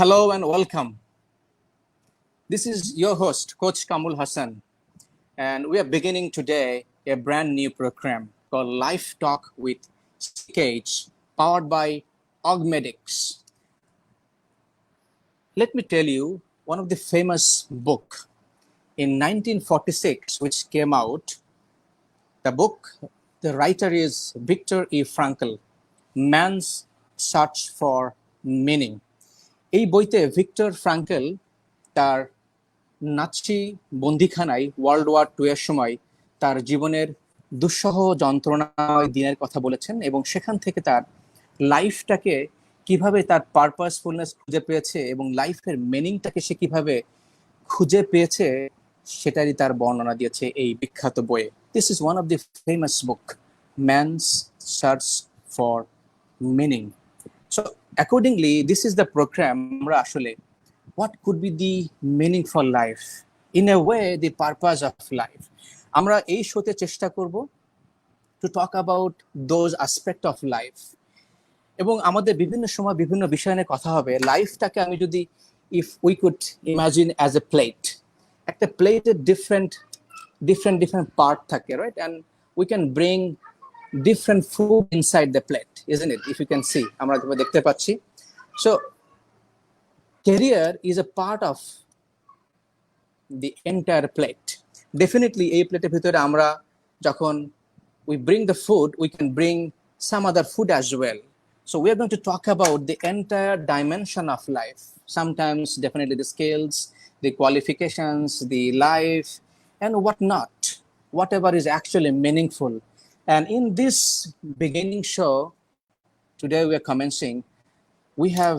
Hello and welcome. This is your host, Coach Kamul Hassan, and we are beginning today a brand new program called Life Talk with CKH, powered by Augmedix. Let me tell you, one of the famous book in 1946, which came out, the book, the writer is Viktor E. Frankl, Man's Search for Meaning. এই বইতে Victor Frankel তার Nazi বন্দিখানায় world war 2 এর সময় তার জীবনের দুঃসহ যন্ত্রণাময় দিনের কথা বলেছেন এবং সেখান থেকে তার লাইফটাকে কিভাবে তার পারপাসফুলনেস খুঁজে পেয়েছে এবং লাইফের মিনিংটাকে সে কিভাবে খুঁজে পেয়েছে সেটারই তার বর্ণনা দিয়েছে এই বিখ্যাত বইয়ে। This is one of the famous book, man's search for meaning. So accordingly, this is the program, Ashole. What could be the meaning for life? In a way, the purpose of life. Amra ei shote cheshta korbo to talk about those aspects of life. Ebong amader bibhinno shomoy bibhinno bishoy niye kotha hobe. Life-টাকে আমি যদি if we could imagine as a plate. Ekta plate এর different part থাকে, right? And we can bring different food inside the plate, isn't it? If you can see, আমরা দেখতে পাচ্ছি. So career is a part of the entire plate. Definitely এই প্লেটের ভিতরে আমরা যখন we bring the food, we can bring some other food as well. So we are going to talk about the entire dimension of life. Sometimes definitely the skills, the qualifications, the life, and whatnot, whatever is actually meaningful. And in this beginning show, today we are commencing, we have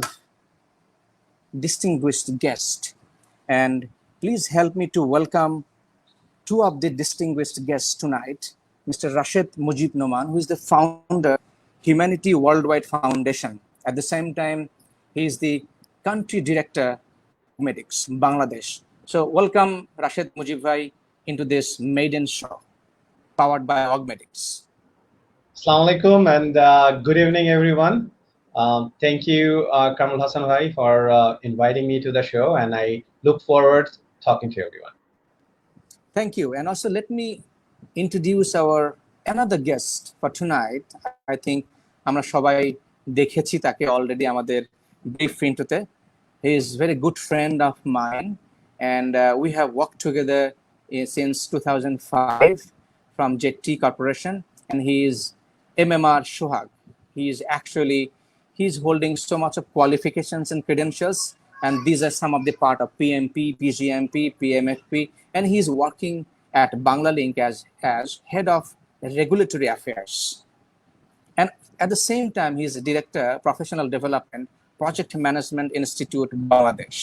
distinguished guests. And please help me to welcome two of the distinguished guests tonight, Mr. Rashid Mujib Noman, who is the founder, Humanity Worldwide Foundation. At the same time, he is the country director, Augmedix, Bangladesh. So welcome Rashid Mujib bhai into this maiden show, powered by Augmedix. Assalamu alaikum and good evening, everyone. Thank you, Kamul Hassan bhai, for inviting me to the show, and I look forward to talking to everyone. Thank you. And also let me introduce our another guest for tonight. I think আমরা সবাই দেখেছি তাকে already আমাদের brief introতে. He is very good friend of mine, and we have worked together since 2005 from JT Corporation, and he is MMR Shuhag. He's holding so much of qualifications and credentials, and these are some of the part of PMP, PGMP, PMFP, and he's working at Banglalink as head of regulatory affairs. And at the same time, he's a director, professional development, project management institute, Bangladesh.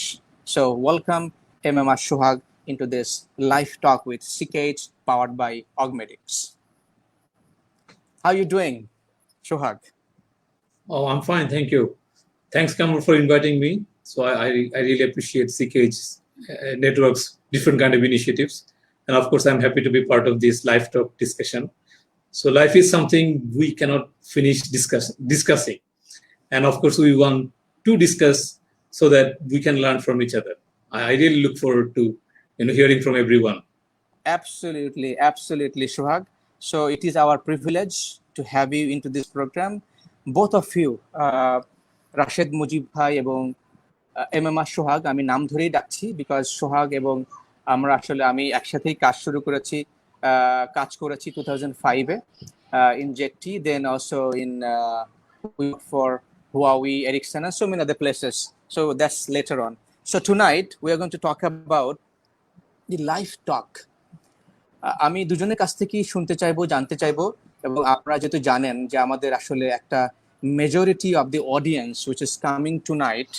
So welcome MMR Shuhag into this live talk with CKH, powered by Augmedix. How are you doing, Shuhag? Oh, I'm fine, thank you. Thanks, Kamul, for inviting me. So I really appreciate CKH's networks, different kind of initiatives. And of course, I'm happy to be part of this live talk discussion. So life is something we cannot finish discussing. And of course, we want to discuss so that we can learn from each other. I really look forward to hearing from everyone. Absolutely, Shuhag. So it is our privilege to have you into this program. Both of you, Rashid Mujib bhai এবং MMR Shuhag, আমি নাম ধরেই ডাকছি because Shuhag এবং আমরা আসলে আমি একসাথেই কাজ করেছি 2005 in JT, then also in for Huawei, Ericsson, and so many other places. So that's later on. So tonight we are going to talk about the life talk. আমি দুজনের কাছ থেকেই শুনতে চাইবো, জানতে চাইবো, এবং আপনারা যেহেতু জানেন যে আমাদের আসলে একটা majority of the audience which is coming tonight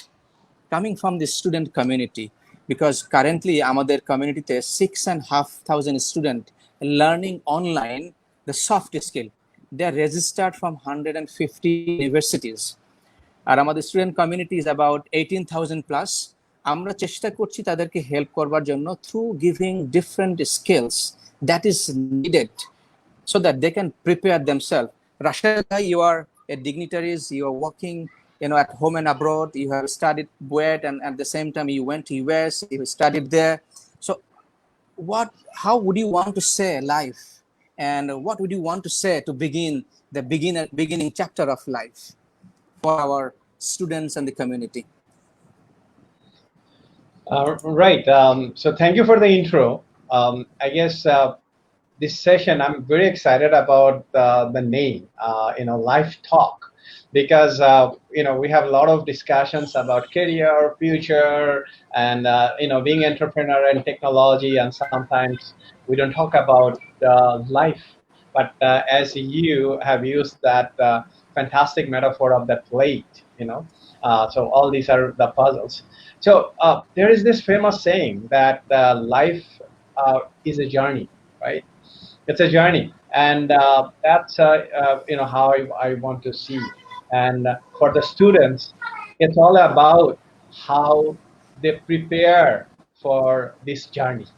coming from the student community, because currently আমাদের কমিউনিটিতে 6,500 student learning online the soft skill. They are registered from 150 universities. আর আমাদের student community is about 18,000 plus. আমরা চেষ্টা করছি তাদেরকে help করবার জন্য through giving different skills that is needed so that they can prepare themselves. Rashid, you are a dignitaries, you are working at home and abroad. You have studied BUET, and at the same time you went to US, you studied there. So how would you want to say life, and what would you want to say to begin the beginning chapter of life for our students and the community? Right. So thank you for the intro. I guess this session, I'm very excited about the name, Life Talk, because we have a lot of discussions about career, future, and being entrepreneur and technology, and sometimes we don't talk about life. But as you have used that fantastic metaphor of that plate, so all these are the puzzles. So there is this famous saying that life is a journey, right? It's a journey, and that's how I want to see. And for the students, it's all about how they prepare for this journey,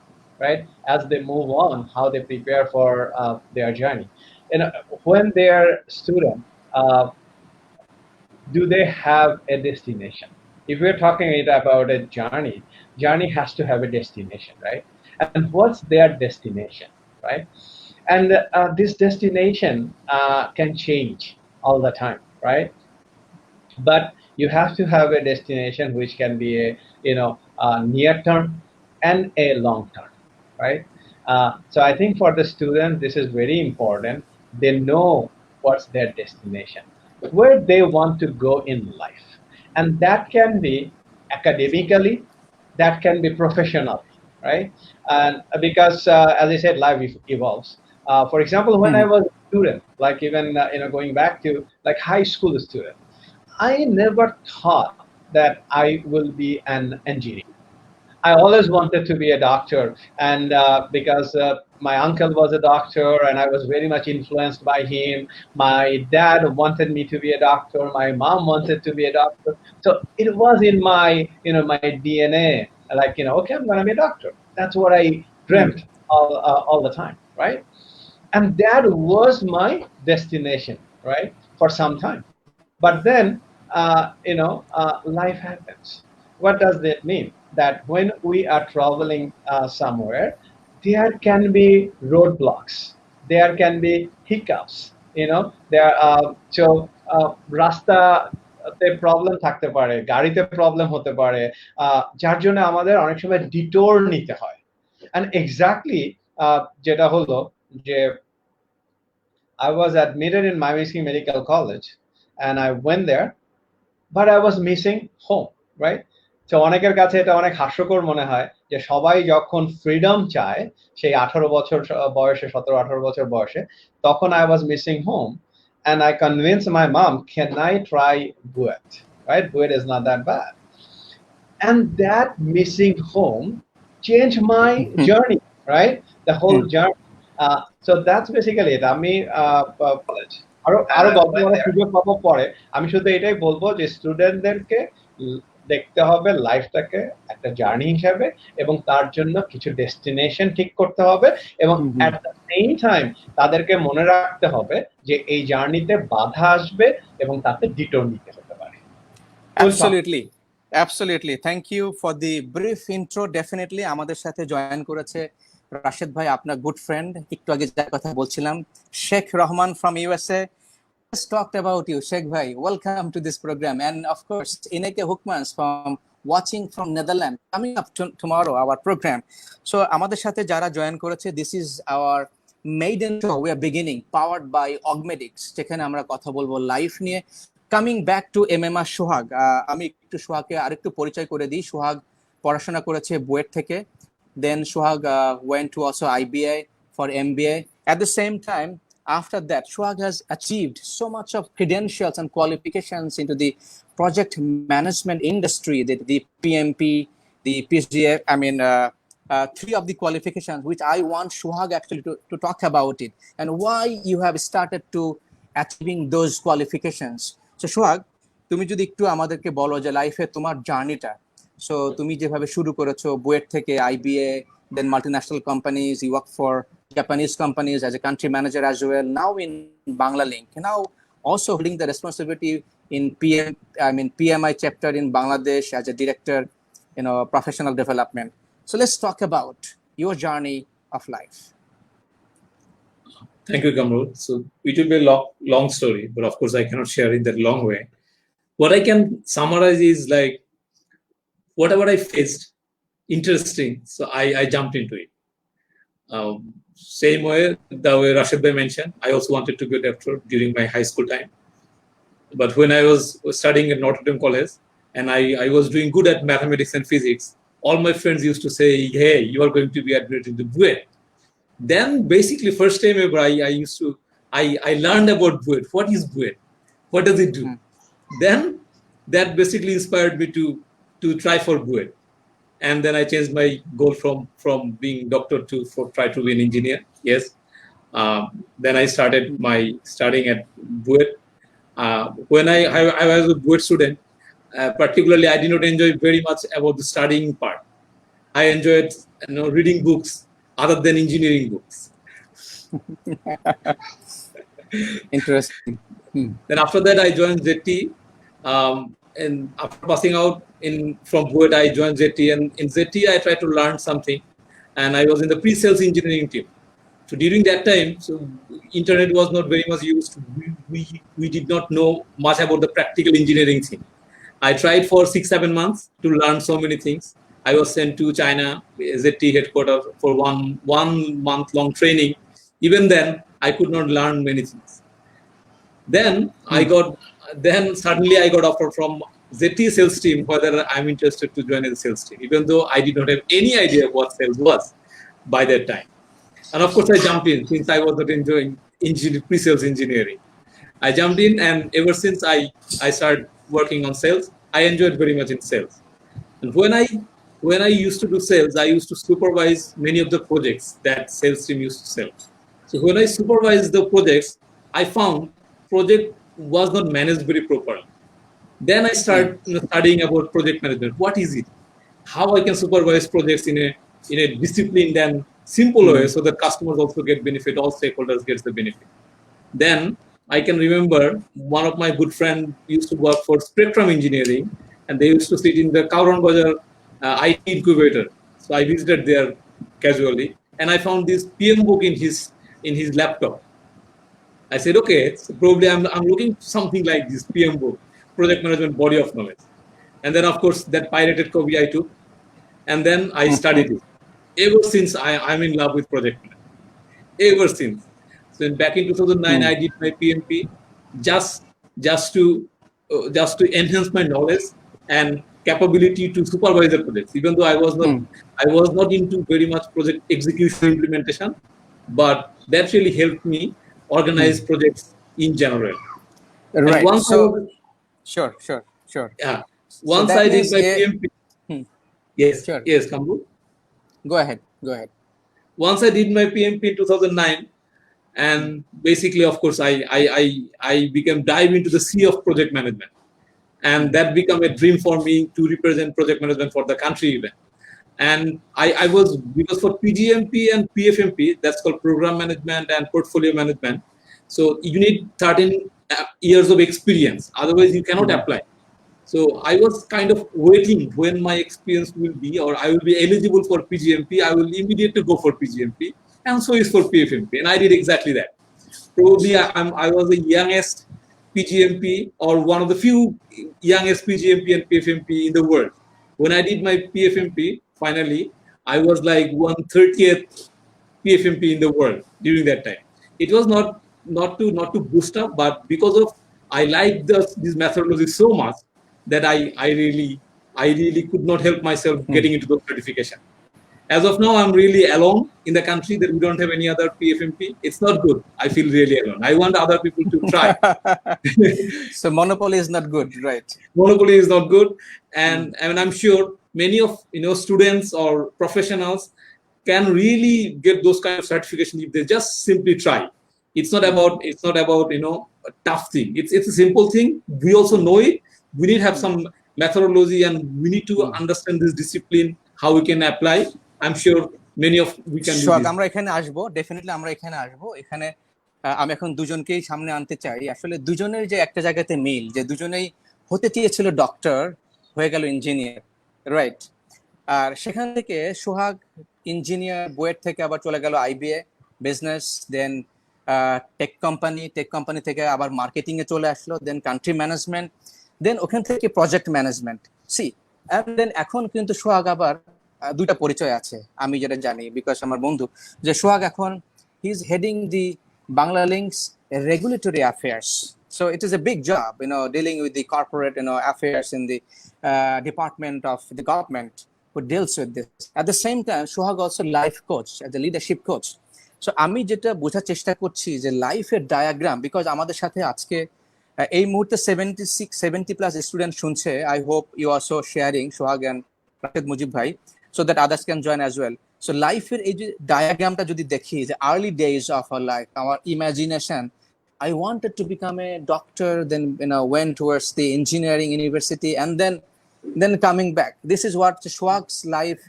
right? As they move on, how they prepare for their journey. And when they're student, do they have a destination? If we're talking about a journey has to have a destination, right? And what's their destination, right? And this destination can change all the time, right? But you have to have a destination which can be a near term and a long term, right? So I think for the student, this is very important. They know what's their destination, where they want to go in life. And that can be academically, that can be professionally, right? And because, as I said, life evolves. For example, when I was a student, like even going back to like high school student, I never thought that I will be an engineer. I always wanted to be a doctor, and because my uncle was a doctor, and I was very much influenced by him. My dad wanted me to be a doctor. My mom wanted to be a doctor. So it was in my, my DNA. Like, okay, I'm gonna be a doctor. That's what I dreamt all the time, right? And that was my destination, right, for some time. But then, life happens. What does that mean? That when we are traveling somewhere, there can be roadblocks, there can be hiccups, রাস্তাতে problem থাকতে পারে, গাড়িতে problem হতে পারে, যার জন্য আমাদের অনেক সময় ডিটোর নিতে হয়। And exactly যেটা হলো যে I was admitted in Mymensingh Medical College, and I went there, but I was missing home, right? তো অনেকের কাছে এটা অনেক হাস্যকর মনে হয় যে সবাই যখন ফ্রিডম চায় সেই 18 বছর বয়সে, 17-18 বছর বয়সে, তখন I was missing home, and I convinced my mom, can I try BUET, right? BUET is not that bad. And that missing home changed my journey, right? The whole journey. So that's basically it. আমি আরো গল্প বলার সুযোগ পাবো পরে। আমি শুধু এটাই বলবো যে স্টুডেন্টদেরকে দেখতে হবে লাইফটাকে একটা জার্নি হিসাবে, এবং তার জন্য কিছু ডেস্টিনেশন ঠিক করতে হবে, এবং এট দ্য সেম টাইম তাদেরকে মনে রাখতে হবে যে এই জার্নিতে বাধা আসবে এবং তাতে ডিটোর নিতে হতে পারে। Absolutely. Thank you for the brief intro. Definitely আমাদের সাথে জয়েন করেছে রাশেদ ভাই, আপনার গুড ফ্রেন্ড। একটু আগে যার কথা বলছিলাম, Sheikh Rahman from USA. Let's talk about you, Sheikh Bhai. Welcome to this program. And of course, Ineke Hoekmans watching from Netherlands, coming up tomorrow, our program. So আমাদের সাথে যারা জয়েন করেছে, this is our maiden show. We are beginning, powered by Augmedix, যেখানে আমরা কথা বলবো life নিয়ে। Coming back to MMR সোহাগ, আমি একটু সোহাগকে আরেকটু পরিচয় করে দিই। সোহাগ পড়াশোনা করেছে বুয়েট থেকে, then Sohag went to also IBA for MBA. At the same time, after that, Sohag has achieved so much of credentials and qualifications into the project management industry, the PMP, the PCF. I mean, three of the qualifications, which I want Sohag actually to talk about it, and why you have started to achieving those qualifications. So Sohag, তুমি যদি একটু আমাদেরকে বলো যে লাইফে তোমার জার্নিটা, so তুমি যেভাবে শুরু করেছো বুয়েট থেকে IBA, then multinational companies, you work for Japanese companies as a country manager as well, now in Banglalink, now also holding the responsibility in PMI chapter in Bangladesh as a director, professional development. So let's talk about your journey of life. Thank you, Kamrul. So it will be a long story, but of course I cannot share in that long way. What I can summarize is like whatever I faced, interesting, so I jumped into it. Same way, the way Rashid Bhai mentioned, I also wanted to be a doctor during my high school time. But when I was studying at Notre Dame College and I was doing good at mathematics and physics, all my friends used to say, hey, you are going to be admitted to BUET. Then basically first time ever I learned about BUET. What is BUET? What does it do? Then that basically inspired me to try for BUET. And then I changed my goal from being doctor to try to be an engineer. Yes. Then I started my studying at BUET. When I was a BUET student, particularly I did not enjoy very much about the studying part. I enjoyed reading books other than engineering books. Interesting. Then after that I joined ZT. And after passing out from BUET, I joined ZT, and in ZT I tried to learn something, and I was in the pre-sales engineering team. So during that time, so internet was not very much used. We did not know much about the practical engineering thing. I tried for 6-7 months to learn so many things. I was sent to China, ZT headquarters, for one month long training. Even then, I could not learn many things. Then suddenly I got offer from ZT sales team whether I'm interested to join the sales team, even though I did not have any idea what sales was by that time. And of course I jumped in since I was not enjoying pre-sales engineering. I jumped in, and ever since I started working on sales, I enjoyed very much in sales. And when I used to do sales, I used to supervise many of the projects that sales team used to sell. So when I supervised the projects, I found project was not managed very properly. Then I started studying about project management. What is it? How I can supervise projects in a disciplined and simple way so that customers also get benefit, all stakeholders get the benefit. Then I can remember one of my good friends used to work for Spectrum Engineering, and they used to sit in the Kauran Bazar IT incubator. So I visited there casually, and I found this PM book in his laptop. I said, okay, so probably I'm looking for something like this PM book, Project Management Body of Knowledge. And then, of course, that pirated copy I took, and then I studied it. Ever since, I'm in love with project management. Ever since. So back in 2009, I did my PMP just to enhance my knowledge and capability to supervise the projects. Even though I was not into very much project execution implementation, but that really helped me organize projects in general. Right. Sure. Yeah. Once I did my PMP. Yes. Sure. Yes, Kamru. Go ahead. Once I did my PMP in 2009, and basically, of course, I became dive into the sea of project management, and that became a dream for me to represent project management for the country even. And because for PGMP and PFMP, that's called program management and portfolio management. So you need 13 years of experience, otherwise you cannot apply. So I was kind of waiting when my experience will be, or I will be eligible for PGMP, I will immediately go for PGMP, and so is for PFMP, and I did exactly that. Probably I was the youngest PGMP, or one of the few youngest PGMP and PFMP in the world. When I did my PFMP, finally, I was like 130th PFMP in the world during that time. It was not to boost up, but because of I liked this methodology so much that I really could not help myself getting into the certification. As of now, I'm really alone in the country that we don't have any other PFMP. It's not good. I feel really alone. I want other people to try. So monopoly is not good, right? Monopoly is not good, and I'm sure many of students or professionals can really get those kind of certification if they just simply try. It's not about a tough thing. It's a simple thing. We also know it. We need to have some methodology, and we need to understand this discipline, how we can apply. I'm sure many of we can do this. আমরা এখানে আসবো, definitely আমরা এখানে আসবো। এখানে আমি এখন দুজনকেই সামনে আনতে চাই। আসলে দুজনের যে একটা জায়গাতে মিল, যে দুজনেই হতে চেয়েছিল ডক্টর, হয়ে গেল ইঞ্জিনিয়ার, রাইট? আর সেখান থেকে সোহাগ ইঞ্জিনিয়ার, বুয়েট থেকে আবার চলে গেল IBA business, then tech company থেকে আবার মার্কেটিং এ চলে আসলো, দেন কান্ট্রি ম্যানেজমেন্ট, দেন ওখান থেকে project management. See, and then এখন কিন্তু সোহাগ আবার দুইটা পরিচয় আছে আমি যেটা জানি, বিকজ আমার বন্ধু, যে সোহাগ এখন he is heading the Bangla Links regulatory affairs. So it is a big job, dealing with the corporate, affairs in the department of the government who deals with this. At the same time, Sohag also life coach, as a leadership coach. So আমি যেটা বোঝার চেষ্টা করছি যে লাইফের diagram, because আমাদের সাথে আজকে এই মুহূর্তে 70+ স্টুডেন্ট শুনছে। I hope you also sharing, Sohag and Rashid Mujib bhai, so that others can join as well. So লাইফের এই যে ডায়াগ্রামটা যদি দেখি, যে early days of our life, আমার imagination, I wanted to become a doctor, then went towards the engineering university, and then coming back. This is what Sohag's life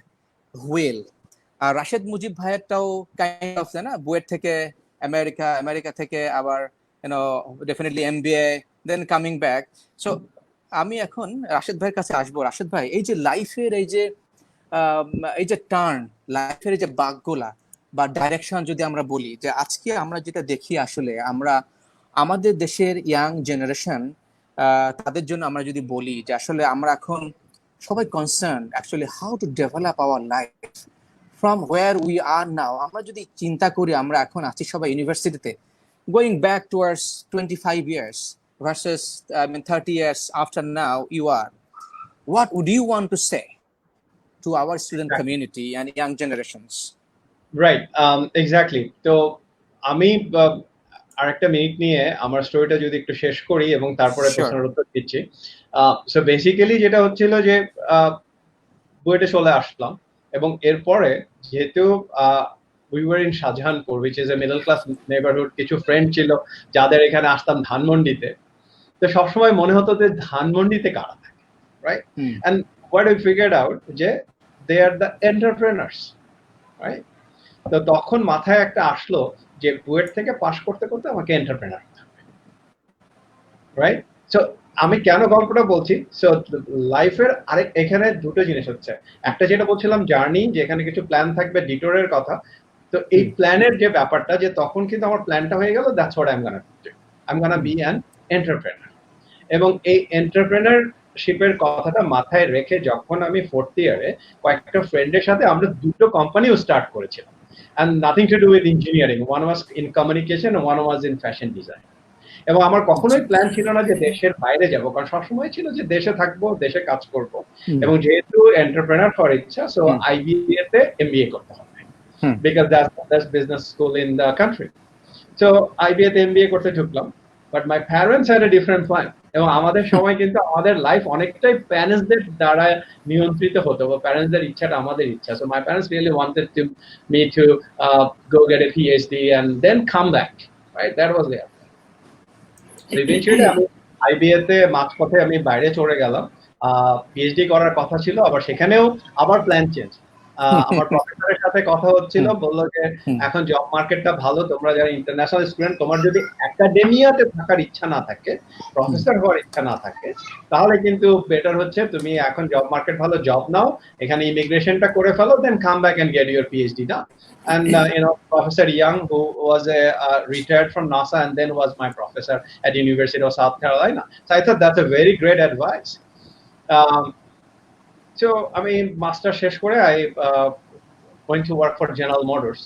will. Rashed Mujib ভাইয়েরটাও kind of, না, বুয়েট থেকে আমেরিকা থেকে আবার definitely MBA, then coming back. So আমি এখন রাশেদ ভাইয়ের কাছে আসবো। রাশেদ ভাই, এই যে লাইফের এই যে টার্ন, লাইফের এই যে বাঁকগুলা বা ডাইরেকশন যদি আমরা বলি, যে আজকে আমরা যেটা দেখি, আসলে আমরা আমাদের দেশের ইয়াং জেনারেশন, তাদের জন্য আমরা যদি বলি যে আসলে আমরা এখন সবাই concern actually how to develop our life from where we are now. আমরা যদি চিন্তা করি, আমরা এখন আছি সবাই ইউনিভার্সিটিতে, going back towards 25 years versus 30 years after now you are. What would you want to say to our student community and young generations? Right, exactly. তো আমি আরেকটা মিনিট নিয়ে আমার স্টোরিটা যদি একটু শেষ করি এবং তারপরে প্রশ্নের উত্তর দিচ্ছি। সো বেসিক্যালি যেটা হচ্ছিল যে বুয়েটে চলে আসলাম, এবং এরপরে যেহেতু we were in Shahjahanpur, which is a middle class neighborhood, কিছু ফ্রেন্ড ছিল যাদের এখানে আসতাম ধানমন্ডিতে। তো সবসময় মনে হতো যে ধানমন্ডিতে কারা থাকে, right? And what we figured out যে they are the entrepreneurs, right? তো তখন মাথায় একটা আসলো যে বুয়েট থেকে পাশ করতে করতে আমাকে এন্টারপ্রেনার হতে হবে, রাইট? সো আমি কেন গল্পটা বলছি, সো লাইফের আরেক এখানে দুটো জিনিস হচ্ছে। একটা যেটা বলছিলাম জার্নি, যে এখানে কিছু প্ল্যান থাকবে, ডিটোরের কথা। তো এই প্ল্যানের যে ব্যাপারটা, যে তখন কিন্তু আমার প্ল্যানটা হয়ে গেল, that's what I am gonna be an entrepreneur. এবং এই এন্টারপ্রেনারশিপের কথাটা মাথায় রেখে যখন আমি 4th ইয়ারে কয়েকটা ফ্রেন্ডের সাথে আমরা দুটো কোম্পানিও স্টার্ট করেছিলাম, and nothing to do with engineering. One was in communication and one was in fashion design. এবং আমার কখনোই প্ল্যান ছিল না যে দেশের বাইরে যাব, কারণ সবসময় ছিল যে দেশে থাকবো, দেশে কাজ করব। এবং যেহেতু এন্টারপ্রেনার হওয়ার ইচ্ছা, সো আইবিএ তে এমবিএ করতে হবে, because that's business school in the country. So IBA তে এমবিএ করতে ঢুকলাম, but my parents had a different plan. এবং আমাদের সময় কিন্তু আমাদের লাইফ অনেকটাই প্যারেন্টসদের দ্বারা নিয়ন্ত্রিত হতো, বা প্যারেন্টসদের ইচ্ছাটা আমাদের ইচ্ছা। So my parents really wanted me to go get a PhD and then come back, right? That was there. So eventually আমি আইবিএ তে মাঝপথে আমি বাইরে চলে গেলাম, পিএইচডি করার কথা ছিল, আবার সেখানেও আবার প্ল্যান চেঞ্জ। আমার প্রফেসরের সাথে কথা হচ্ছিল, বললো যে এখন জব মার্কেটটা ভালো, তোমরা যারা ইন্টারন্যাশনাল স্টুডেন্ট, তোমার যদি একাডেমিয়াতে থাকার ইচ্ছা না থাকে, প্রফেসর হওয়ার ইচ্ছা না থাকে, তাহলে কিন্তু বেটার হচ্ছে তুমি এখন জব মার্কেট ভালো, জব নাও, এখানে ইমিগ্রেশনটা করে ফেলো, then come back and get your PhD না। And Professor Young, who was retired from NASA and then was my professor at University of South Carolina. So I thought that's a very great advice. So I mean, master shesh kore I going to work for General Motors,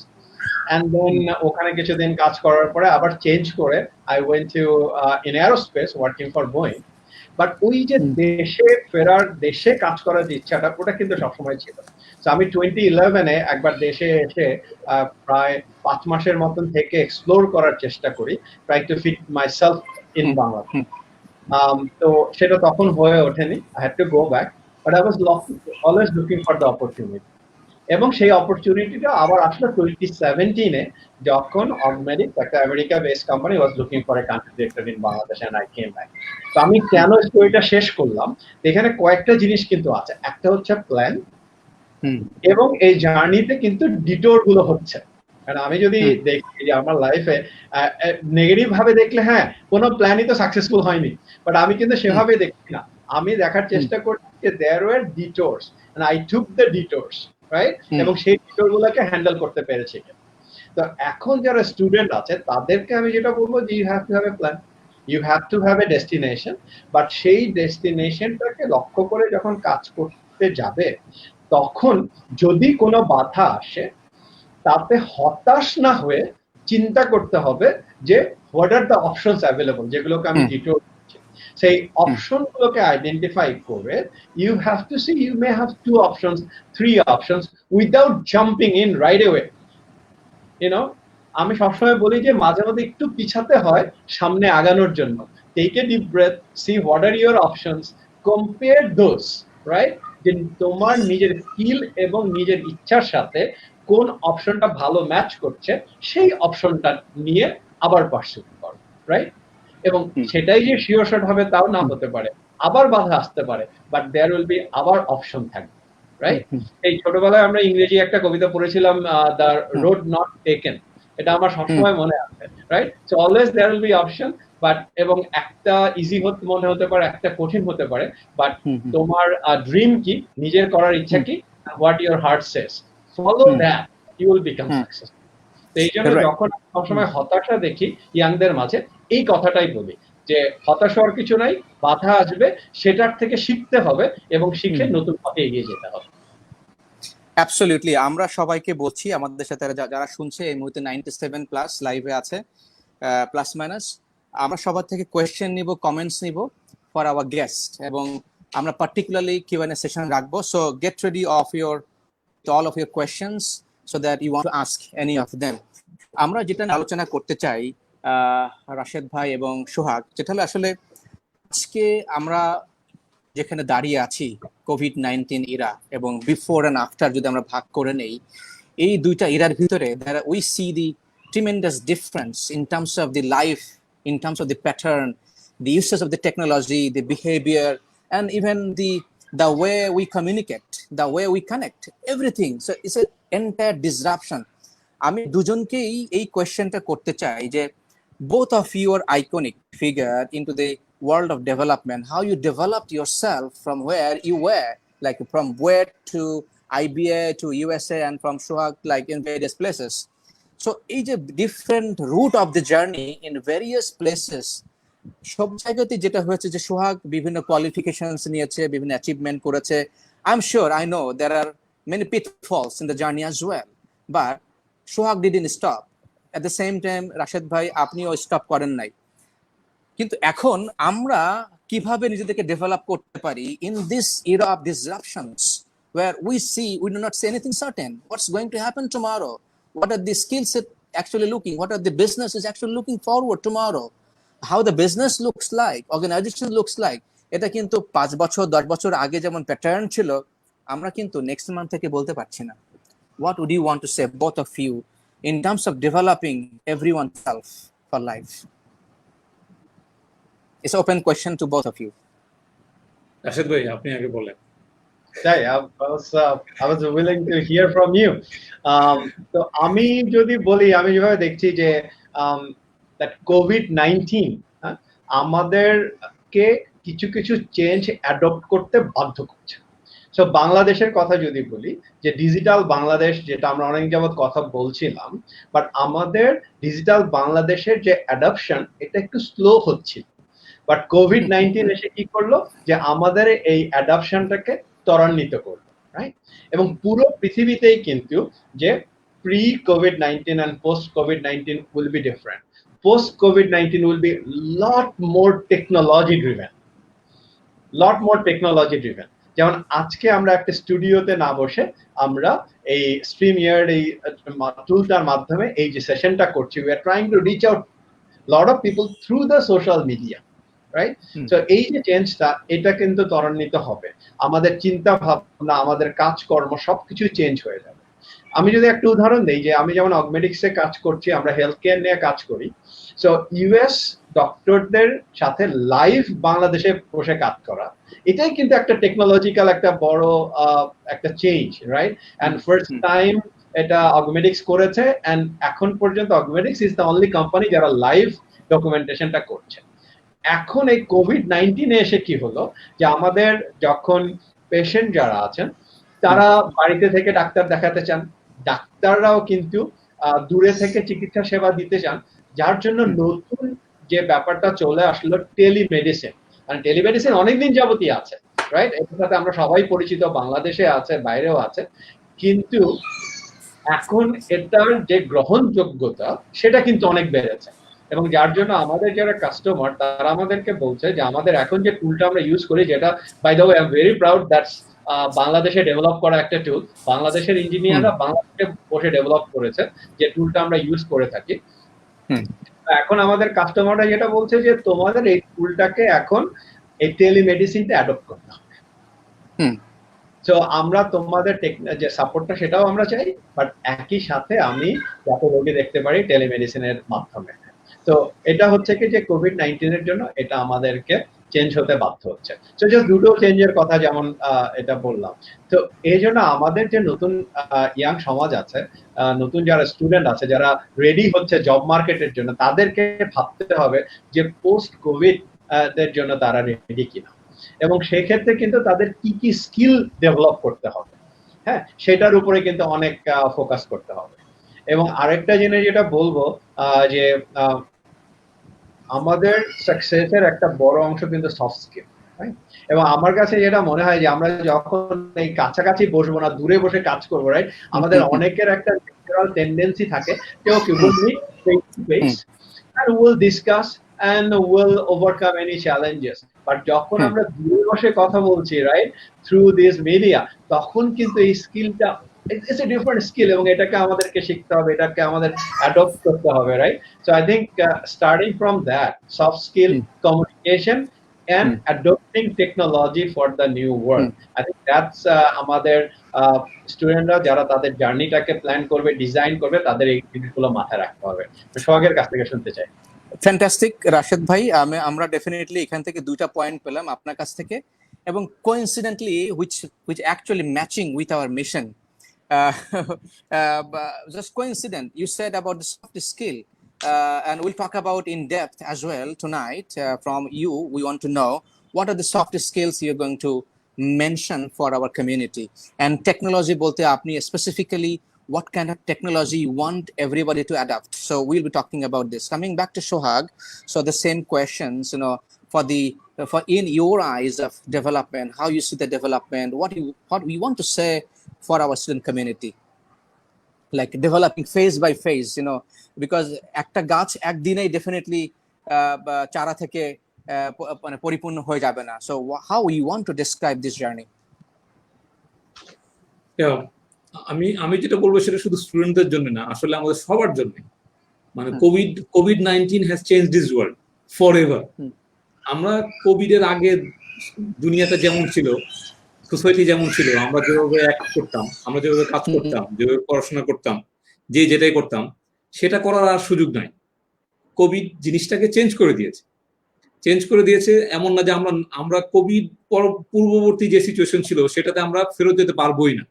and then okhane kichu din kaj korar pore abar change kore I went to in aerospace working for Boeing. But ওই যে দেশে ফেরার, দেশে কাজ করার যে ইচ্ছাটা, ওটা কিন্তু সবসময় ছিল। তো আমি 2011-এ একবার দেশে এসে প্রায় 5 মাসের মতন থেকে এক্সপ্লোর করার চেষ্টা করি, try to fit myself in Bangladesh. তো সেটা তখন হয়ে ওঠেনি, I had to go back, but I was always looking for the opportunity. এবং সেই অপরচুনিটিটা আবার আসলে 2017-এ, যখন অগমেডিক, একটা America based company, was looking for a country director in Bangladesh, and I came back. তো আমি কেন স্টোরিটা শেষ করলাম, এখানে কয়েকটা জিনিস কিন্তু আছে। একটা হচ্ছে প্ল্যান, এবং এই জার্নিতে কিন্তু ডিটোর গুলো হচ্ছে, কারণ আমি যদি হুম। দেখি যে আমার লাইফে নেগেটিভ ভাবে দেখলে হ্যাঁ কোনো প্ল্যানই তো সাকসেসফুল হয়নি, বাট আমি কিন্তু সেভাবে দেখছি না। আমি দেখার চেষ্টা করছি যে there were detours and I took the detours, right? Hmm. এবং সেই ডিটোর গুলোকে হ্যান্ডেল করতে পেরেছি। তো এখন যারা স্টুডেন্ট আছে তাদেরকে আমি যেটা বলবো যে you have to have a plan, you have to have a destination, but সেই ডেস্টিনেশনটাকে লক্ষ্য করে যখন কাজ করতে যাবে তখন যদি কোনো বাধা আসে তাতে হতাশ না হয়ে চিন্তা করতে হবে যে what are the options available, যেগুলোকে আমি ডিটোর করছি, সেই অপশন গুলোকে আইডেন্টিফাই করে you have to see you may have two options, three options without jumping in right away. You know, আমি সবসময় বলি যে মাঝে মাঝে একটু পিছাতে হয় সামনে আগানোর জন্য। Take a deep breath, see what are your options, compare those, right? যে তোমার নিজের স্কিল এবং নিজের ইচ্ছার সাথে কোন অপশনটা ভালো ম্যাচ করছে সেই অপশনটা নিয়ে আবার পার্সু করো, রাইট? এবং সেটাই যে শিওর শট হবে তাও না হতে পারে, আবার বাধা আসতে পারে, বাট দেয়ার উইল বি আবার অপশন থাকবে, রাইট? এই ছোটবেলায় আমরা ইংরেজি একটা কবিতা পড়েছিলাম, দ্য রোড নট টেকেন, এটা আমার সবসময় মনে আছে, right? So always there will be option, but এবং একটা ইজি মনে হতে পারে, একটা কঠিন হতে পারে, বাট তোমার ড্রিম কি, নিজের করার ইচ্ছা কি, what your heart says, follow that, you will become success. তো এই জন্য যখন সবসময় হতাশা দেখি ইয়াংদের মাঝে, এই কথাটাই বলি যে হতাশ হওয়ার কিছু নাই, বাধা আসবে, সেটার থেকে শিখতে হবে এবং শিখে নতুন পথে এগিয়ে যেতে হবে। অ্যাবসলিউটলি, আমরা সবাইকে বলছি, আমাদের সাথে যারা শুনছে এই মুহূর্তে 97+ লাইভে আছে প্লাস মাইনাস, আমরা সবার থেকে কোয়েশ্চেন নিব, কমেন্টস নিব ফর আওয়ার গেস্ট, এবং আমরা পার্টিকুলারলি কিউএনএ সেশন রাখবো। So get ready all of your questions so that you want to ask any of them. আমরা যেটা আলোচনা করতে চাই রাশেদ ভাই এবং সোহাগ, যেটা হলো আসলে আজকে আমরা যেখানে দাঁড়িয়ে আছি COVID-19 ইরা এবং বিফোর এন্ড আফটার যদি আমরা ভাগ করে নেই, এই দুইটা ইরার ভিতরে we see the tremendous difference in terms of the life, in terms of the pattern, the uses of the technology, the behavior, and even the way we communicate, the way we connect, everything. So it's an entire disruption. আমি দুজনকেই এই কোয়েশ্চেনটা করতে চাই যে both of you are iconic figure into the world of development, how you developed yourself from where you were, like from Buet to IBA to USA, and from Sohag like in various places. So each a different route of the journey in various places. সব জায়গাতে যেটা হয়েছে যে সোহাগ বিভিন্ন qualifications নিয়েছে, বিভিন্ন achievement করেছে। I am sure, I know there are many pitfalls in the journey as well, but Sohag didn't stop. At the same time Rashed ভাই আপনিও স্টপ করেন নাই। কিন্তু এখন আমরা কিভাবে নিজেদেরকে ডেভেলপ করতে পারি in this era of disruptions where we do not see anything certain, what's going to happen tomorrow, what are the skill set actually looking, what are the businesses actually looking forward tomorrow, how the business looks like, organization looks like. এটা কিন্তু 5 বছর 10 বছর আগে যেমন pattern ছিল, আমরা কিন্তু next month থেকে বলতে পারছি না। What would you want to say, both of you, in terms of developing everyone's self for life? It's an open question to both of you. Rashed ভাই আপনি আগে বলেন। I was willing to hear from you. তো আমি যদি বলি, আমি যেভাবে দেখছি যে that COVID-19 আমাদেরকে কিছু কিছু চেঞ্জ অ্যাডপ্ট করতে বাধ্য করছে। সো বাংলাদেশের কথা যদি বলি, যে ডিজিটাল বাংলাদেশ যেটা আমরা অনেক যাবত কথা বলছিলাম, বাট আমাদের ডিজিটাল বাংলাদেশের যে অ্যাডাপশন এটা একটু স্লো হচ্ছিল, বাট COVID-19 এসে কি করলো যে আমাদের এই অ্যাডাপশনটাকে ত্বরান্বিত করলো, রাইট? এবং পুরো পৃথিবীতেই কিন্তু যে pre COVID-19 and post COVID-19 will be different. Post COVID-19 will be lot more technology driven. যেমন আজকে আমরা একটা স্টুডিওতে না বসে আমরা এই StreamYard এই টুলটার মাধ্যমে এই যে সেশনটা করছি, we are trying to reach out lot of people through the social media, right? So এই যে চেঞ্জটা, এটা কিন্তু ত্বরান্বিত হবে, আমাদের চিন্তা ভাবনা, আমাদের কাজকর্ম সবকিছু চেঞ্জ হয়ে যাবে। আমি যদি একটা উদাহরণ দেই, যে আমি যেমন অগমেটিক্সে কাজ করছি, আমরা হেলথ কেয়ার নিয়ে কাজ করি, সো ইউএস ডক্টরদের সাথে লাইভ বাংলাদেশে বসে কাজ করা, এটাই কিন্তু একটা টেকনোলজিক্যাল একটা বড় একটা change, right? And first time এটা অগমেটিক্স করেছে, এন্ড এখন পর্যন্ত Augmedix is the only company যারা লাইভ ডকুমেন্টেশনটা করছে। এখন এই কোভিড-19 এসে কি হলো যে আমাদের যখন পেশেন্ট যারা আছেন তারা বাড়িতে থেকে ডাক্তার দেখাতে চান, ডাক্তাররাও কিন্তু দূরে থেকে চিকিৎসা সেবা দিতে চান, যার জন্য নতুন যে ব্যাপারটা চলে আসলো টেলিমেডিসিন। মানে টেলিমেডিসিন অনেকদিন যাবতই আছে, রাইট? এর সাথে আমরা সবাই পরিচিত, বাংলাদেশে আছে, বাইরেও আছে, কিন্তু এখন এটার যে গ্রহণযোগ্যতা সেটা কিন্তু অনেক বেড়েছে। এবং যার জন্য আমাদের যারা কাস্টমার তারা আমাদেরকে বলছে যে আমাদের এখন যে টুলটা আমরা ইউজ করি, যেটা by the way I am very proud that's বাংলাদেশে ডেভেলপ করা একটা টুল, বাংলাদেশের ইঞ্জিনিয়াররা বাংলাদেশে বসে ডেভেলপ করেছে যে টুলটা আমরা ইউজ করে থাকি। এখন আমাদের কাস্টমাররা যেটা বলছে যে তোমাদের এই টুলটাকে এখন এই টেলিমেডিসিনটা অ্যাডপ্ট করতে হবে। তো আমরা তোমাদের যে সাপোর্টটা সেটাও আমরা চাই, বাট একই সাথে আমি যাতে রোগী দেখতে পারি টেলিমেডিসিনের মাধ্যমে। তো এটা হচ্ছে কি যে কোভিড-19 এর জন্য এটা আমাদেরকে চেঞ্জ হতে বাধ্য হচ্ছে। তো জাস্ট দুটো চেঞ্জের কথা যেমন এটা বললাম। তো এই জন্য আমাদের যে নতুন ইয়াং সমাজ আছে, নতুন যারা স্টুডেন্ট আছে যারা রেডি হচ্ছে জব মার্কেটের জন্য, তাদেরকে ভাবতে হবে যে পোস্ট কোভিড দের জন্য তারা রেডি কিনা, এবং সেক্ষেত্রে কিন্তু তাদের কি কি স্কিল ডেভেলপ করতে হবে, হ্যাঁ, সেটার উপরে কিন্তু অনেক ফোকাস করতে হবে। এবং আরেকটা জিনিস যেটা বলবো যে আমাদের সাকসেসের একটা বড় অংশ কিন্তু সফট স্কিল, এবং আমার কাছে যেটা মনে হয় যে আমরা যখন এই কাছাকাছি বসবো না, দূরে বসে কাজ করবো, রাইট, আমাদের অনেকের একটা ন্যাচারাল টেন্ডেন্সি থাকে কেউ will meet face to face and we'll discuss and we'll overcome any challenges. But যখন আমরা দূরে বসে কথা বলছি, রাইট, থ্রু দিস মিডিয়া, তখন কিন্তু এই স্কিলটা it's a different skill, এবং এটাকে আমাদেরকে শিখতে হবে, এটাকে আমাদের অ্যাডপ্ট করতে হবে, right? So I think starting from that soft skill, communication and adopting technology for the new world, I think that's আমাদের স্টুডেন্টরা যারা তাদের জার্নিটাকে প্ল্যান করবে, ডিজাইন করবে, তাদের এই জিনিসগুলো মাথায় রাখতে হবে। সোহাগের কাছ থেকে শুনতে চাই। ফ্যান্টাস্টিক রাশেদ ভাই, আমরা ডেফিনেটলি এখান থেকে দুইটা পয়েন্ট পেলাম আপনার কাছ থেকে, এবং coincidentally which actually matching with our mission. Just coincident, you said about the soft skill, and we'll talk about in depth as well tonight. From you, we want to know what are the soft skills you're going to mention for our community, and technology bolte apni specifically what kind of technology you want everybody to adapt. So we'll be talking about this. Coming back to Sohag, so the same questions, for in your eyes of development, how you see the development, what we want to say for our student community, like developing phase by phase, because একটা গাছ একদিনেই definitely চারা থেকে মানে পরিপূর্ণ হয়ে যাবে না। So how you want to describe this journey? আমি যেটা বলবো সেটা শুধু স্টুডেন্টদের জন্য না, আসলে আমাদের সবার জন্য। মানে COVID-19 has change this world forever. আমরা কোভিড এর আগে দুনিয়াটা যেমন ছিল, সোসাইটি যেমন ছিল, আমরা যেভাবে অ্যাক্ট করতাম, আমরা যেভাবে কাজ করতাম, যেভাবে পড়াশোনা করতাম, যেটাই করতাম, সেটা করার আর সুযোগ নাই। কোভিড জিনিসটাকে চেঞ্জ করে দিয়েছে। এমন না যে আমরা কোভিড পূর্ববর্তী যে সিচুয়েশন ছিল সেটাতে আমরা ফেরত যেতে পারবোই না।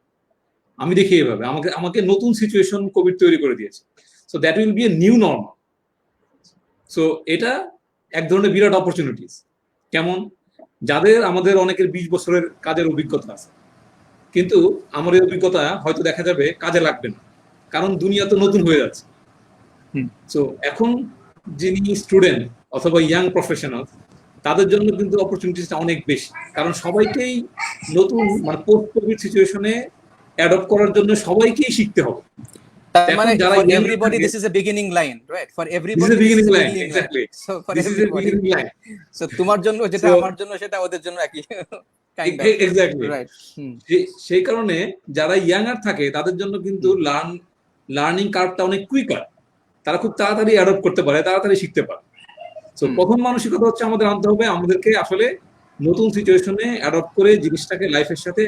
আমি দেখি এভাবে আমাকে নতুন সিচুয়েশন কোভিড তৈরি করে দিয়েছে। So that will B a new normal. So এটা এক ধরনের বিরাট অপরচুনিটিস। কেমন? আমাদের অনেকের 20 বছরের কাজের অভিজ্ঞতা আছে, কিন্তু আমার এই অভিজ্ঞতা হয়তো দেখা যাবে কাজে লাগবে না, কারণ দুনিয়া তো নতুন হয়ে যাচ্ছে। সো এখন যিনি স্টুডেন্ট অথবা ইয়াং প্রফেশনাল, তাদের জন্য কিন্তু অপরচুনিটিসটা অনেক বেশি, কারণ সবাইকেই নতুন মানে পোস্ট কোভিড সিচুয়েশনে অ্যাডপ্ট করার জন্য সবাইকেই শিখতে হবে। মানে for everybody this is a beginning line, right? For everybody this is a beginning line, exactly. So for everybody, so তোমার জন্য যেটা আমার জন্য সেটা ওদের জন্য একই kind of, exactly, right? সেই কারণে যারা ইয়াঙ্গার থাকে তাদের জন্য কিন্তু লার্নিং কার্ভটা অনেক কুইকার। তারা খুব তাড়াতাড়ি অ্যাডপ্ট করতে পারে, তাড়াতাড়ি শিখতে পারে। সো প্রথম মানসিকতা হচ্ছে আমাদের আনতে হবে, আমাদেরকে আসলে নতুন সিচুয়েশনে অ্যাডপ্ট করে জিনিসটাকে লাইফের সাথে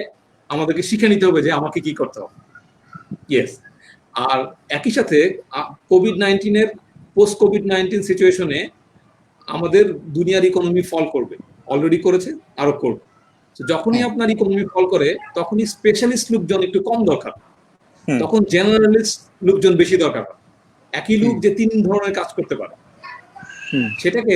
আমাদেরকে শিখে নিতে হবে যে আমাকে কি করতে হবে। ইয়েস। আর একই সাথে কোভিড-19 এর পোস্ট কোভিড-19 সিচুয়েশনে আমাদের দুনিয়ার ইকোনমি ফল করবে, অলরেডি করেছে, আরো করবে। যখনই আপনার ইকোনমি ফল করে তখনই স্পেশালিস্ট লোকজন একটু কম দরকার। তখন জেনারেলিস্ট লোকজন বেশি দরকার হয়। একই লোক যে 3 ধরনের কাজ করতে পারে, সেটাকে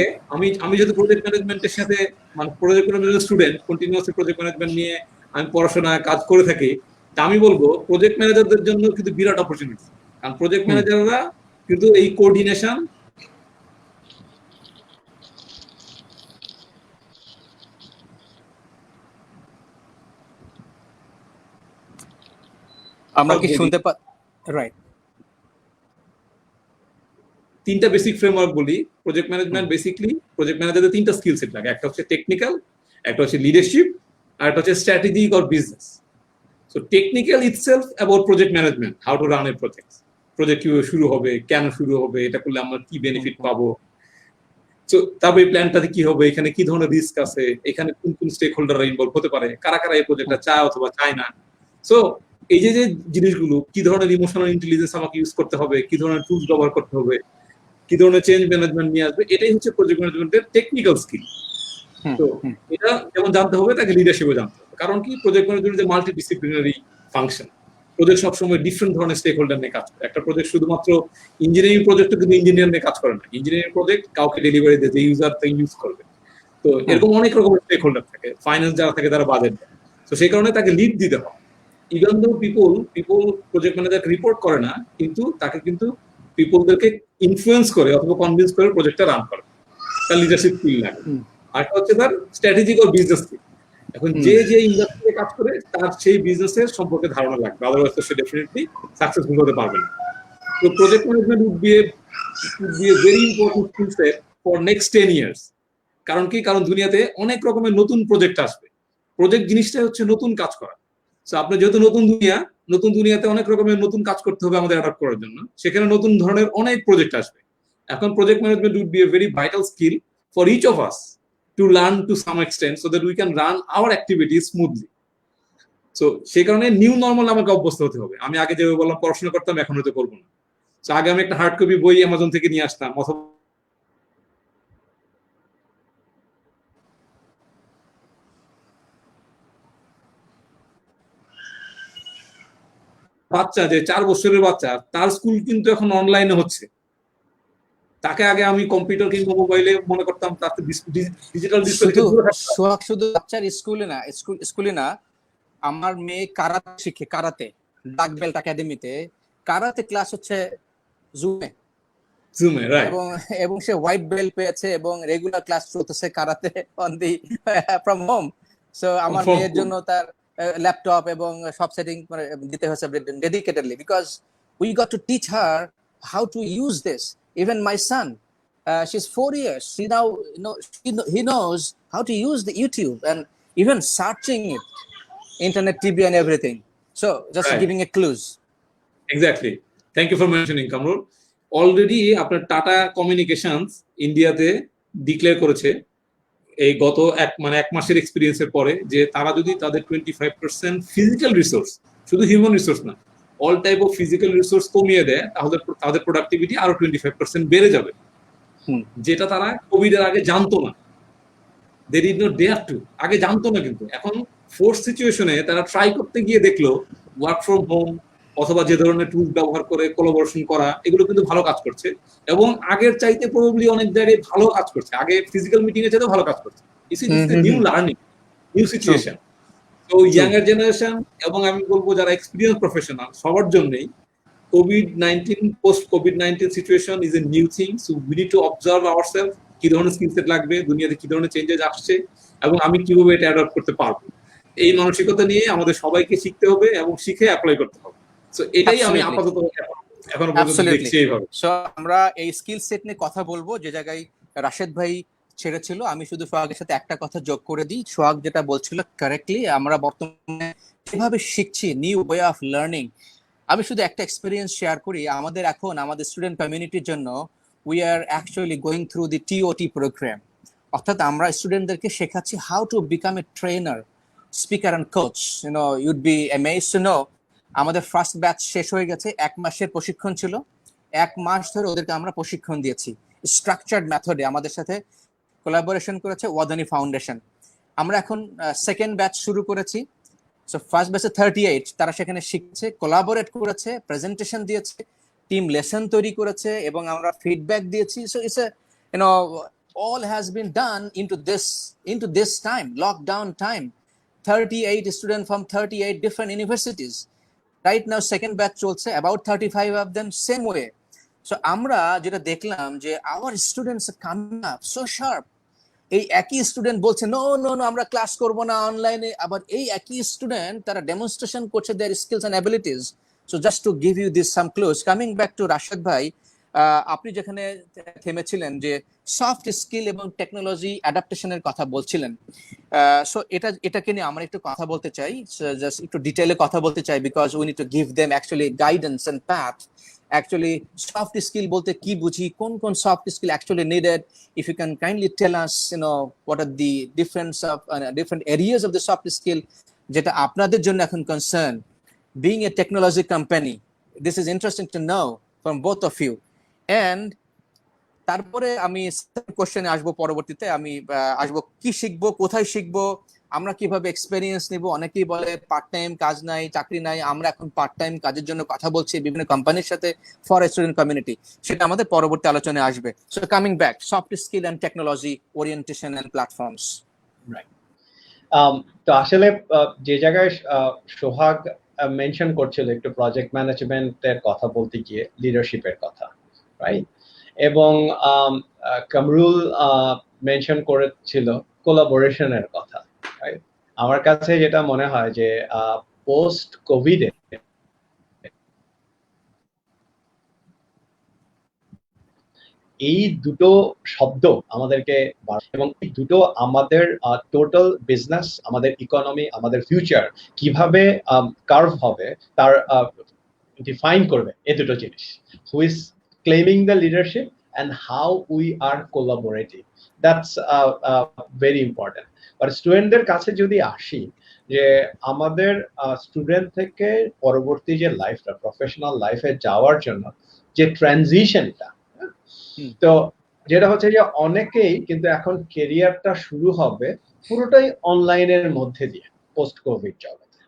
আমি যদি প্রজেক্ট ম্যানেজমেন্টের সাথে, মানে project management student, continuously project management নিয়ে আমি পড়াশোনা কাজ করে থাকি, তা আমি বলবো প্রজেক্ট ম্যানেজারদের জন্য কিন্তু বিরাট অপরচুনিটি। কারণ প্রজেক্ট ম্যানেজাররা কিন্তু এই কোঅর্ডিনেশন, আমরা কি শুনতে রাইট, 3টা বেসিক ফ্রেমওয়ার্ক বলি। প্রজেক্ট ম্যানেজমেন্ট বেসিক্যালি প্রজেক্ট ম্যানেজারদের 3টা স্কিল সেট লাগে। একটা হচ্ছে টেকনিক্যাল, একটা হচ্ছে লিডারশিপ, আর একটা হচ্ছে strategic or business. So technical itself about project management, how to run A project, project কিভাবে শুরু হবে, কেন শুরু হবে, এটা করলে আমরা কি বেনিফিট পাবো, তো তারপরে এই প্ল্যানটাতে কি হবে, এখানে কি ধরনের রিস্ক আছে, এখানে কোন কোন স্টেক হোল্ডাররা ইনভলভ হতে পারে, কারা কারা এই প্রজেক্টটা চায় অথবা চায় না। সো এই যে জিনিসগুলো, কি ধরনের ইমোশনাল ইন্টেলিজেন্স আমাকে ইউজ করতে হবে, কি ধরনের টুলস ব্যবহার করতে হবে, কি ধরনের চেঞ্জ ম্যানেজমেন্ট নিয়ে আসবে, এটাই হচ্ছে প্রজেক্ট ম্যানেজমেন্টের টেকনিক্যাল স্কিল। তো এটা যেমন জানতে হবে, তাকে লিডারশিপও জানতে হবে। কারণ কি, প্রজেক্ট ম্যানেজমেন্ট যে মাল্টি ডিসিপ্লিনারি ফাংশন, প্রজেক্ট সবসময় ডিফারেন্ট ধরনের স্টেক হোল্ডার নিয়ে কাজ করে। একটা প্রজেক্ট শুধুমাত্র ইঞ্জিনিয়ারিং প্রজেক্টও কিন্তু ইঞ্জিনিয়ার নিয়ে কাজ করে না। ইঞ্জিনিয়ারিং প্রজেক্ট কাউকে ডেলিভারি দেয় যে ইউজার ইউজ করবে। তো এরকম অনেক রকমের স্টেক হোল্ডার থাকে, ফাইন্যান্স যারা থাকে তারা বাজেট দেয়। তো সেই কারণে তাকে লিড দিতে হয়। ইভেন দো পিপল প্রজেক্ট ম্যানেজারকে রিপোর্ট করে না, কিন্তু তাকে কিন্তু পিপলদেরকে ইনফ্লুয়েন্স করে অথবা কনভিন্স করে প্রজেক্টটা রান করে। তার লিডারশিপ স্কিল লাগে। আরেকটা হচ্ছে তার স্ট্র্যাটেজিক ও বিজনেস স্কিল। এখন যে ইন্ডাস্ট্রিতে কাজ করে তার সেই বিজনেসের সম্পর্কে ধারণা লাগবে, আদারওয়াইজ তো সে ডেফিনেটলি সাকসেসফুল হতে পারবে না। তো project management would be a very important skill set for next 10 years. কারণ কি, কারণ দুনিয়াতে অনেক রকমের নতুন প্রজেক্ট আসবে। প্রজেক্ট জিনিসটা হচ্ছে নতুন কাজ করা। সো আপনি যেহেতু নতুন দুনিয়াতে অনেক রকমের নতুন কাজ করতে হবে আমাদের অ্যাডাপ্ট করার জন্য, সেখানে নতুন ধরনের অনেক প্রজেক্ট আসবে। এখন project management would be a very vital skill for each of us to learn to some extent so that we can run our activities smoothly. So সেই কারণে নিউ নরমাল আমাকে অভ্যস্ত হতে হবে। আমি আগে যেভাবে বললাম পড়াশোনা করতাম, এখন হয়তো করবো না। তো আগে আমি একটা হার্ড কপি বই অ্যামাজন থেকে নিয়ে আসতাম, অথবা বাচ্চা যে 4 বছরের বাচ্চা, তার স্কুল কিন্তু এখন অনলাইনে হচ্ছে। তাকে আগে আমি কম্পিউটার কিংবা মোবাইলে মনে করতাম তাতে ডিজিটাল ডিসপ্লে থেকে দূরে থাকতাম। শুধু বাচ্চার স্কুলে না, আমার মেয়ে কারাতে শিখে, কারাতে ব্ল্যাক বেল্ট একাডেমিতে কারাতে ক্লাস হচ্ছে জুমে, রাইট, এবং সে হোয়াইট বেল্ট পেয়েছে এবং রেগুলার ক্লাস চলতেছে karate on the from home. So আমার মেয়ের জন্য তার ল্যাপটপ এবং সব সেটিং দিতে হয়েছে dedicatedly, because we got to teach her how to use this. Even my son, she's 4 years. He knows how to use the YouTube and even searching it, internet, TV, and everything. So just giving a clues. Exactly. Thank you for mentioning, Kamrul. Already, আপনার tata communications ইন্ডিয়াতে declare করেছে এই গত এক মাসের এক্সপিরিয়েন্সের পরে, যে তারা যদি তাদের 25% ফিজিক্যাল রিসোর্স, শুধু হিউম্যান রিসোর্স না, all type of physical resource কমিয়ে দেয়, তাহলে তাদের প্রোডাক্টিভিটি আরো 25% বেড়ে যাবে। যেটা তারা কোভিড এর আগে জানতো না। They did not dare to, আগে জানতো না, কিন্তু এখন ফোর্স সিচুয়েশনে তারা ট্রাই করতে গিয়ে দেখলো ওয়ার্ক ফ্রম হোম অথবা যে ধরনের টুল ব্যবহার করে কোলাবোরেশন করা, এগুলো কিন্তু ভালো কাজ করছে এবং আগের চাইতে প্রবাবলি অনেক জায়গায় ভালো কাজ করছে। আগে ফিজিক্যাল মিটিং এর চাইতে ভালো কাজ করছে। This is new learning, new situation. তো ইয়াঙ্গার জেনারেশন এবং আমি বলবো যারা এক্সপিরিয়েন্স প্রফেশনাল, সবার জন্যই post COVID-19 situation is a new thing. So we need to observe ourself, কি ধরনের স্কিল সেট লাগবে, দুনিয়াতে কি ধরনের চেঞ্জেস আসছে এবং আমি কিভাবে এটা অ্যাডপ্ট করতে পারবো। এই মানসিকতা নিয়ে আমাদের সবাইকে শিখতে হবে এবং শিখে অ্যাপ্লাই করতে হবে। সো এটাই আমি আপাতত এখন পর্যন্ত দেখছি এইভাবে। সো আমরা এই স্কিল সেট নিয়ে কথা বলবো যে জায়গায় রাশেদ ভাই ছেড়েছিল। আমি শুধু সোহাগের সাথে একটা কথা যোগ করে দিই। সোহাগ যেটা বলছিল কারেক্টলি, আমরা বর্তমানে কিভাবে শিখছি, নিউ ওয়ে অফ লার্নিং। আমি শুধু একটা এক্সপিরিয়েন্স শেয়ার করি। আমাদের স্টুডেন্ট কমিউনিটির জন্য we are actually going through the TOT program. অর্থাৎ আমরা স্টুডেন্টদেরকে শেখাচ্ছি how to become a trainer, speaker and coach. You'd be amazed to know, আমাদের ফার্স্ট ব্যাচ শেষ হয়ে গেছে। 1 মাসের প্রশিক্ষণ ছিল। 1 মাস ধরে ওদেরকে আমরা প্রশিক্ষণ দিয়েছি স্ট্রাকচার্ড মেথডে। আমাদের সাথে কোলাবোরেশন করেছে ওয়াদানি ফাউন্ডেশন। আমরা এখন সেকেন্ড ব্যাচ শুরু করেছি। সো ফার্স্ট ব্যাচে 38 তারা সেখানে শিখছে, কোলাবোরেট করেছে, প্রেজেন্টেশন দিয়েছে, টিম লেসন তৈরি করেছে এবং আমরা ফিডব্যাক দিয়েছি। So it's a all has been done into this time, lockdown time. 38 students from 38 different universities. Right now second batch চলছে, about 35 of them same way. So আমরা যেটা দেখলাম যে our students are coming up so sharp. এই একই student বলছে no no no আমরা class করব না অনলাইনে, আবার এই একই স্টুডেন্ট তারা ডেমনস্ট্রেশন করছে their skills and abilities. So just to give you this some close, coming back to Rashed ভাই, আপনি যেখানে থেমেছিলেন যে সফট স্কিল এবং টেকনোলজি অ্যাডাপ্টেশনের কথা বলছিলেন, সো এটাকে নিয়ে আমরা একটু কথা বলতে চাই, জাস্ট একটু ডিটেইলে কথা বলতে চাই, because we need to give them actually guidance and path. Actually soft skill bolte ki bujhi, kon soft skill actually needed. If you can kindly tell us, what are the difference of different areas of the soft skill jeta apnader jonno ekhon concern being a technology company. This is interesting to know from both of you. And তারপরে আমি কোশ্চেনে আসবো, পরবর্তীতে আমি আসবো কি শিখবো, কোথায় শিখবো, আমরা কিভাবে এক্সপেরিয়েন্স নিব। অনেকেই বলে পার্ট টাইম কাজ নাই, চাকরি নাই, আমরা এখন পার্ট টাইম কাজের জন্য কথা বলছি বিভিন্ন কোম্পানির সাথে ফর স্টুডেন্ট কমিউনিটি, সেটা আমাদের পরবর্তী আলোচনায় আসবে। So coming back, soft skill and technology orientation and platforms. Right. তো আসলে যে জায়গায় সোহাগ মেনশন করছিল একটু প্রজেক্ট ম্যানেজমেন্টের কথা বলতে গিয়ে লিডারশিপের কথা, রাইট, এবং কামরুল মেনশন করেছিল কোলাবোরেশনের কথা, রাইট। আমার কাছে যেটা মনে হয় যে পোস্ট কোভিডে এই দুটো শব্দ আমাদেরকে, এবং এই দুটো আমাদের টোটাল বিজনেস, আমাদের ইকোনমি, আমাদের ফিউচার কিভাবে কার্ভ হবে তার ডিফাইন করবে এই দুটো জিনিস। Who is claiming the leadership and how we are collaborating, that's very important. But স্টুডেন্টদের কাছে যদি আসি, যে আমাদের স্টুডেন্ট থেকে পরবর্তী যে লাইফটা, প্রফেশনাল লাইফে যাওয়ার জন্য যে ট্রানজিশনটা, তো যেটা হচ্ছে যে অনেকেই কিন্তু এখন ক্যারিয়ারটা শুরু হবে পুরোটাই অনলাইনের মধ্যে দিয়ে পোস্ট কোভিড জগতে।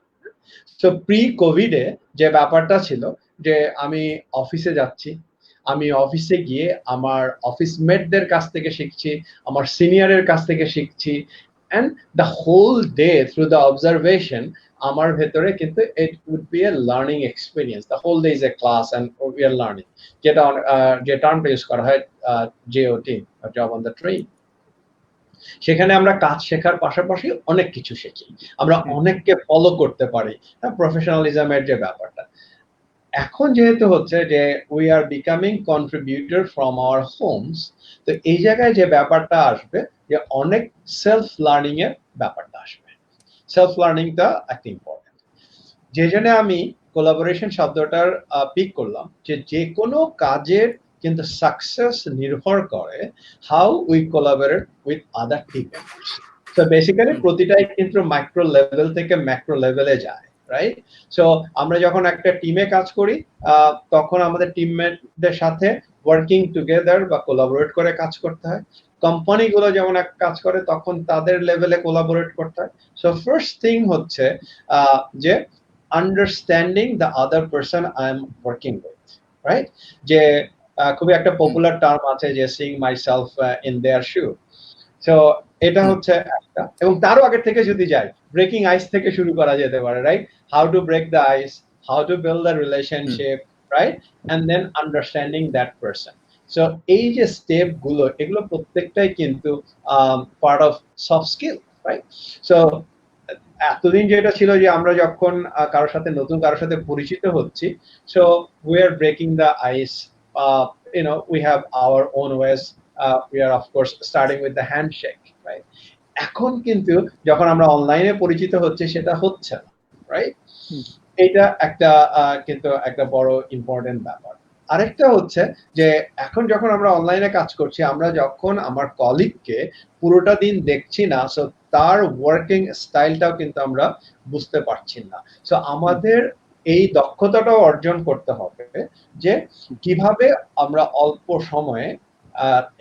সো প্রি কোভিডে যে ব্যাপারটা ছিল যে আমি অফিসে যাচ্ছি, আমি অফিসে গিয়ে আমার অফিস মেটদের কাছ থেকে শিখছি, আমার সিনিয়রের কাছ থেকে শিখছি, and the whole day through the observation আমার ভেতরে কিন্তু it would be a learning experience. The whole day is a class and we are learning. যেটা যে টার্মটা ইউজ করা হয় JOT, job on the train, সেখানে আমরা কাজ শেখার পাশাপাশি অনেক কিছু শিখি, আমরা অনেককে ফলো করতে পারি, প্রফেশনালিজমের যে ব্যাপারটা। এখন যেহেতু হচ্ছে যে we are becoming contributor from our homes, তো এই জায়গায় যে ব্যাপারটা আসবে যে অনেক সেলফ লার্নিং এর ব্যাপারটা আসবে। সেলফ লার্নিংটা একটা ইম্পর্টেন্ট, যে জন্য আমি কোলাবোরেশন শব্দটার পিক করলাম, যে কোনো কাজের কিন্তু সাকসেস নির্ভর করে how we collaborate with other team members. তো বেসিক্যালি প্রতিটাই কিন্তু মাইক্রো লেভেল থেকে ম্যাক্রো লেভেলে যায়, রাইট। সো আমরা যখন একটা টিমে কাজ করি তখন আমাদের টিমমেটদের সাথে ওয়ার্কিং টুগেদার বা কোলাবোরেট করে কাজ করতে হয়। কোম্পানিগুলো যেমন এক কাজ করে তখন তাদের লেভেলে কোলাবোরেট করতে হয়। সো ফার্স্ট থিং হচ্ছে যে understanding the other person I am working with, right. যে খুবই একটা পপুলার টার্ম আছে যে Singh myself in their shoe. So এটা হচ্ছে একটা, এবং তারও আগের থেকে যদি যাই, ব্রেকিং আইস থেকে শুরু করা যেতে পারে, right. How to break the ice, how to build the relationship, right, and then understanding that person. So এই যে স্টেপ গুলো, এগুলো প্রত্যেকটাই কিন্তু part of soft skill, right. So এতদিন যেটা ছিল যে আমরা যখন কারোর সাথে নতুন কারোর সাথে পরিচিত হচ্ছি, so we are breaking the ice, we have our own ways, we are of course starting with the handshake, right. এখন কিন্তু যখন আমরা অনলাইনে পরিচিত হচ্ছে সেটা হচ্ছে না, রাইট। এটা একটা কিন্তু একটা বড় ইম্পর্টেন্ট ব্যাপার। আরেকটা হচ্ছে যে এখন যখন আমরা অনলাইনে কাজ করছি, আমরা যখন আমার কলিগকে পুরোটা দিন দেখছি না, সো তার ওয়ার্কিং স্টাইলটাও কিন্তু আমরা বুঝতে পারছি না। সো আমাদের এই দক্ষতাটাও অর্জন করতে হবে যে কিভাবে আমরা অল্প সময়ে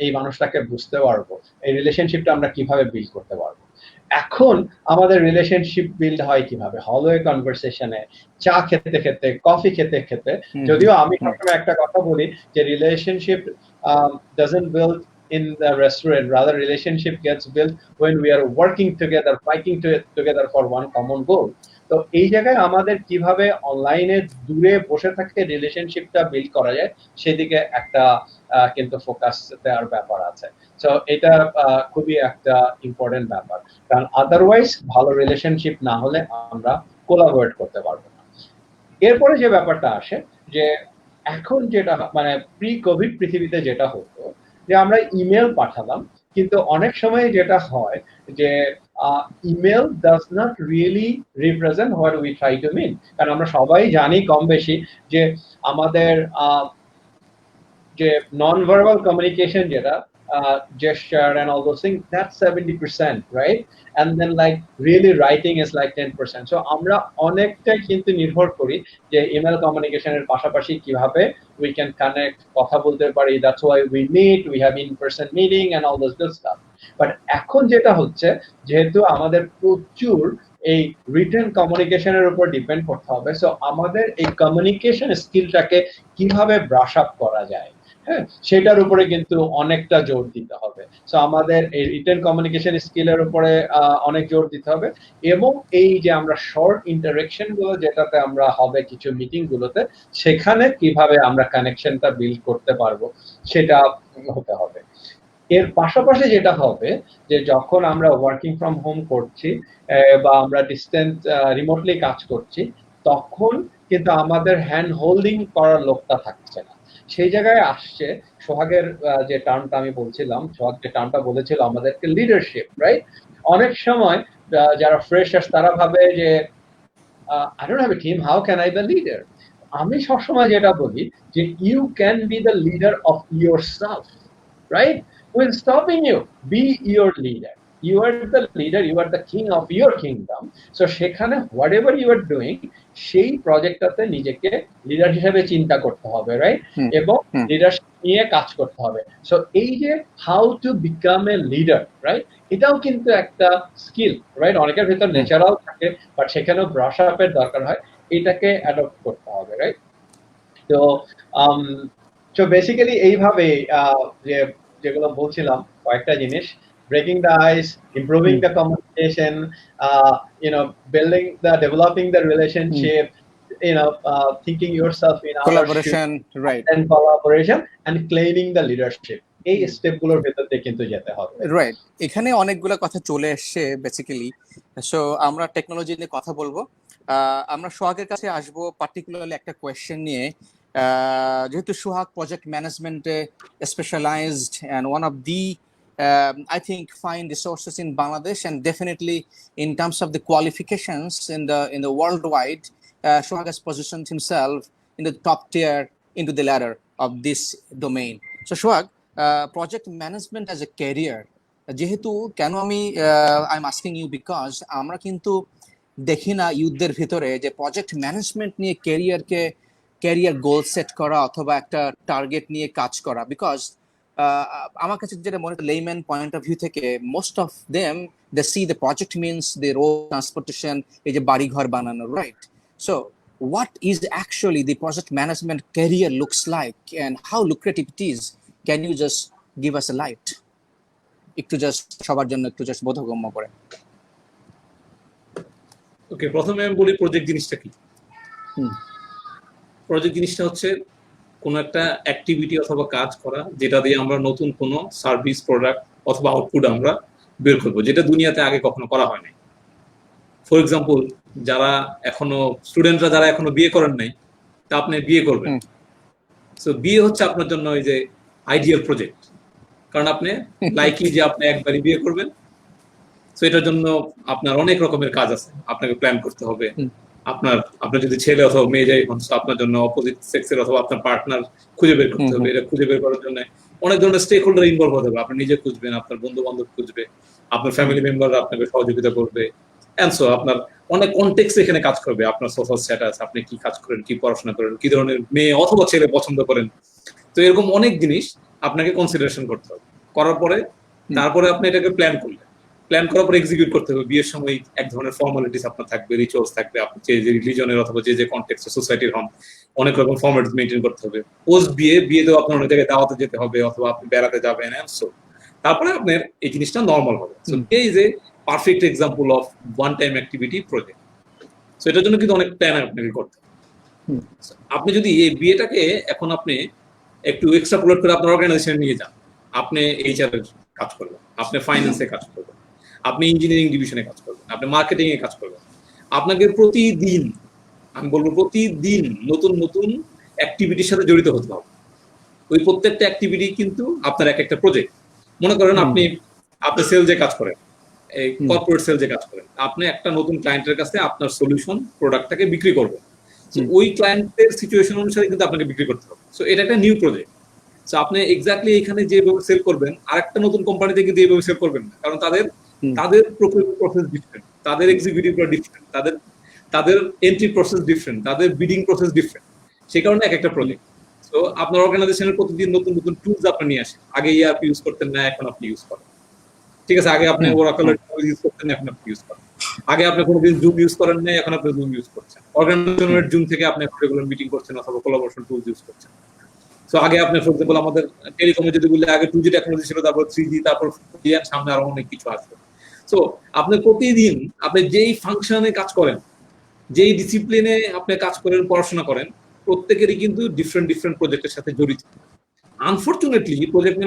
এই মানুষটাকে বুঝতে পারবো, এই রিলেশনশিপটা আমরা কিভাবে বিল্ড করতে পারবো। এখন আমাদের রিলেশনশিপ বিল্ড হয় কিভাবে? হলওয়ে কনভারসেশনে, চা খেতে খেতে, কফি খেতে খেতে। যদিও আমি সবসময় একটা কথা বলি যে relationship doesn't build in the restaurant, rather relationship gets built when we are working together, fighting together for one common goal. তো এই জায়গায় আমাদের কিভাবে অনলাইনে দূরে বসে থেকে রিলেশনশিপটা বিল্ড করা যায় সেদিকে একটা কিন্তু ফোকাস দেওয়ার ব্যাপার আছে। সো এটা খুবই একটা ইম্পর্টেন্ট ব্যাপার, কারণ আদারওয়াইজ ভালো রিলেশনশিপ না হলে আমরা কোলাবোরেট করতে পারবো না। এরপরে যে ব্যাপারটা আসে যে এখন যেটা মানে প্রি কোভিড পৃথিবীতে যেটা হতো যে আমরা ইমেল পাঠালাম, কিন্তু অনেক সময় যেটা হয় যে email does not really represent what we try to mean. কারণ আমরা সবাই জানি কম বেশি যে আমাদের যে নন ভার্বাল কমিউনিকেশন যেটা gesture and all those things, that's 70%, right? And then like really writing is like 10%. So আমরা অনেকটাই কিন্তু নির্ভর করি যে ইমেল কমিউনিকেশনের পাশাপাশি কিভাবে we can connect, কথা বলতে পারি, that's why we meet, we have in-person meeting and all those good stuff. But এখন যেটা হচ্ছে, যেহেতু আমাদের প্রচুর এই রিটেন কমিউনিকেশনের উপর ডিপেন্ড করতে হবে, সো আমাদের এই কমিউনিকেশন স্কিলটাকে কিভাবে ব্রাশ আপ করা যায়, হ্যাঁ, সেটার উপরে কিন্তু অনেকটা জোর দিতে হবে। সো আমাদের এই রিটেন কমিউনিকেশন স্কিলের উপরে অনেক জোর দিতে হবে, এবং এই যে আমরা শর্ট ইন্টারেকশন গুলো যেটাতে আমরা হবে কিছু মিটিং গুলোতে, সেখানে কিভাবে আমরা কানেকশনটা বিল্ড করতে পারবো সেটা হতে হবে। এর পাশাপাশি যেটা হবে যে যখন আমরা ওয়ার্কিং ফ্রম হোম করছি বা আমরা ডিস্টেন্স রিমোটলি কাজ করছি, তখন কিন্তু আমাদের হ্যান্ড হোল্ডিং করার লোকটা থাকছে না। সেই জায়গায় আসছে সোহাগের যে টার্মটা আমি বলছিলাম, সোহাগ যে টার্মটা বলেছিল আমাদেরকে লিডারশিপ, রাইট? অনেক সময় যারা ফ্রেশার্স তারা ভাবে যে I don't have a team, how can I be the leader? আমি সবসময় যেটা বলি যে you can be the leader of yourself, right? Who is stopping you? Be your leader. You are the leader, you are the king of your kingdom. So সেখানে whatever you are doing, সেই প্রজেক্টটাতে নিজেকে leader হিসেবে চিন্তা করতে হবে, right? এবং leadership নিয়ে কাজ করতে হবে। সো এই যে how to become a leader, right, এটাও কিন্তু একটা স্কিল, রাইট? অনেকের ভিতর ন্যাচারাল থাকে, বাট সেখানেও ব্রাশ আপের দরকার হয়, এটাকে অ্যাডপ্ট করতে হবে, রাইট? তো সো বেসিক্যালি এইভাবে যেগুলো বলছিলাম কয়েকটা জিনিস, breaking the ice, improving the communication, developing the relationship, thinking yourself in collaboration, right? And collaboration and claiming the leadership. এই স্টেপগুলোর ভেতরে কিন্তু যেতে হবে, রাইট? এখানে অনেকগুলো কথা চলে এসছে বেসিক্যালি। সো আমরা টেকনোলজি নিয়ে কথা বলবো। আমরা সোহাগের কাছে আসবো পার্টিকুলারলি একটা কোয়েশ্চেন নিয়ে। যেহেতু সোহাগ প্রজেক্ট ম্যানেজমেন্টে specialised and one of the I think fine resources in Bangladesh, and definitely in terms of the qualifications in the worldwide, Sohag has positioned himself in the top tier into the ladder of this domain. So Sohag, project management as a career, যেহেতু কেন আমি I'm asking you because আমরা কিন্তু দেখি না ইউথদের ভিতরে যে project management নিয়ে ক্যারিয়ার গোল সেট করা অথবা একটা টার্গেট নিয়ে কাজ করা। বিকজ আমার কাছে যেটা মনে হয় লেম্যান পয়েন্ট অফ ভিউ থেকে most of them they see the project means the road transportation, এই যে বাড়ি ঘর বানানো, right? So what is actually the project management career looks like and how lucrative it is? Can you just give us a light? একটু just সবার জন্য একটু just বোধগম্য করে। ওকে, প্রথমে আমি বলি প্রজেক্ট জিনিসটা কি। প্রজেক্ট জিনিসটা হচ্ছে কোনো একটা অ্যাক্টিভিটি অথবা কাজ করা যেটা দিয়ে আমরা নতুন কোনো সার্ভিস, প্রোডাক্ট অথবা আউটপুট আমরা বের করবো, যেটা দুনিয়াতে আগে কখনো করা হয় নাই। ফর এক্সাম্পল, যারা এখনো স্টুডেন্টরা যারা এখনো বিয়ে করেন নাই, তা আপনি বিয়ে করবেন। সো বিয়ে হচ্ছে আপনার জন্য ওই যে আইডিয়াল প্রজেক্ট, কারণ আপনি লাইকলি যে আপনি একবারই বিয়ে করবেন। সো এটার জন্য আপনার অনেক রকমের কাজ আছে, আপনাকে প্ল্যান করতে হবে। আপনার যদি ছেলে অথবা মেয়ে যাই হন, আপনার জন্য অপোজিট সেক্সের অথবা আপনার পার্টনার খুঁজে বের করতে হবে। এটা খুঁজে বের করার জন্য অনেক ধরনের স্টেক হোল্ডার ইনভলভ হতে হবে। আপনি নিজে খুঁজবেন, আপনার বন্ধু বান্ধব খুঁজবে, আপনার ফ্যামিলি মেম্বাররা আপনাকে সহযোগিতা করবে, এন্ড সো আপনার অনেক কনটেক্সট এখানে কাজ করবে। আপনার সোশ্যাল স্ট্যাটাস, আপনি কি কাজ করেন, কি পড়াশোনা করেন, কি ধরনের মেয়ে অথবা ছেলে পছন্দ করেন, তো এরকম অনেক জিনিস আপনাকে কনসিডারেশন করতে হবে। করার পরে তারপরে আপনি এটাকে প্ল্যান করলেন। প্ল্যান করার পর এক্সিকিউট করতে হবে। বিয়ের সময় এক ধরনের ফর্মালিটিস আপনার থাকবে, রিচুয়ালস থাকবে, আপনি যে রিলিজনের অথবা যে কনটেক্সটে সোসাইটির হন, অনেক রকম ফর্মালিটিস মেনটেন করতে হবে। পোস্ট বিয়েতেও আপনার অনেক জায়গায় দাওয়াতে যেতে হবে অথবা আপনি বেড়াতে যাবেন, সো তারপরে আপনার এই জিনিসটা নর্মাল হবে। সো এই যে perfect example of one time activity project. So এটার জন্য কিন্তু অনেক প্ল্যান আপনাকে করতে হবে। আপনি যদি এই বিয়েটাকে এখন আপনি একটু এক্সট্রাপোলেট করে আপনার অর্গানাইজেশনে নিয়ে যান, আপনি এইচআর এর কাজ করবেন, আপনি ফাইন্যান্সে কাজ করবেন, আপনি ইঞ্জিনিয়ারিং ডিভিশনে কাজ করবেন, আপনি মার্কেটিং এ কাজ করবেন, আপনাকে প্রতিদিন, আমি বলবো প্রতিদিন নতুন নতুন অ্যাক্টিভিটির সাথে জড়িত হতে হবে। ওই প্রত্যেকটা অ্যাক্টিভিটি কিন্তু আপনার এক একটা প্রজেক্ট। মনে করেন আপনি সেলসে কাজ করেন, এই কর্পোরেট সেলসে কাজ করেন, আপনি একটা নতুন ক্লায়েন্টের কাছে আপনার সলিউশন প্রোডাক্টটাকে বিক্রি করবেন। ওই ক্লায়েন্টের সিচুয়েশন অনুসারে কিন্তু আপনাকে বিক্রি করতে হবে। সো এটা একটা নিউ প্রজেক্ট। সো আপনি এক্স্যাক্টলি এখানে যেভাবে সেল করবেন আরেকটা নতুন কোম্পানিতে কিন্তু এইভাবে সেল করবেন না, কারণ তাদের প্রক্রিয়া প্রসেস ডিফারেন্ট, তাদের এক্সিকিউটিভরা ডিফারেন্ট, তাদের এন্ট্রি প্রসেস ডিফারেন্ট, তাদের বিডিং প্রসেস ডিফারেন্ট। সেই কারণে এক একটা প্রজেক্ট। তো আপনার অর্গানাইজেশনের প্রতিদিন নতুন নতুন টুলস আপনি নিয়ে আসেন। আগে ERP ইউজ করতেন না, এখন আপনি ইউজ করেন। ঠিক আছে, আগে আপনি ওরাকল ইউজ করতেন না, এখন আপনি ইউজ করেন। আগে আপনি কোনোদিন জুম ইউজ করেন না, এখন আপনি জুম ইউজ করছেন। অর্গানাইজেশনের জুম থেকে আপনি রেগুলার মিটিং করছেন অথবা কোলাবোরেশন টুলস ইউজ করছেন। সো আগে আপনি ফর এক্সাম্পল আমাদের টেলিকমে যদি বললে আগে 2G টেকনোলজি ছিল, তারপর 3G, তারপর 4G, এর সামনে আরো অনেক কিছু আসবে। সো আপনি প্রতিদিন আপনি যেই ফাংশনে কাজ করেন, যেই ডিসিপ্লিনে আপনি কাজ করেন, পড়াশোনা করেন, প্রত্যেকেরই কিন্তু ডিফারেন্ট ডিফারেন্ট প্রজেক্টের সাথে জড়িত। আনফরচুনেটলি প্রজেক্ট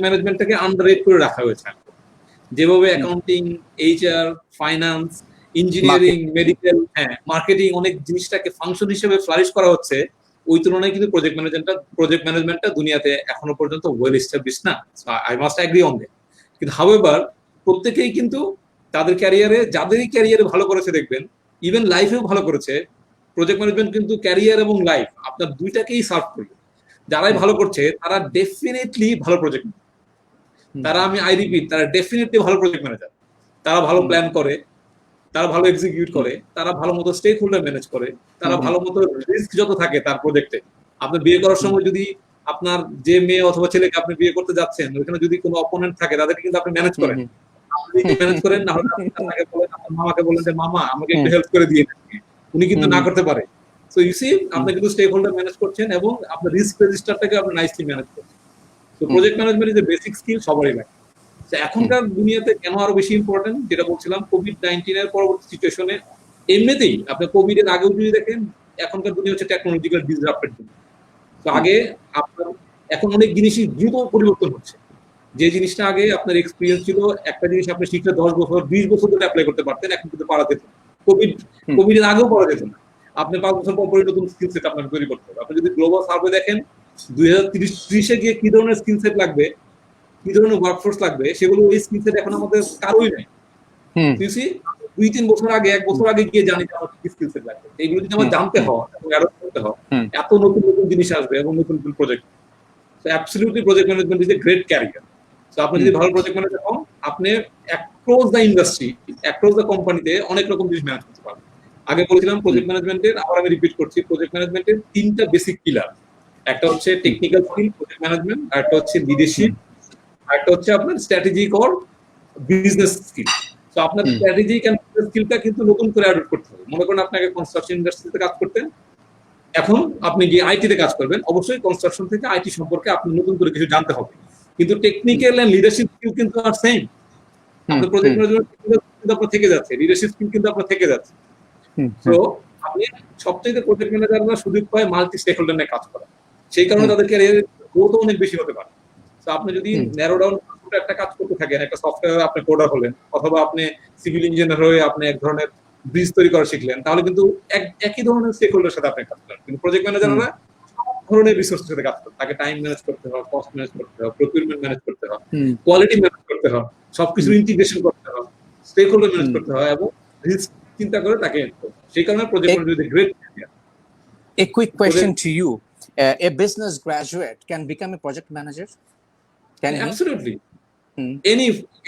ম্যানেজমেন্টটাকে আন্ডাররেট করে রাখা হয়েছে। যেভাবে accounting, HR, finance, engineering, medical, marketing অনেক জিনিসটাকে ফাংশন হিসেবে ফ্লারিশ করা হচ্ছে, ওই তুলনায় কিন্তু প্রজেক্ট ম্যানেজমেন্টটা দুনিয়াতে এখনো পর্যন্ত ওয়েল এস্টাবলিশড না। I must agri on that. কিন্তু হাউএভার প্রত্যেকেই কিন্তু তাদের ক্যারিয়ারে, যাদেরই ক্যারিয়ারে ভালো করেছে দেখবেন, ইভেন লাইফেও ভালো করেছে, প্রজেক্ট ম্যানেজমেন্ট কিন্তু ক্যারিয়ার এবং লাইফ আপনার দুইটাকেই সার্ভ করবে। যারাই ভালো করছে তারা ডেফিনেটলি ভালো প্রজেক্ট, আই রিপিট, তারা ডেফিনেটলি ভালো প্রজেক্ট ম্যানেজার। তারা ভালো প্ল্যান করে, তারা ভালো এক্সিকিউট করে, তারা ভালো মতো স্টেক হোল্ডার ম্যানেজ করে, তারা ভালো মতো রিস্ক যত থাকে তার প্রজেক্টে। আপনি বিয়ে করার সময় যদি আপনার যে মেয়ে অথবা ছেলেকে আপনি বিয়ে করতে যাচ্ছেন, ওইখানে যদি কোনো অপোনেন্ট থাকে তাদেরকে কিন্তু আপনি ম্যানেজ করেন। আপনি ম্যানেজ করেন না হলে আপনার মামাকে বলেন যে মামা আমাকে একটু হেল্প করে দিয়ে, উনি কিন্তু না করতে পারে। সো ইউ সি, আপনি কিন্তু স্টেক হোল্ডার ম্যানেজ করছেন এবং আপনার রিস্ক রেজিস্টারটাকে আপনি নাইসলি ম্যানেজ করছেন। তো project management is a basic skill, সবারই লাগে। এখনকার দুনিয়াতে কেন আরো বেশি ইম্পর্টেন্ট, যেটা বলছিলাম, কোভিড-19 এর পরবর্তী সিচুয়েশনে, এমনিতেই আপনি কোভিড এর আগেও যদি দেখেন, এখনকার দুনিয়া হচ্ছে টেকনোলজিক্যাল ডিসরাপ্টেড দুনিয়া। তো আগে আপনার এখন অনেক জিনিসই দ্রুত পরিবর্তন হচ্ছে। যে জিনিসটা আগে আপনার এক্সপিরিয়েন্স ছিল, একটা জিনিস আপনি শিখলে 10 বছর 20 বছর ধরে অ্যাপ্লাই করতে পারতেন, এখন কিন্তু পারা যেত না। কোভিড এর আগেও পারা যেত না। আপনি 5 বছর পর নতুন স্কিল সেট আপনাকে তৈরি করতে হবে। আপনি যদি গ্লোবাল সার্ভে দেখেন 2030 গিয়ে কি ধরনের স্কিল সেট লাগবে, কি ধরনের ওয়ার্কফোর্স লাগবে, সেগুলো ওই স্কিল সেট এখন আমাদের কারোই নাই। 2-3 বছর আগে, 1 বছর আগে গিয়ে জানি যে আমার কি স্কিল সেট লাগবে। এইগুলো যদি আমার জানতে হয় এবং অ্যাডপ্ট করতে হয়, এত নতুন নতুন জিনিস আসবে এবং নতুন নতুন project. So absolutely project management is a great career. So আপনি যদি ভালো প্রজেক্ট ম্যানেজার হন, আপনি across the industry, across the কোম্পানিতে অনেক রকম জিনিস ম্যানেজ করতে পারবেন। আগে বলেছিলাম প্রজেক্ট ম্যানেজমেন্টের, আবার আমি রিপিট করছি, প্রজেক্ট ম্যানেজমেন্টের 3টা বেসিক পিলার। একটা হচ্ছে টেকনিক্যাল স্কিল প্রজেক্ট ম্যানেজমেন্ট, আরেকটা হচ্ছে লিডারশিপ, আরেকটা হচ্ছে আপনার স্ট্র্যাটেজিক অর বিজনেস স্কিল। তো আপনার স্ট্র্যাটেজিক এন্ড বিজনেস স্কিলটা কিন্তু নতুন করে অ্যাডপ্ট করতে হবে। মনে করেন আপনাকে কনস্ট্রাকশন ইন্ডাস্ট্রিতে কাজ করতেন, এখন আপনি গিয়ে আইটি তে কাজ করবেন, অবশ্যই কনস্ট্রাকশন থেকে আইটি সম্পর্কে আপনি নতুন করে কিছু জানতে হবে, কিন্তু টেকনিক্যাল এন্ড লিডারশিপ স্কিল কিন্তু আর সেম। আপনার প্রজেক্ট ম্যানেজমেন্ট কিন্তু আপনার থেকে যাচ্ছে, লিডারশিপ স্কিল কিন্তু আপনার থেকে যাচ্ছে। তো আপনি সবচেয়ে প্রজেক্ট ম্যানেজাররা সুযোগ পায় মাল্টি স্টেক হোল্ডার নিয়ে কাজ করা, সেই কারণে তাদের ক্যারিয়ারের গ্রোথ অনেক বেশি হতে পারে। তো আপনি যদি ন্যারো ডাউন একটা কাজ করতে থাকেন, একটা সফটওয়্যার আপনি কোডার হলেন, অথবা আপনি সিভিল ইঞ্জিনিয়ার হয়ে আপনি এক ধরনের ব্রিজ তৈরি করা শিখলেন, তাহলে কিন্তু একই ধরনের স্টেক হোল্ডারের সাথে আপনি কাজ করেন। কিন্তু প্রজেক্ট ম্যানেজাররা ধরনের রিসোর্সের সাথে কাজ করে, তাকে টাইম ম্যানেজ করতে হয়, কস্ট ম্যানেজ করতে হয়, প্রকিউরমেন্ট ম্যানেজ করতে হয়, কোয়ালিটি ম্যানেজ করতে হয়, সবকিছু ইন্টিগ্রেশন করতে হয়, স্টেক হোল্ডার ম্যানেজ করতে হয় এবং রিস্ক চিন্তা করে তাকে, সেই কারণে project management is a great career. A quick question to you. A business graduate can become a project manager? Can he? Absolutely.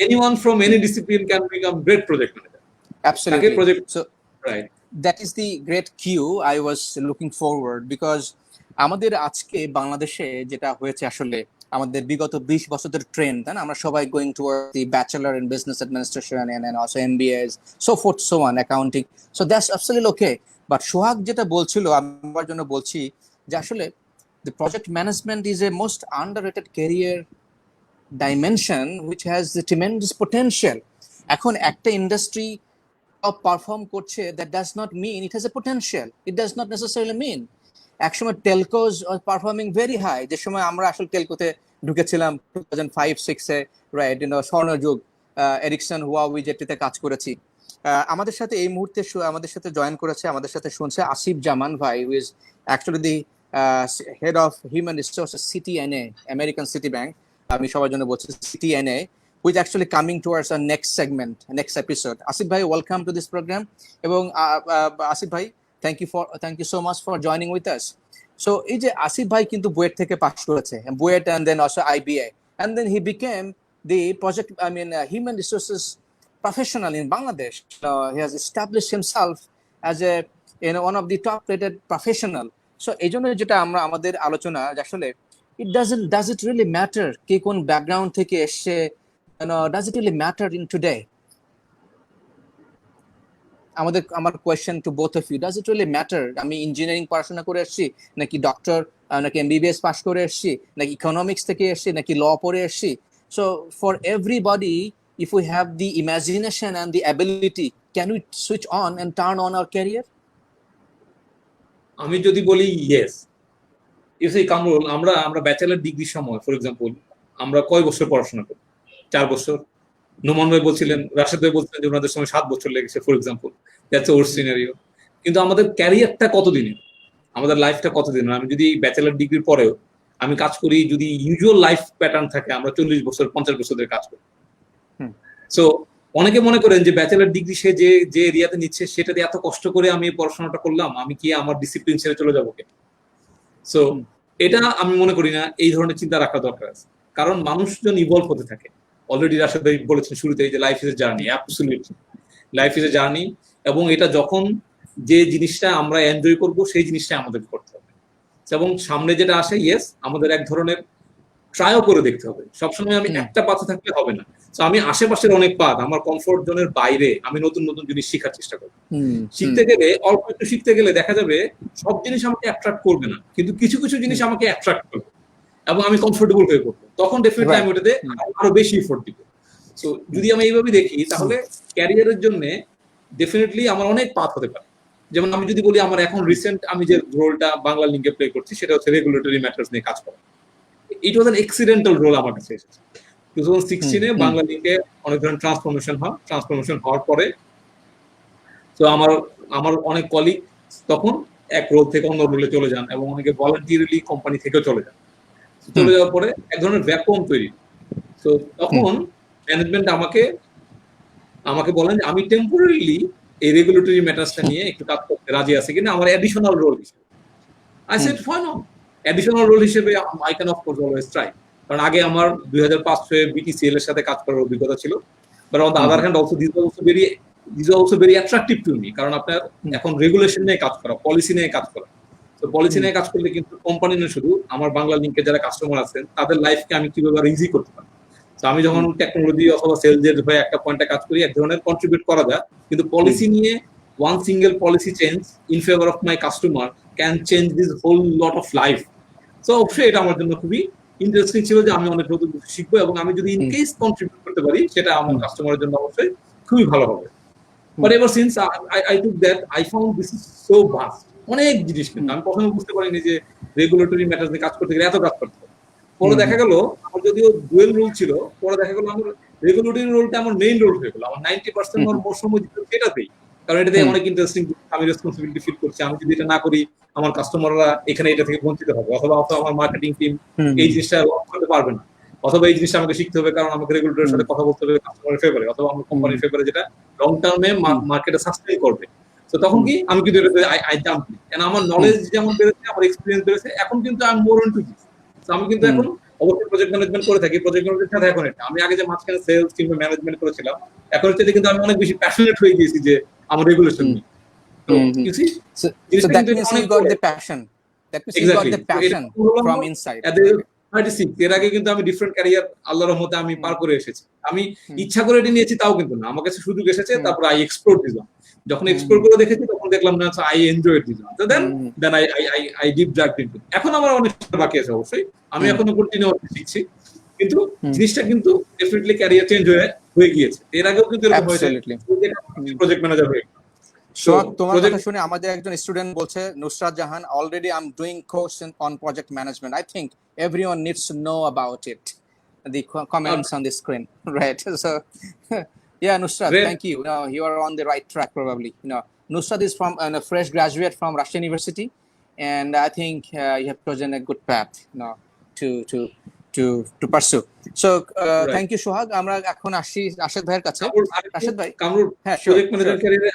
Anyone from any discipline can become great project manager. Absolutely. So, right. That is the great cue I was looking forward, because আমাদের আজকে বাংলাদেশে যেটা হয়েছে আসলে আমাদের বিগত 20 বছরের trend, তাই না? আমরা সবাই going toward the bachelor in business administration and also MBAs, so forth so on, accounting. So that's absolutely okay. But Sohag যেটা বলছিল, আমার জন্য বলছি যে আসলে the project management is a most underrated career dimension which has the tremendous potential. এখন একটা industry top perform করছে, that does not mean it has a potential. It does not necessarily mean. একসময় টেলকোজ আর পারফর্মিং ভেরি হাই, যে সময় আমরা আসলে টেলকোতে ঢুকেছিলাম 2005-6 এ, right, স্বর্ণযুগ, Ericsson, হুয়াওই, যেটিতে কাজ করেছি। আমাদের সাথে এই মুহূর্তে আমাদের সাথে জয়েন করেছে, আমাদের সাথে শুনছে আসিফ জামান ভাই, who is actually the head of human resources CTNA, American city bank. আমি সবার জন্য বলছি সিটিএনএ, who is actually coming towards our next segment, next episode. Asif bhai, welcome to this program. এবং আসিফ ভাই, thank you so much for joining with us. So এই যে আসিফ ভাই কিন্তু বুয়েট থেকে পাস করেছে, BUET and then also IBA, and then he became the human resources professional in Bangladesh. He has established himself as a one of the top rated professional. So এই জন্য যেটা আমরা আমাদের আলোচনা, আসলে does it really matter কে কোন background থেকে এসে, does it really matter in today? আমার question to both of you, does it really matter আমি ইঞ্জিনিয়ারিং পড়াশোনা করে এসেছি, নাকি ডক্টর, নাকি এমবিবিএস পাস করে এসেছি, নাকি ইকোনমিক্স থেকে এসেছি, নাকি ল পড়ে এসেছি? So for everybody, if we have the imagination and the ability, can we switch on and turn on our career? আমি যদি বলি ইয়েস, ইউসি কামরুল, আমরা ব্যাচেলার ডিগ্রির সময় ফর এক্সাম্পল আমরা কয় বছর পড়াশোনা করি? 4 বছর। নোমান ভাই বলছিলেন, রাশেদ ভাই বলছিলেন যে ওনাদের সময় 7 বছর লেগেছে for example, that's or scenario. কিন্তু আমাদের ক্যারিয়ারটা কতদিনের, আমাদের লাইফটা কতদিনের? আমি যদি ব্যাচেলার ডিগ্রির পরেও আমি কাজ করি, যদি ইউজুয়াল লাইফ প্যাটার্ন থাকে, আমরা 40 বছর 50 বছর ধরে কাজ করি। সো অনেকে মনে করেন যে ব্যাচেলার ডিগ্রি সে যে এরিয়াতে নিচ্ছে সেটাতে এত কষ্ট করে আমি পড়াশোনাটা করলাম, আমি কি আমার ডিসিপ্লিন ছেড়ে চলে যাবো কেন? সো এটা আমি মনে করি না, এই ধরনের চিন্তা রাখা দরকার আছে। কারণ মানুষজন ইভলভ হতে থাকে। অলরেডি রাশেদ ভাই বলেছেন শুরুতেই যে life is a journey, absolutely life is a journey. এবং এটা যখন যে জিনিসটা আমরা এনজয় করব সেই জিনিসটা আমাদের করতে হবে, এবং সামনে যেটা আসে ইয়েস আমাদের এক ধরনের ট্রাইও করে দেখতে হবে। সবসময় আমি একটা পাথে থাকলে হবে না। তো আমি আশেপাশের অনেক পাথ, আমার কমফোর্ট জোনের বাইরে আমি নতুন নতুন জিনিস শেখার চেষ্টা করব। শিখতে গেলে অল্প একটু শিখতে গেলে দেখা যাবে সব জিনিস আমাকে অ্যাট্রাক্ট করবে না, কিন্তু কিছু কিছু জিনিস আমাকে অ্যাট্রাক্ট করবে এবং আমি কমফোর্টেবল হয়ে পড়বো। তখন ডেফিনেটলি আমি ওটাতে আরো বেশি এফোর্ট দিব। সো যদি আমি এইভাবে দেখি তাহলে ক্যারিয়ারের জন্য ডেফিনেটলি আমার অনেক পাথ হতে পারে। যেমন আমি যদি বলি আমার এখন রিসেন্ট আমি যে রোলটা বাংলা লিঙ্কে প্লে করছি সেটা হচ্ছে রেগুলেটরি ম্যাটার্স নিয়ে কাজ করা। ইট ওয়াজ অ্যান এক্সিডেন্টাল রোল আমার কাছে এসেছে। 2016 বাংলা লিঙ্কে অনেক ধরনের ট্রান্সফরমেশন হওয়ার পরে তো আমার অনেক কলিগ তখন এক রোল থেকে অন্য রোলে চলে যান, এবং অনেকে ভলান্টিয়ারলি কোম্পানি থেকেও চলে যান। চলে যাওয়ার পরে এক ধরনের ভ্যাকুয়াম তৈরি। তো তখন ম্যানেজমেন্ট আমাকে বলেন যে আমি টেম্পোরারিলি এই রেগুলেটরি ম্যাটার্সটা নিয়ে একটু কাজ করতে রাজি আছি কিনা আমার অ্যাডিশনাল রোল হিসেবে। I said fine, additional role হিসেবে I can of course always try. কারণ আগে আমার 2005 বিটিসিএল এর সাথে কাজ করার অভিজ্ঞতা ছিল। But on the other hand also this is also very attractive to me. কারণ আপনার এখন রেগুলেশন নিয়ে কাজ করা, পলিসি নিয়ে কাজ করা। তো পলিসি নিয়ে কাজ করলে কিন্তু কোম্পানি না, শুধু আমার বাংলা লিঙ্কে যারা কাস্টমার আছেন তাদের লাইফকে আমি কিভাবে আরো ইজি করতে পারি। তো আমি যখন টেকনোলজি অথবা সেলসের হয়ে একটা পয়েন্টে কাজ করি, এক ধরনের কন্ট্রিবিউট করা যায়। কিন্তু পলিসি নিয়ে one single policy change in favour of my customer can change this whole lot of life. তো অবশ্যই এটা আমার জন্য খুবই ইন্টারেস্টিং ছিল যে আমি অনেক নতুন কিছু শিখবো, এবং আমি যদি ইন কেস কন্ট্রিবিউট করতে পারি সেটা আমার কাস্টমারের জন্য অবশ্যই খুবই ভালো হবে। But ever since I took that, I found this is so vast. অনেক জিনিস কিন্তু আমি প্রথমে বুঝতে পারিনি যে রেগুলেটরি ম্যাটার্স নিয়ে কাজ করতে গেলে এত কাজ করতে হবে। পরে দেখা গেল আমার যদিও ডুয়েল রোল ছিল, পরে দেখা গেল আমার রেগুলেটরি রোলটা আমার মেইন রোল হয়ে গেল। আমার 90% মোর সময় দিতে সেটাতেই, কারণ এটাতে অনেক ইন্টারেস্টিং, আমি রেসপন্সিবিলিটি ফিল করছি। আমি যদি এটা না করি আমার কাস্টমাররা এখানে এটা থেকে বঞ্চিত হবে, অথবা আমার মার্কেটিং টিম এই জিনিসটা লক করতে পারবে না, অথবা এই জিনিসটা আমাকে শিখতে হবে কারণ আমাকে রেগুলেটরের সাথে কথা বলতে হবে কাস্টমারের ফেভারে, অথবা আমার কোম্পানির ফেভারে, যেটা লং টার্মে মার্কেটে সাস্টেইন করবে। তো তখন কি আমি কিন্তু এটাতে আই জাম্প, কারণ আমার নলেজ যেমন বেড়েছে, আমার এক্সপিরিয়েন্স বেড়েছে। এখন কিন্তু I am more into this. তো আমি কিন্তু এখন অবশ্যই প্রজেক্ট ম্যানেজমেন্ট করে থাকি। প্রজেক্ট ম্যানেজমেন্টের সাথে এখন এটা, আমি আগে যে মাঝখানে সেলস কিংবা ম্যানেজমেন্ট করেছিলাম, এখন হচ্ছে কিন্তু আমি অনেক বেশি প্যাশনেট হয়ে গিয়েছি যে আমার রেগুলেশন নিয়ে। So that means you got the passion. That means you got the passion from inside. 36 এর আগে কিন্তু আমি ডিফারেন্ট ক্যারিয়ার আল্লাহর রহমতে আমি পার করে এসেছি। আমি ইচ্ছা করে এটি নিয়েছি তাও কিন্তু না, আমার কাছে সুযোগ এসেছে, তারপর আই এক্সপ্লোর দিস। যখন এক্সপ্লোর করে দেখেছি তখন দেখলাম না I enjoy this, then I deep dive into. এখন আমার অনেক বাকি আছে অবশ্যই, আমি এখনো কন্টিনিউ শিখছি, কিন্তু জিনিসটা কিন্তু ডেফিনেটলি ক্যারিয়ার চেঞ্জ হয়ে গিয়েছে। এর আগেও কিন্তু এরকম হয়েছে, প্রজেক্ট ম্যানেজার হয়ে। সোহাগ, তোমার কথা শুনে আমাদের একজন স্টুডেন্ট বলছে, Nusrat Jahan, already I am doing course on project management, I think everyone needs to know about it. The comments on the screen, right? So yeah, Nusrat, Great. thank you. You are on the right track probably. Nusrat is from a fresh graduate from Russian University, and I think you have chosen a good path to pursue. So Right. thank you, Sohag. আমরা এখন আসি রাশেদ ভাইয়ের কাছে। রাশেদ ভাই, কামরুল, হ্যাঁ, project manager ক্যারিয়ারে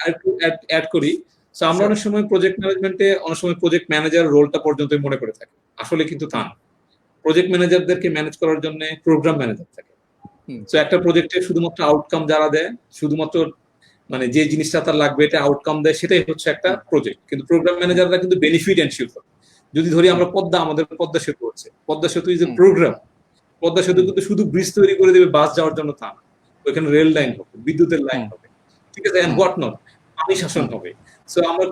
add করি। So আমরা অনেক সময় প্রজেক্ট ম্যানেজমেন্টে অনেক সময় প্রজেক্ট ম্যানেজার রোলটা পর্যন্ত মনে করে থাকি, আসলে কিন্তু তা না। প্রজেক্ট ম্যানেজারদেরকে ম্যানেজ করার জন্য প্রোগ্রাম ম্যানেজার থাকে। সো একটা প্রজেক্টে শুধুমাত্র আউটকাম যারা দেয়, শুধুমাত্র মানে যে জিনিসটা তার লাগবে এটা আউটকাম দেয়, সেটাই হচ্ছে একটা প্রজেক্ট। কিন্তু প্রোগ্রাম ম্যানেজাররা কিন্তু বেনিফিট এনশিওর করে। যদি ধরি আমরা আমাদের পদ্মা সেতু হচ্ছে, পদ্মা সেতু ইজ এ প্রোগ্রাম। পদ্মা সেতু কিন্তু শুধু ব্রিজ তৈরি করে দেবে বাস যাওয়ার জন্য তা না, ওইখানে রেল লাইন হবে, বিদ্যুতের লাইন হবে, ঠিক আছে, এন্ড হোয়াট নট, পানি শাসন হবে। সো আমরা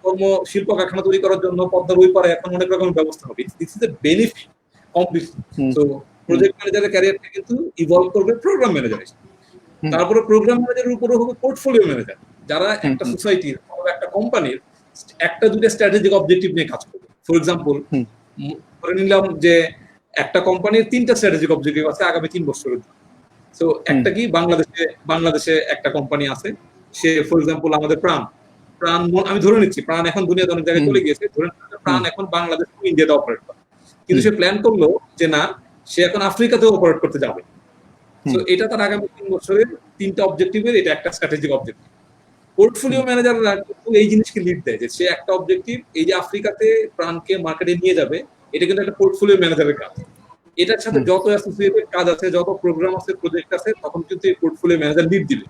কর্ম শিল্প কারখানা তৈরি করার জন্য পদ্মার ওই পারে এখন অনেক রকমের ব্যবস্থা হবে। This is a benefit complete. So project ম্যানেজারের ক্যারিয়ারটা কিন্তু ইভলভ করবে প্রোগ্রাম ম্যানেজারের। তারপরে প্রোগ্রাম ম্যানেজারের উপরে হবে পোর্টফোলিও ম্যানেজার, যারা একটা সোসাইটির অথবা একটা কোম্পানির একটা দুইটা স্ট্র্যাটেজিক অবজেক্টিভ নিয়ে কাজ করবে। ফর এক্সাম্পল, ধরে নিলাম যে একটা কোম্পানির 3টা স্ট্র্যাটেজিক অবজেক্টিভ আছে আগামী 3 বছরের জন্য। সো একটা কি, বাংলাদেশে একটা কোম্পানি আছে, সে ফর এক্সাম্পল আমাদের প্রাণ, আমি ধরে নিচ্ছি প্রাণ এখন দুনিয়াতে অনেক জায়গায় চলে গিয়েছে, ধরে নিচ্ছি প্রাণ এখন বাংলাদেশ থেকে ইন্ডিয়াতে অপারেট করে, কিন্তু সে প্ল্যান করলো যে না, সে এখন আফ্রিকাতেও অপারেট করতে যাবে। সো এটা তার আগামী 3 বছরের 3টা অবজেক্টিভের এটা একটা স্ট্র্যাটেজিক অবজেক্টিভ। পোর্টফোলিও ম্যানেজাররা এই জিনিসকে লিড দেয় যে সে একটা অবজেক্টিভ, এই যে আফ্রিকাতে প্রাণকে মার্কেটে নিয়ে যাবে, এটা কিন্তু একটা পোর্টফোলিও ম্যানেজারের কাজ। এটার সাথে যত অ্যাসোসিয়েটেড কাজ আছে, যত প্রোগ্রাম আছে, প্রজেক্ট আছে, তখন কিন্তু এই পোর্টফোলিও ম্যানেজার লিড দিবে।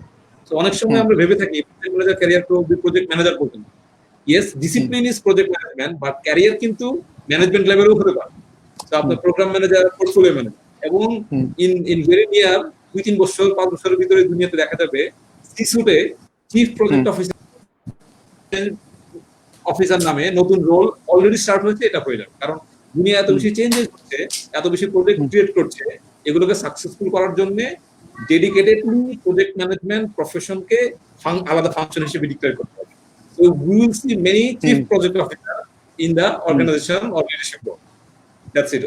তো অনেক সময় আমরা ভেবে থাকি প্রজেক্ট ম্যানেজার ক্যারিয়ার করবে প্রজেক্ট ম্যানেজার পর্যন্ত। Yes, discipline is project management, but career কিন্তু ম্যানেজমেন্ট লেভেলেও হতে পারে। তো আপনার প্রোগ্রাম ম্যানেজার, পোর্টফোলিও ম্যানেজার, এবং ইন ভেরি নিয়ার 2-3 বছর 5 বছরের ভিতরে দুনিয়াতে দেখা যাবে সিসুটে চিফ প্রজেক্ট অফিসার নামে নতুন রোল অলরেডি স্টার্ট হয়েছে, এটা হয়ে যাবে। কারণ দুনিয়া এত বেশি চেঞ্জেস হচ্ছে, এত বেশি প্রজেক্ট ক্রিয়েট করছে, এগুলোকে সাকসেসফুল করার জন্য ডেডিকেটেডলি প্রজেক্ট ম্যানেজমেন্ট প্রফেশনকে আলাদা ফাংশন হিসেবে ডিক্লেয়ার করতে হবে। So we will see many chief project officer in the organisation or leadership role. That's it.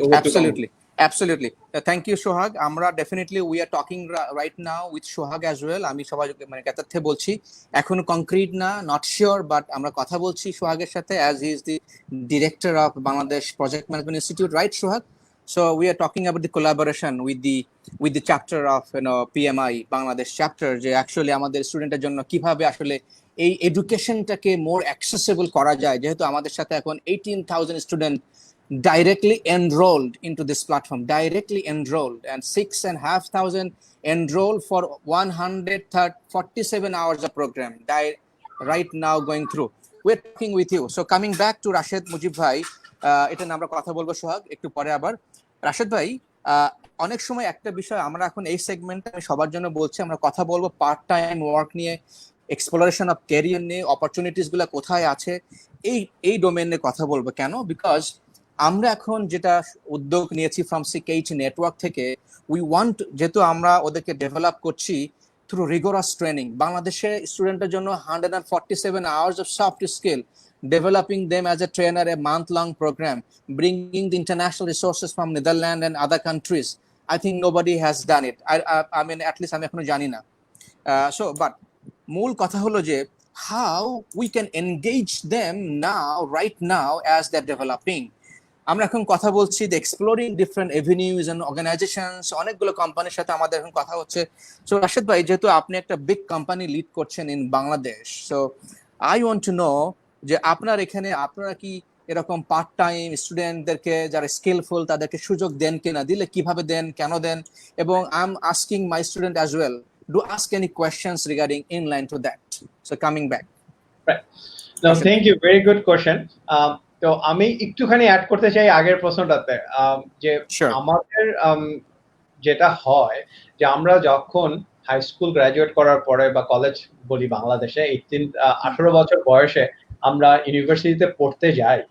Absolutely. Thank you, Sohag. Amra definitely we are talking right now with Sohag as well. আমি সবাই মানে কাতারতে বলছি, এখনো concrete না, not sure, but আমরা কথা বলছি সোহাগের সাথে as he is the director of Bangladesh Project Management Institute, right, Sohag? So we are talking about the collaboration with the chapter of PMI Bangladesh chapter, যে actually আমাদের স্টুডেন্টের জন্য কিভাবে আসলে এই এডুকেশনটাকে মোর অ্যাক্সেসিবল করা যায়, যেহেতু আমাদের সাথে এখন 18,000 student directly enrolled into this platform, directly enrolled, and 6,500 enrolled for 147 hours of program right now going through. We're talking with you. So coming back to Rashid Mujib bhai, এটা নিয়ে আমরা কথা বলবো সোহাগ একটু পরে। আবার রাশেদ ভাই, অনেক সময় একটা বিষয় আমরা এখন এই সেগমেন্টে আমি সবার জন্য বলছি, আমরা কথা বলবো পার্ট টাইম ওয়ার্ক নিয়ে, এক্সপ্লোরেশন অফ ক্যারিয়ার নিয়ে, অপরচুনিটিস গুলো কোথায় আছে, এই ডোমেনে কথা বলবো। কেন? বিকজ আমরা এখন যেটা উদ্যোগ নিয়েছি ফ্রম সিকেইচ নেটওয়ার্ক থেকে, উই ওয়ান্ট, যেহেতু আমরা ওদেরকে ডেভেলপ করছি থ্রু রিগোরাস ট্রেনিং, বাংলাদেশের স্টুডেন্টের জন্য 147 hours of soft skill, developing them as a trainer, a month-long program, bringing the international resources from Netherlands and other countries. I think nobody has done it. I mean, at least আমি এখনো জানি না। So, but মূল কথা হলো যে how we can engage them now, right now, as they're developing. আমরা এখন কথা বলছি the exploring different avenues and organizations, অনেকগুলো কোম্পানির সাথে আমাদের এখন কথা হচ্ছে। সো রাশেদ ভাই, যেহেতু আপনি একটা বিগ কোম্পানি লিড করছেন in Bangladesh, so I want to know যে আপনার এখানে আপনারা কি এরকম পার্ট টাইম স্টুডেন্টদেরকে যারা স্কিলফুল তাদেরকে সুযোগ দেন কিনা, দিলে কিভাবে দেন, কেন দেন, এবং I am asking my student as well, do ask any questions regarding inline to that. So coming back. Right. No, thank you. Very good question. তো আমি একটুখানি অ্যাড করতে চাই আগের প্রশ্নটাতে, যে Sure. আমাদের যেটা হয় যে আমরা যখন হাই স্কুল গ্রাজুয়েট করার পরে বা কলেজ বলি বাংলাদেশে 18 বছর বয়সে আমরা ইউনিভার্সিটিতে পড়তে যাই,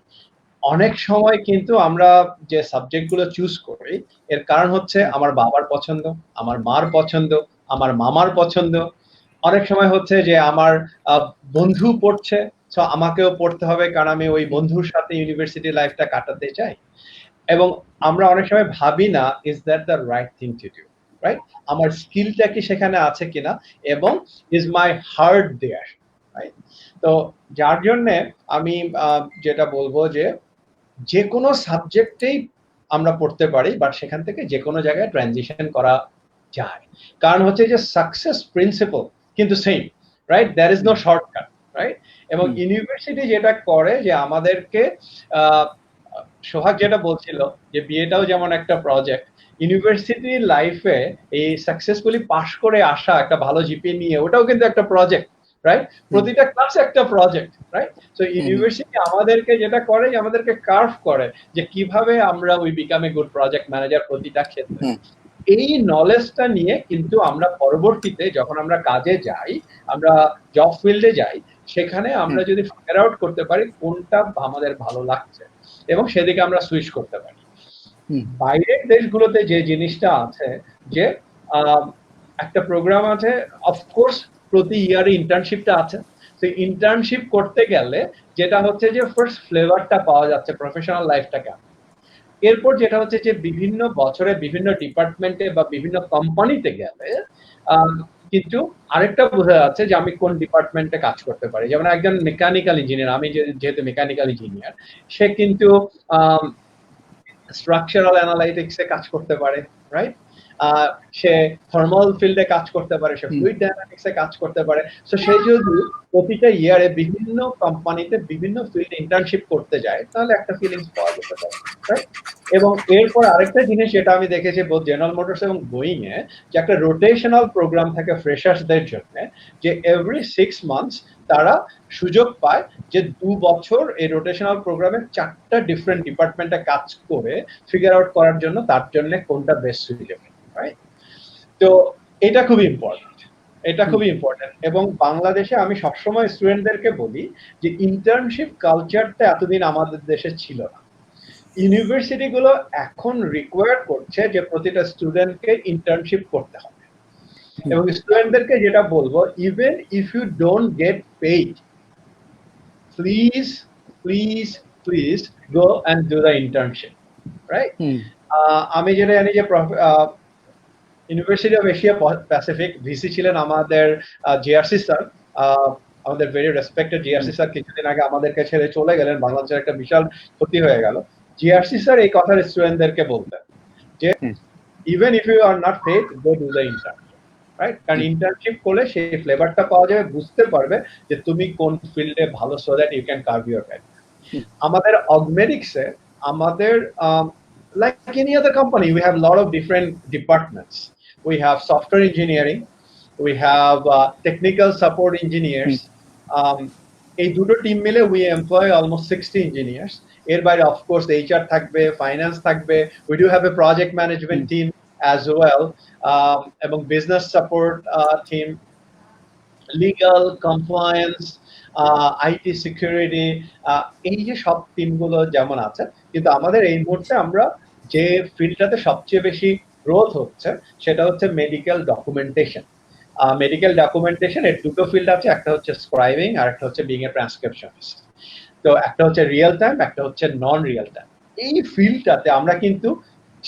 অনেক সময় কিন্তু আমরা যে সাবজেক্ট গুলো চুজ করি এর কারণ হচ্ছে আমার বাবার পছন্দ, আমার মার পছন্দ, আমার মামার পছন্দ। অনেক সময় হচ্ছে যে আমার বন্ধু পড়ছে, সো আমাকেও পড়তে হবে কারণ আমি ওই বন্ধুর সাথে ইউনিভার্সিটি লাইফটা কাটাতে চাই। এবং আমরা অনেক সময় ভাবি না is that the right thing to do, right? আমার স্কিলটা কি সেখানে আছে কিনা, এবং is my heart there, right? তো যার জন্য আমি যেটা বলবো যে কোনো সাবজেক্টেই আমরা পড়তে পারি, বাট সেখান থেকে যে কোনো জায়গায় ট্রানজিশন করা যায়। কারণ হচ্ছে যে সাকসেস প্রিন্সিপাল কিন্তু same, right? There is no shortcut, right? এবং ইউনিভার্সিটি যেটা করে যে আমাদেরকে সোহাগ যেটা বলছিল যে বিয়েটাও যেমন একটা প্রজেক্ট, ইউনিভার্সিটি লাইফে এই সাকসেসফুলি পাশ করে আসা একটা ভালো জিপিএ নিয়ে ওটাও কিন্তু একটা প্রজেক্ট, রাইট? প্রতিটা ক্লাস একটা প্রজেক্ট, রাইট? সো ইউনিভার্সিটি আমাদেরকে যেটা করে যে আমাদেরকে কার্ভ করে যে কিভাবে আমরা we become a good project manager প্রতিটা ক্ষেত্রে। এই নলেজটা নিয়ে কিন্তু আমরা পরবর্তীতে যখন আমরা কাজে যাই, আমরা জব ফিল্ডে যাই, সেখানে আমরা যদি ফিগার আউট করতে পারি কোনটা আমাদের ভালো লাগছে এবং সেদিকে আমরা সুইচ করতে পারি। বাইরের দেশগুলোতে যে জিনিসটা আছে যে একটা প্রোগ্রাম আছে, অফকোর্স প্রতি ইয়ারে ইন্টার্নশিপটা আছে। তো ইন্টার্নশিপ করতে গেলে যেটা হচ্ছে যে ফার্স্ট ফ্লেভারটা পাওয়া যাচ্ছে প্রফেশনাল লাইফটাকে। এরপর যেটা হচ্ছে যে বিভিন্ন বছরে বিভিন্ন ডিপার্টমেন্টে বা বিভিন্ন কোম্পানিতে গেলে কিন্তু আরেকটা বোঝা যাচ্ছে যে আমি কোন ডিপার্টমেন্টে কাজ করতে পারি। যেমন একজন মেকানিক্যাল ইঞ্জিনিয়ার, আমি যেহেতু মেকানিক্যাল ইঞ্জিনিয়ার, সে কিন্তু স্ট্রাকচারাল অ্যানালাইটিক্সে কাজ করতে পারে, রাইট? সে থার্মাল ফিল্ডে কাজ করতে পারে, সে ফ্লুইড ডায়নামিক্সে কাজ করতে পারে। সো সে যদি প্রতিটা ইয়ারে বিভিন্ন কোম্পানিতে বিভিন্ন ফিল্ডে ইন্টার্নশিপ করতে যায় তাহলে একটা ফিলিংস পাওয়া যেতে পারে, রাইট? এবং এরপর আরেকটা জিনিস যেটা আমি দেখেছি বোথ জেনারেল মোটরস এবং বোয়িং এ, যে একটা রোটেশনাল প্রোগ্রাম থাকে ফ্রেশার্সদের জন্য, যে এভরি 6 মান্থস তারা সুযোগ পায় যে 2 বছর এই রোটেশনাল প্রোগ্রামে 4টা ডিফারেন্ট ডিপার্টমেন্টে কাজ করে ফিগার আউট করার জন্য তার জন্য কোনটা বেস্ট সুইটেবল, রাইট? তো এটা খুবই ইম্পর্টেন্ট, এটা খুবই ইম্পর্টেন্ট। এবং বাংলাদেশে আমি সবসময় স্টুডেন্টদেরকে বলি যে ইন্টার্নশিপ কালচারটা এতদিন আমাদের দেশে ছিল না। ইউনিভার্সিটি গুলো এখন রিকোয়ার করছে যে প্রতিটা স্টুডেন্টকে ইন্টার্নশিপ করতে হবে। এবং স্টুডেন্টদেরকে যেটা বলবো, even if you don't get paid, please go and do the internship, right? আমি যেটা জানি যে University of Asia Pacific VC ছিলেন আমাদের জিআরসি স্যার, আমাদের ভেরি রেসপেক্টেড জিআরসি স্যার কিছুদিন আগে আমাদেরকে ছেড়ে চলে গেলেন, বাংলাদেশের একটা বিশাল ক্ষতি হয়ে গেল। জিআরসি স্যার এই কথা স্টুডেন্টদেরকে বলতেন যে even if you are not paid, go do the internship, right? কারণ ইন্টার্নশিপ করলে সেই ফ্লেভারটা পাওয়া যাবে, বুঝতে পারবে যে তুমি কোন ফিল্ডে ভালো, so that you can carve your career. আমাদের অগমেটিক্সে আমাদের like any other company, we have a lot of different departments. We have software engineering, we have technical support engineers. এই দুটো টিম মিলে we employ almost 60 engineers. এর বাইরে of course HR থাকবে, finance থাকবে, we do have a project management team as well, এবং business support team, legal, compliance, IT security, এই যে সব টিমগুলো যেমন আছে। কিন্তু আমাদের এই মুহূর্তে আমরা যে ফিল্ডটাতে সবচেয়ে বেশি গ্রোথ হচ্ছে সেটা হচ্ছে মেডিকেল ডকুমেন্টেশন। মেডিকেল ডকুমেন্টেশন এর দুটো ফিল্ড আছে, একটা হচ্ছে স্ক্রাইবিং আর একটা হচ্ছে বিং এ ট্রান্সক্রিপশনিস্ট। তো একটা হচ্ছে রিয়েল টাইম, একটা হচ্ছে নন রিয়েল টাইম। এই ফিল্ডটাতে আমরা কিন্তু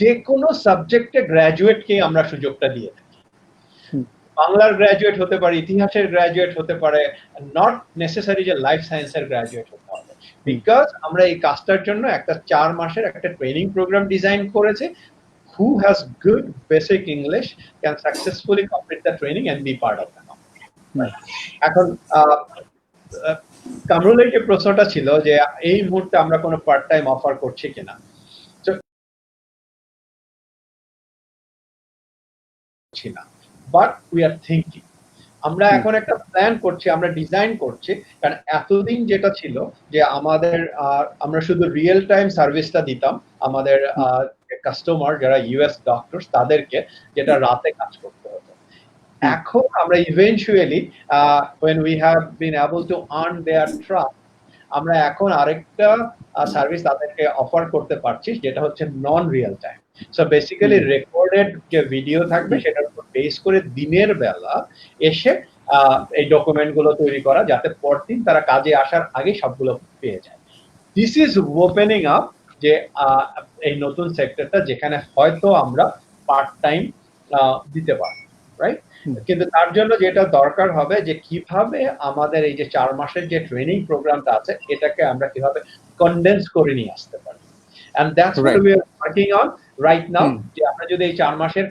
যে কোনো সাবজেক্টে গ্র্যাজুয়েটকে আমরা সুযোগটা দিয়ে থাকি। বাংলার গ্র্যাজুয়েট হতে পারে, ইতিহাসের গ্র্যাজুয়েট হতে পারে, নট নেসেসারি যে লাইফ সায়েন্সের গ্র্যাজুয়েট হতে হবে। বিকজ আমরা এই কাজটার জন্য একটা 4 মাসের একটা ট্রেনিং প্রোগ্রাম ডিজাইন করেছি। Who has good basic English can successfully complete the training and be part of the company. এখন কামরুলের যে প্রশ্নটা ছিল যে এই মুহূর্তে আমরা কোনো পার্ট টাইম অফার করছি কিনা, but we are thinking আমরা এখন একটা প্ল্যান করছি, আমরা ডিজাইন করছি, কারণ এতদিন যেটা ছিল যে আমাদের আমরা শুধু রিয়েল টাইম সার্ভিসটা দিতাম আমাদের কাস্টমার যারা ইউএস ডক্টরস তাদেরকে, যেটা রাতে কাজ করতে হতো। এখন আমরা eventually when we have been able to earn their trust, আমরা এখন আরেকটা সার্ভিস তাদেরকে অফার করতে পারছি, যেটা হচ্ছে non real time. So basically recorded যে ভিডিও থাকবে সেটার উপর বেস করে দিনের বেলা এসে এই ডকুমেন্ট গুলো তৈরি করা, যাতে পরদিন তারা কাজে আসার আগে সবগুলো পেয়ে যায়। দিস ইজ ওপেনিং আপ যে এই নতুন সেক্টরটা, যেখানে হয়তো আমরা পার্ট টাইম দিতে পারবো, রাইট? কিন্তু তার জন্য যেটা দরকার হবে যে কিভাবে আমাদের এই যে 4 মাসের যে ট্রেনিং প্রোগ্রামটা আছে এটাকে আমরা কিভাবে কনডেন্স করে নিয়ে আসতে পারি, and that's what we are working on right now. যে আমরা যদি এই 4 মাসের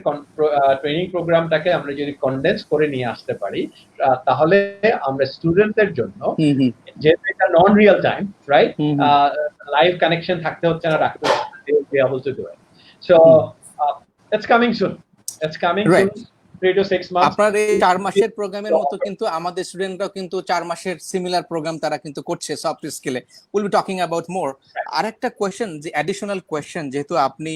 ট্রেনিং প্রোগ্রামটাকে আমরা যদি কনডেন্স করে নিয়ে আসতে পারি, তাহলে আমরা স্টুডেন্টদের জন্য যে এটা non real time, right, live connection থাকতে হচ্ছে না, রাখতে হচ্ছে, they will be able to do it. So it's coming soon. It's coming soon. 3 to 6 months. আপনার এই 4 মাসের প্রোগ্রামের মতো কিন্তু আমাদের স্টুডেন্টরাও কিন্তু 4 মাসের সিমিলার প্রোগ্রাম তারা কিন্তু করছে সফট স্কিলে। Will be talking about more. আরেকটা কোয়েশ্চেন, যে অ্যাডিশনাল কোয়েশ্চেন, যেহেতু আপনি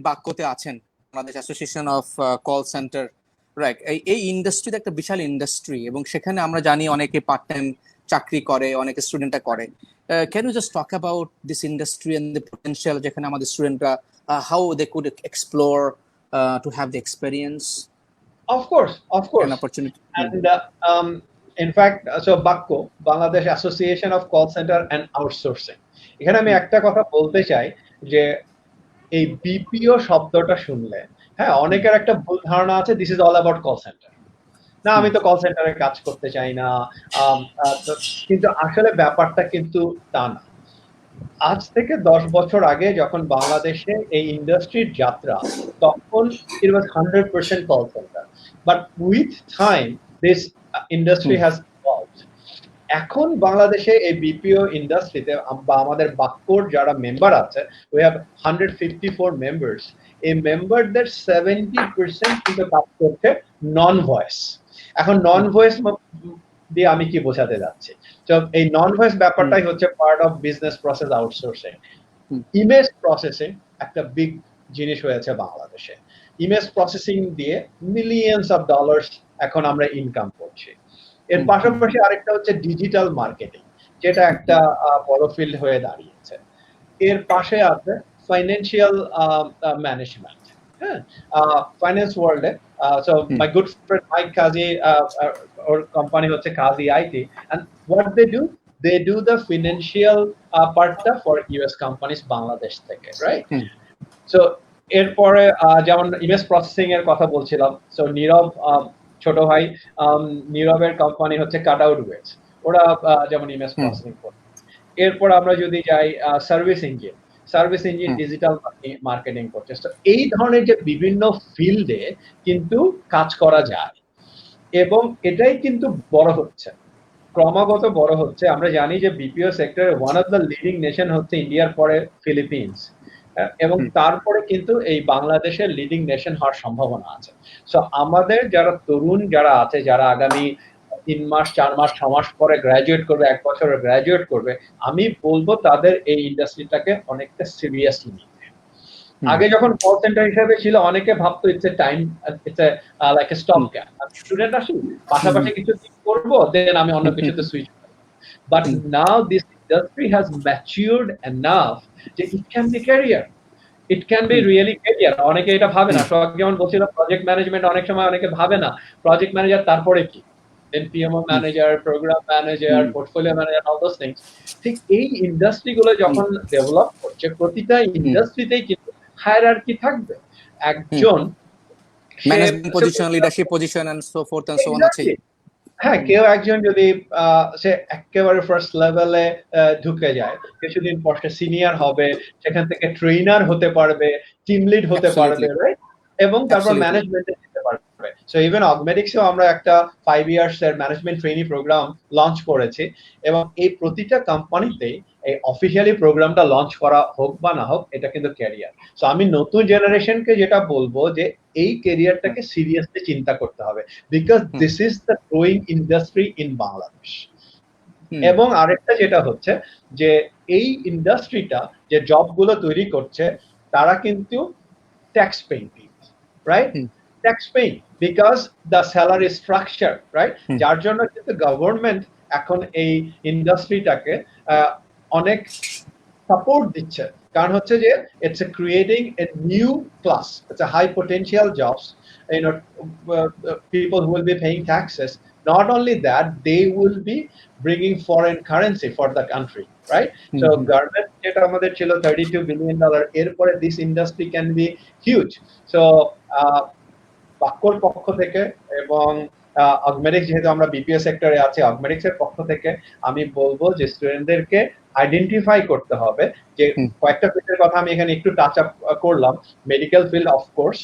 বাক্যতে আছেন, Bangladesh association of call centre, right, এই ইন্ডাস্ট্রিতে একটা বিশাল ইন্ডাস্ট্রি, এবং সেখানে আমরা জানি অনেকে পার্ট টাইম চাকরি করে, অনেকে স্টুডেন্টরা করে। Can you just talk about this industry and the potential, যেখানে আমাদের স্টুডেন্টরা how they could explore to have the experience? Of course. An opportunity. And in fact, so BACCO, Bangladesh Association of Call Center and Outsourcing, এখানে আমি একটা কথা বলতে চাই যে এই বিপিও শব্দটা শুনলে, হ্যাঁ, অনেকের একটা ভুল ধারণা আছে, this is all about call centre. না, আমি তো কল সেন্টারে কাজ করতে চাই না, কিন্তু আসলে ব্যাপারটা কিন্তু তা না। আজ থেকে 10 বছর আগে যখন বাংলাদেশে এই ইন্ডাস্ট্রির যাত্রা, তখন it was 100% call center, but with time this industry has evolved. এখন বাংলাদেশে এই বিপিও ইন্ডাস্ট্রিতে বা আমাদের বাক্যর যারা মেম্বার আছে, we have 154 members. এই মেম্বারদের 70% কিন্তু কাজ করছে নন ভয়েস। এখন নন ভয়েস দিয়ে আমি কি বোঝাতে যাচ্ছি, তো এই নন ভয়েস ব্যাপারটাই হচ্ছে part of business process outsourcing. Image processing একটা বিগ জিনিস হয়েছে বাংলাদেশে। ইমেজ প্রসেসিং দিয়ে মিলিয়নস অফ ডলার্স এখন আমরা ইনকাম করছি। এর পাশাপাশি আরেকটা হচ্ছে ডিজিটাল মার্কেটিং, যেটা একটা বড় ফিল্ড হয়ে দাঁড়িয়েছে। এর পাশে আছে ফাইন্যান্সিয়াল ম্যানেজমেন্ট, হ্যাঁ, ফাইন্যান্স ওয়ার্ল্ডে। So my good friend Mike Kazi, or company হচ্ছে Kazi IT, and what they do the financial partটা for US companies Bangladesh থেকে, right? So এরপরে যেমন ইমেজ প্রসেসিং এর কথা বলছিলাম, সো নীরব ছোট ভাই, নীরবের কোম্পানি হচ্ছে কাটআউট ওয়েজ, ওরা যেমন ইমেজ প্রসেসিং করে। এরপর আমরা যদি যাই সার্ভিস ইঞ্জিন ডিজিটাল মার্কেটিং করছে। তো এই ধরনের যে বিভিন্ন ফিল্ডে কিন্তু কাজ করা যায়, এবং এটাই কিন্তু বড় হচ্ছে, ক্রমাগত বড় হচ্ছে। আমরা জানি যে বিপিও সেক্টরে one of the leading nation হচ্ছে ইন্ডিয়ার পরে ফিলিপিন্স, এবং তারপরে কিন্তু এই বাংলাদেশের লিডিং নেশন হওয়ার সম্ভাবনা আছে। সো আমাদের যারা তরুণ যারা আছে, যারা আগামী 3 মাস 4 মাস 6 মাস পরে গ্রাজুয়েট করবে, 1 বছরে গ্রাজুয়েট করবে, আমি বলবো তাদের এই ইন্ডাস্ট্রিটাকে অনেকটা সিরিয়াসলি নিতে। আগে যখন কল সেন্টার হিসেবে ছিল, অনেকে ভাবতো it's a time, it's a like a stop gap, আমি স্টুডেন্ট আসি, পাশাপাশি কিছু করবো, দেন আমি অন্য কিছুতে সুইচ করব। But now this industry has matured enough যে it can be career, it can be really career. অনেকে এটা ভাবে না, সোহাগ যেমন বলছিল প্রজেক্ট ম্যানেজমেন্ট, অনেক সময় অনেকে ভাবে না প্রজেক্ট ম্যানেজার তারপরে কি, then PMO manager, program manager, portfolio manager, all those things. ঠিক এই ইন্ডাস্ট্রিগুলো যখন ডেভেলপ করছে, প্রতিটা ইন্ডাস্ট্রিতেই কিন্তু হায়ারার্কি থাকবে, একজন management position, leadership position and so forth and so on আছে। হ্যাঁ, কেউ একজন যদি সে একেবারে ফার্স্ট লেভেলে ঢুকে যায়, কিছুদিন পর সে সিনিয়র হবে, সেখান থেকে ট্রেনার হতে পারবে, টিম লিড হতে পারবে, রাইট, এবং তারপর ম্যানেজমেন্টে যেতে পারবে। সো ইভেন অগমেটিক্সেও আমরা একটা 5 ইয়ার্স এর ম্যানেজমেন্ট ট্রেনিং প্রোগ্রাম লঞ্চ করেছি, এবং এই প্রতিটা কোম্পানিতেই এই অফিসিয়ালি প্রোগ্রামটা লঞ্চ করা হোক বা না হোক, এটা কিন্তু ক্যারিয়ার। সো আমি নতুন জেনারেশনকে যেটা বলবো যে এই ক্যারিয়ারটাকে সিরিয়াসলি চিন্তা করতে হবে, because this is the growing industry in Bangladesh. এবং আরেকটা যেটা হচ্ছে যে এই ইন্ডাস্ট্রিটা যে জবগুলো তৈরি করছে তারা কিন্তু tax paying, right? Tax paying because the salary structure, right? যার জন্য কিন্তু গভর্নমেন্ট এখন এই ইন্ডাস্ট্রিটাকে অনেক সাপোর্ট দিচ্ছে, কারণ হচ্ছে যে it's creating a new class, it's a high potential jobs, you know, people who will be paying taxes. Not only that, they will be bringing foreign currency for the country, right? So government যেটা আমাদের ছিল $32 billion, এরপরে this industry can be huge. So বাক্যর পক্ষ থেকে এবং অগমেটিক্স, যেহেতু আমরা BPO সেক্টরে আছি, অগমেটিক্স এর পক্ষ থেকে আমি বলবো যে স্টুডেন্টদেরকে আইডেন্টিফাই করতে হবে যে কয়েকটা ফিল্ডের কথা আমি এখানে একটু টাচ আপ করলাম। মেডিকেল ফিল্ড অফকোর্স,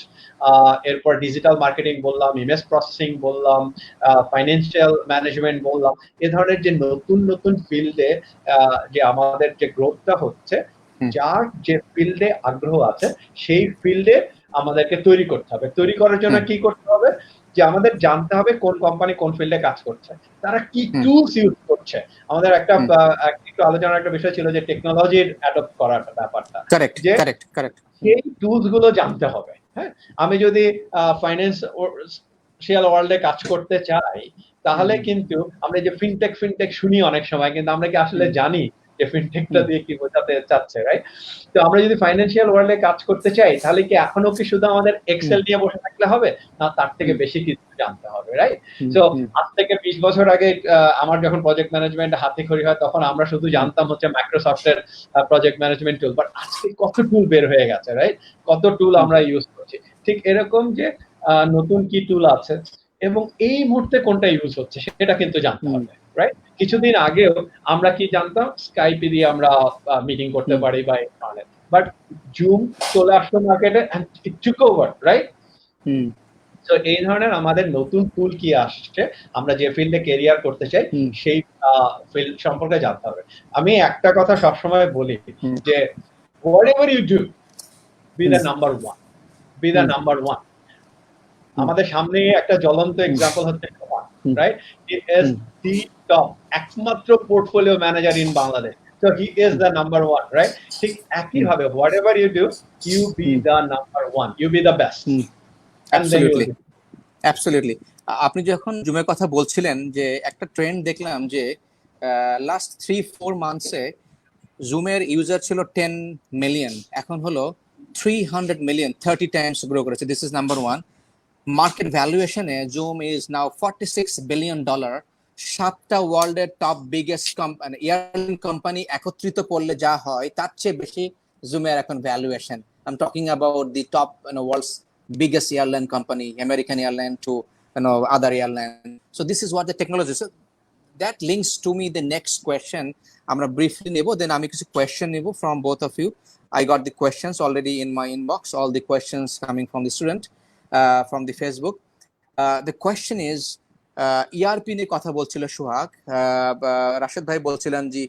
এরপর ডিজিটাল মার্কেটিং বললাম, ইমেজ প্রসেসিং বললাম, ফাইন্যান্সিয়াল ম্যানেজমেন্ট বললাম। এ ধরনের যে নতুন নতুন ফিল্ডে যে আমাদের যে গ্রোথটা হচ্ছে, যার যে ফিল্ডে আগ্রহ আছে সেই ফিল্ডে আমাদেরকে তৈরি করতে হবে। তৈরি করার জন্য কি করতে হবে, যে আমাদের জানতে হবে কোন কোম্পানি কোন ফিল্ডে কাজ করছে, তারা কি টুলস ইউজ করছে। আমাদের একটা একটু আলোচনার একটা বিষয় ছিল যে টেকনোলজির অ্যাডপ্ট করার ব্যাপারটা, যে সেই টুলস গুলো জানতে হবে। হ্যাঁ, আমি যদি ফাইন্যান্সিয়াল ওয়ার্ল্ডে কাজ করতে চাই, তাহলে কিন্তু আমরা যে ফিনটেক শুনি অনেক সময়, কিন্তু আমরা কি আসলে জানি যে ফিনটেকটা দিয়ে কি বোঝাতে চাচ্ছে, রাইট? তো আমরা যদি ফাইন্যান্সিয়াল ওয়ার্ল্ডে কাজ করতে চাই, তাহলে কি এখনো কি শুধু আমাদের এক্সেল নিয়ে বসে থাকলে হবে না, তার থেকে বেশি কিছু জানতে হবে, রাইট? সো আজ থেকে 20 বছর আগে আমার যখন প্রজেক্ট ম্যানেজমেন্ট হাতেখড়ি হয়, তখন আমরা শুধু জানতাম হচ্ছে মাইক্রোসফটের প্রজেক্ট ম্যানেজমেন্ট টুল, বাট আজকে কত টুল বের হয়ে গেছে, রাইট? কত টুল আমরা ইউজ করছি। ঠিক এরকম যে নতুন কি টুল আছে এবং এই মুহূর্তে কোনটা ইউজ হচ্ছে সেটা কিন্তু জানতে হবে, রাইট? কিছুদিন আগেও আমরা কি জানতাম, স্কাইপে দিয়ে আমরা মিটিং করতে পারি বা ইন্টারনেট, বাট জুম চলে আসলো মার্কেটে and it took over, right? তো এই ধরনের আমাদের নতুন টুল কি আসছে, আমরা যে ফিল্ডে ক্যারিয়ার করতে চাই সেই ফিল্ড সম্পর্কে জানতে হবে। আমি একটা কথা সবসময় বলি যে whatever you do, be the number one, be the number one. আমাদের সামনে একটা জ্বলন্ত এক্সাম্পল হচ্ছে right, he is the top একমাত্র portfolio manager in Bangladesh, so he is the number one, right? ঠিক একই ভাবে whatever you do, you be the number one, you be the best. Absolutely. আপনি যখন জুমের কথা বলছিলেন, যে একটা ট্রেন্ড দেখলাম যে লাস্ট 3-4 মান্থসে জুমের ইউজার ছিল 10 মিলিয়ন, এখন হলো 300 মিলিয়ন, 30 টাইমস গ্রো করেছে। This is number one. Market ভ্যালুয়েশনে জুম ইজ নাও $46 বিলিয়ন। 7টা ওয়ার্ল্ডের টপ বিগেস্ট এয়ারলাইন কোম্পানি একত্রিত করলে যা হয় তার চেয়ে বেশি জুমের এখন valuation. I am talking about the top world's biggest airline company, American airline to other airline. So this is what the technology. So that links to me the next question. Amra briefly nebo, then ami kichu question nebo from both of you. I got the questions already in my inbox, all the questions coming from the student from the Facebook. The question is ERP নিয়ে কথা বলছিল সোহাগ, রাশেদ ভাই বলছিলেন যে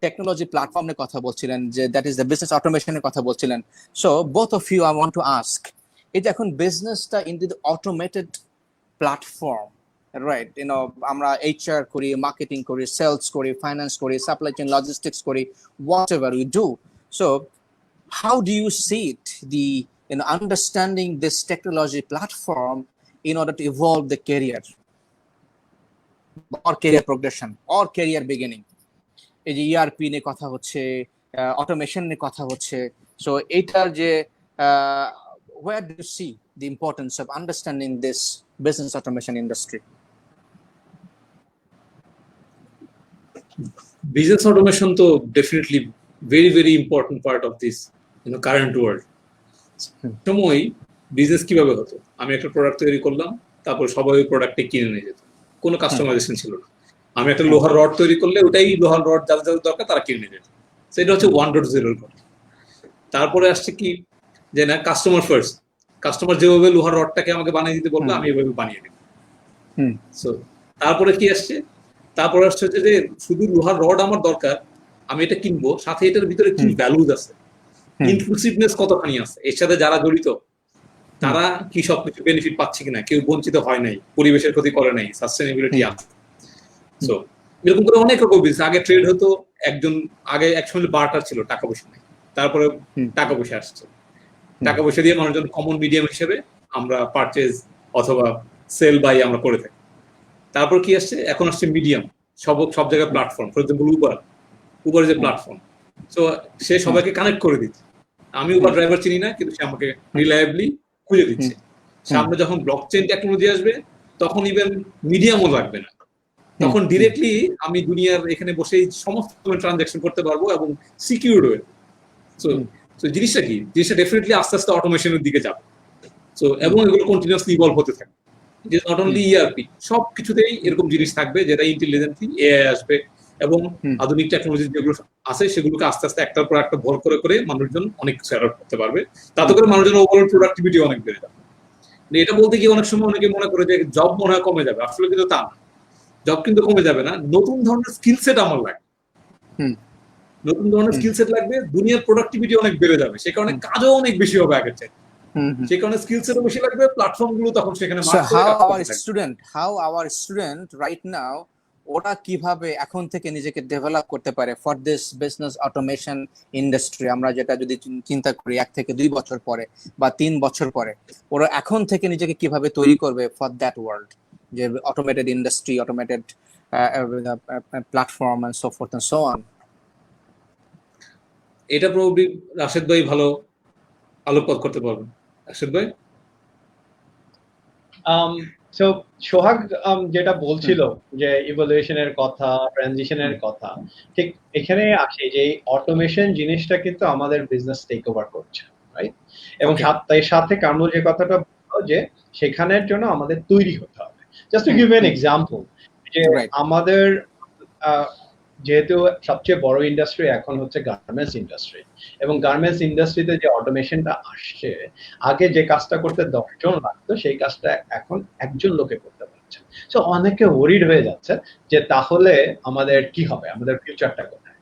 technology platform নিয়ে কথা বলছিলেন, যে দ্যাট ইজ দ্য বিজনেস অটোমেশনের কথা বলছিলেন। So both of you I want to ask, এটা এখন বিজনেসটা into the automated platform, right? আমরা HR করি, মার্কেটিং করি, সেলস করি, ফাইন্যান্স করি, সাপ্লাই চেইন লজিস্টিক্স করি, whatever we do. So how do you see it, the understanding this technology platform in order to evolve the career or career progression or career beginning? এই যে ERP নিয়ে কথা হচ্ছে, automation নিয়ে কথা হচ্ছে, so এইটার যে where do you see the importance of understanding this business automation industry? Business automation to definitely very important part of this current world. সময় বিজনেস কিভাবে হতো, আমি একটা প্রোডাক্ট তৈরি করলাম, তারপর সবাই ওই প্রোডাক্টে কিনে নিয়ে যেত, কোনো কাস্টমাইজেশন ছিল না। আমি একটা লোহার রড তৈরি করলে ওটাই লোহার রড যাদের যাদের দরকার তারা কিনে নিয়ে যেত। সেটা হচ্ছে 1.0 কথা। তারপরে আসছে কি যে না, কাস্টমার ফার্স্ট, কাস্টমার যেভাবে লোহার রডটাকে আমাকে বানিয়ে দিতে বলবে আমি এভাবে বানিয়ে দেব। সো তারপরে কি আসছে, তারপরে আসছে যে শুধু লোহার রড আমার দরকার, আমি এটা কিনবো, সাথে এটার ভিতরে কি ভ্যালুজ আছে, ইনক্লুসিভনেস কতখানি আছে, এর সাথে যারা জড়িত তারা কি সবকিছু বেনিফিট পাচ্ছে কিনা, কেউ বঞ্চিত হয় নাই, পরিবেশের ক্ষতি করে নাই, সাস্টেনেবিলিটি আছে। সো এরকম করে অনেক রকম বিজনেস। আগে ট্রেড হতো, আগে একসময় বার্টার ছিল, টাকা পয়সা নেই, তারপরে টাকা পয়সা আসছে, টাকা পয়সা দিয়ে মানুষজন কমন মিডিয়াম হিসেবে আমরা পারচেজ অথবা সেল বাই আমরা করে থাকি। তারপর কি আসছে, এখন আসছে মিডিয়াম, সব জায়গায় প্ল্যাটফর্ম। ফর এক্সাম্পল উবার যে প্ল্যাটফর্ম, সো সে সবাইকে কানেক্ট করে দিচ্ছে। আমি উবার ড্রাইভার চিনি না, কিন্তু সে আমাকে রিলায়েবলি খুঁজে দিচ্ছে। সামনে যখন ব্লকচেইন টেকনোলজি আসবে, তখন ইভেন মিডিয়ামও লাগবে না, তখন ডিরেক্টলি আমি দুনিয়ার এখানে বসেই সমস্ত ট্রানজাকশন করতে পারবো এবং সিকিউরড হয়ে। সো জিনিসটা কি, জিনিসটা ডেফিনেটলি আস্তে আস্তে অটোমেশনের দিকে যাবে। সো এবং এগুলো কন্টিনিউয়াসলি ইভলভ হতে থাকবে। নট অনলি ইআরপি, সব কিছুতেই এরকম জিনিস থাকবে, যেটা ইন্টেলিজেন্টলি এআই আসবে এবং আধুনিক টেকনোলজি যেগুলো আছে সেগুলোকে আস্তে আস্তে একটার পর একটা ভর করে করে মানুষজন অনেক কিছু অ্যাডপ্ট করতে পারবে। তাতে করে মানুষজন ওভারঅল প্রোডাক্টিভিটি অনেক বেড়ে যাবে। এটা বলতে গিয়ে অনেক সময় অনেকে মনে করে যে জব মনে হয় কমে যাবে, আসলে কিন্তু তা না। জব কিন্তু কমে যাবে না, নতুন ধরনের স্কিল সেট আমার লাগবে, নতুন ধরনের স্কিল সেট লাগবে, দুনিয়ার প্রোডাক্টিভিটি অনেক বেড়ে যাবে, সে কারণে কাজও অনেক বেশি হবে আগের চাইতে, সে কারণে স্কিল সেটও বেশি লাগবে, প্ল্যাটফর্ম গুলো তখন সেখানে how our student right now ওরা কিভাবে এখন থেকে নিজেকে ডেভেলপ করতে পারে for this business automation industry. আমরা যেটা যদি চিন্তা করি 1 থেকে 2 বছর পরে বা 3 বছর পরে, ওরা এখন থেকে নিজেকে কিভাবে তৈরি করবে ফর দ্যাট ওয়ার্ল্ড, যে automated industry, automated platform and so forth and so on. এটা প্রবাবলি রাশেদ ভাই ভালো আলোকপাত করতে পারবেন। রাশেদ ভাই? সো সোহাগ যেটা বলছিল যে ইভলিউশনের কথা, ট্রানজিশনের কথা, ঠিক এখানে আসে যে অটোমেশন জিনিসটা কিন্তু আমাদের বিজনেস টেক ওভার করছে, রাইট? এবং তার সাথে কামরুল যে কথাটা বললো যে সেখানের জন্য আমাদের তৈরি হতে হবে। Just to give an example, যে আমাদের যেহেতু সবচেয়ে বড় ইন্ডাস্ট্রি এখন হচ্ছে গার্মেন্টস ইন্ডাস্ট্রি, এবং গার্মেন্টস ইন্ডাস্ট্রিতে যে অটোমেশনটা আসছে, আগে যে কাজটা করতে 10 জন লাগতো সেই কাজটা এখন একজন লোকে করতে পারছে। সো অনেকে ওরিড হয়ে যাচ্ছে যে তাহলে আমাদের কি হবে, আমাদের ফিউচারটা কোথায়?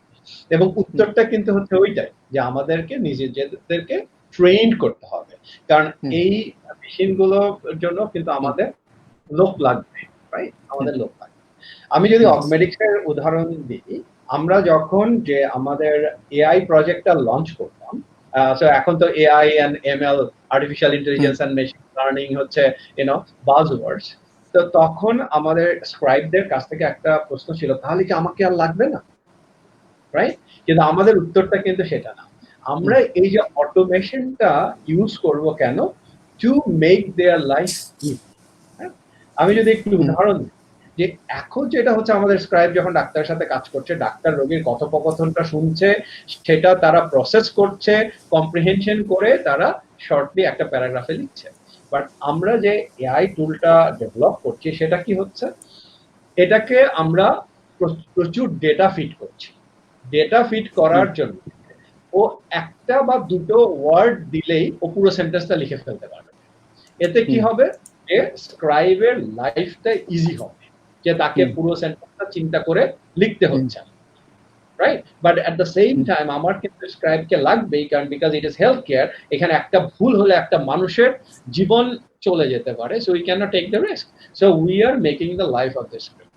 এবং উত্তরটা কিন্তু হচ্ছে ওইটাই, যে আমাদেরকে নিজেদেরকে ট্রেন করতে হবে, কারণ এই মেশিনগুলোর জন্য কিন্তু আমাদের লোক লাগবে, রাইট? আমাদের লোক লাগবে। আমি যদি অগমেটিক্সের উদাহরণ দিই, আমরা যখন যে আমাদের এআই প্রজেক্টটা লঞ্চ করলাম, সো এখন তো AI and ML, artificial intelligence and machine learning হচ্ছে বাজওয়ার্ডস। তো তখন আমাদের স্ক্রাইবদের কাছ থেকে একটা প্রশ্ন ছিল, তাহলে কি আমাকে আর লাগবে না, রাইট? কিন্তু আমাদের উত্তরটা কিন্তু সেটা না। আমরা এই যে অটোমেশনটা ইউজ করব কেন? To make their life easy. আমি যদি একটু উদাহরণ দিই, যে এখন যেটা হচ্ছে, আমাদের স্ক্রাইব যখন ডাক্তারের সাথে কাজ করছে, ডাক্তার রোগীর কথোপকথনটা শুনছে, সেটা তারা প্রসেস করছে, কম্প্রিহেনশন করে তারা শর্টলি একটা প্যারাগ্রাফে লিখছে। বাট আমরা যে এআই টুলটা ডেভেলপ করছি, সেটা কি হচ্ছে, এটাকে আমরা প্রচুর ডেটা ফিট করছি। ডেটা ফিট করার জন্য ও একটা বা দুটো ওয়ার্ড দিলেই ও পুরো সেন্টেন্সটা লিখে ফেলতে পারবে। এতে কি হবে, যে স্ক্রাইবের লাইফটা ইজি হবে, যে তাকে পুরো সেন্টেন্সটা চিন্তা করে লিখতে হচ্ছে, right? But at the same time আমার কিন্তু স্ক্রাইবকে লাগবেই, কারণ because it is health care, এখানে একটা ভুল হলে একটা মানুষের জীবন চলে যেতে পারে। So we can not take the risk, so we are making the life of the script.